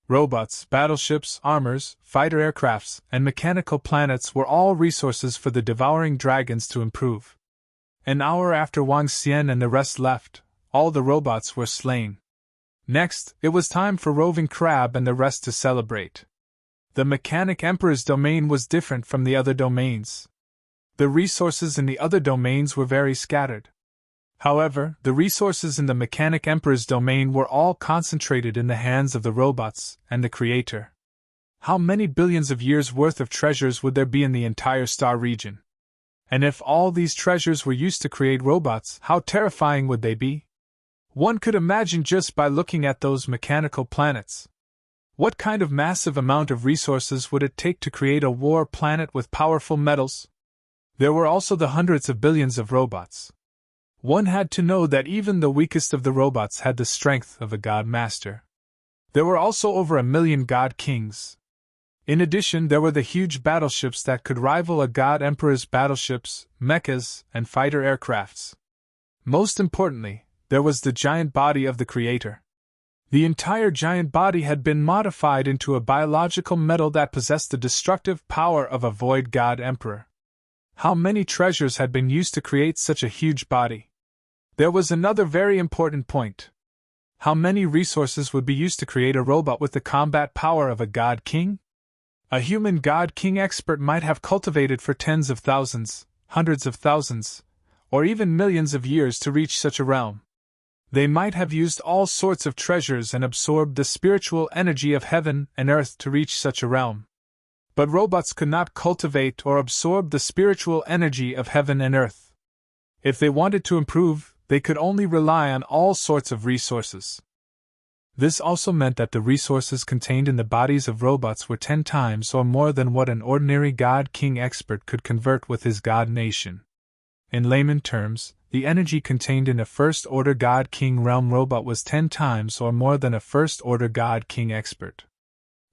Robots, battleships, armors, fighter aircrafts, and mechanical planets were all resources for the devouring dragons to improve. An hour after Wang Xian and the rest left, all the robots were slain. Next, it was time for Roving Crab and the rest to celebrate. The Mechanic Emperor's domain was different from the other domains. The resources in the other domains were very scattered. However, the resources in the Mechanic Emperor's domain were all concentrated in the hands of the robots and the creator. How many billions of years' worth of treasures would there be in the entire star region? And if all these treasures were used to create robots, how terrifying would they be? One could imagine just by looking at those mechanical planets. What kind of massive amount of resources would it take to create a war planet with powerful metals? There were also the hundreds of billions of robots. One had to know that even the weakest of the robots had the strength of a god master. There were also over 1 million god kings. In addition, there were the huge battleships that could rival a god emperor's battleships, mechas, and fighter aircrafts. Most importantly, there was the giant body of the creator. The entire giant body had been modified into a biological metal that possessed the destructive power of a void god emperor. How many treasures had been used to create such a huge body? There was another very important point. How many resources would be used to create a robot with the combat power of a god king? A human god king expert might have cultivated for tens of thousands, hundreds of thousands, or even millions of years to reach such a realm. They might have used all sorts of treasures and absorbed the spiritual energy of heaven and earth to reach such a realm. But robots could not cultivate or absorb the spiritual energy of heaven and earth. If they wanted to improve, they could only rely on all sorts of resources. This also meant that the resources contained in the bodies of robots were 10 times or more than what an ordinary God King expert could convert with his God nation. In layman terms, the energy contained in a First-Order God King realm robot was 10 times or more than a First-Order God King expert.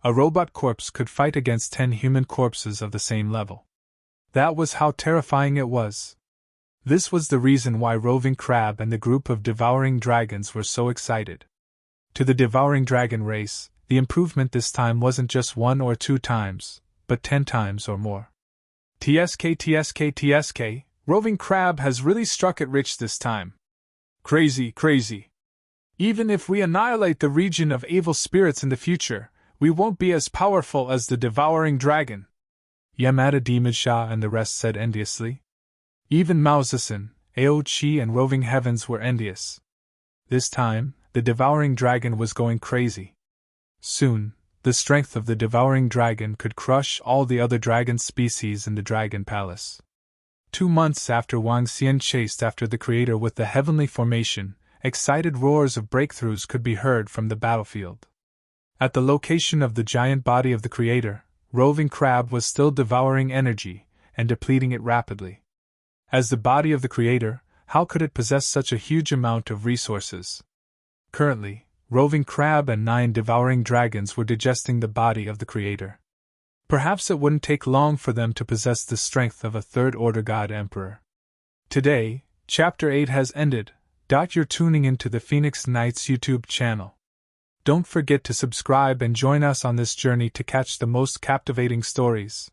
A robot corpse could fight against 10 human corpses of the same level. That was how terrifying it was. This was the reason why Roving Crab and the group of devouring dragons were so excited. To the devouring dragon race, the improvement this time wasn't just 1 or 2 times, but 10 times or more. TSK, Roving Crab has really struck it rich this time. Crazy. Even if we annihilate the region of evil spirits in the future, we won't be as powerful as the devouring dragon. Yamada Demonsha and the rest said enviously. Even Mao Zedong, Aochi and Roving Heavens were envious. This time, the devouring dragon was going crazy. Soon, the strength of the devouring dragon could crush all the other dragon species in the Dragon Palace. 2 months after Wang Xian chased after the creator with the heavenly formation, excited roars of breakthroughs could be heard from the battlefield. At the location of the giant body of the creator, Roving Crab was still devouring energy and depleting it rapidly. As the body of the creator, how could it possess such a huge amount of resources? Currently, Roving Crab and 9 devouring dragons were digesting the body of the creator. Perhaps it wouldn't take long for them to possess the strength of a Third-Order God Emperor. Today, Chapter 8 has ended. You're tuning into the Phoenix Knights YouTube channel. Don't forget to subscribe and join us on this journey to catch the most captivating stories.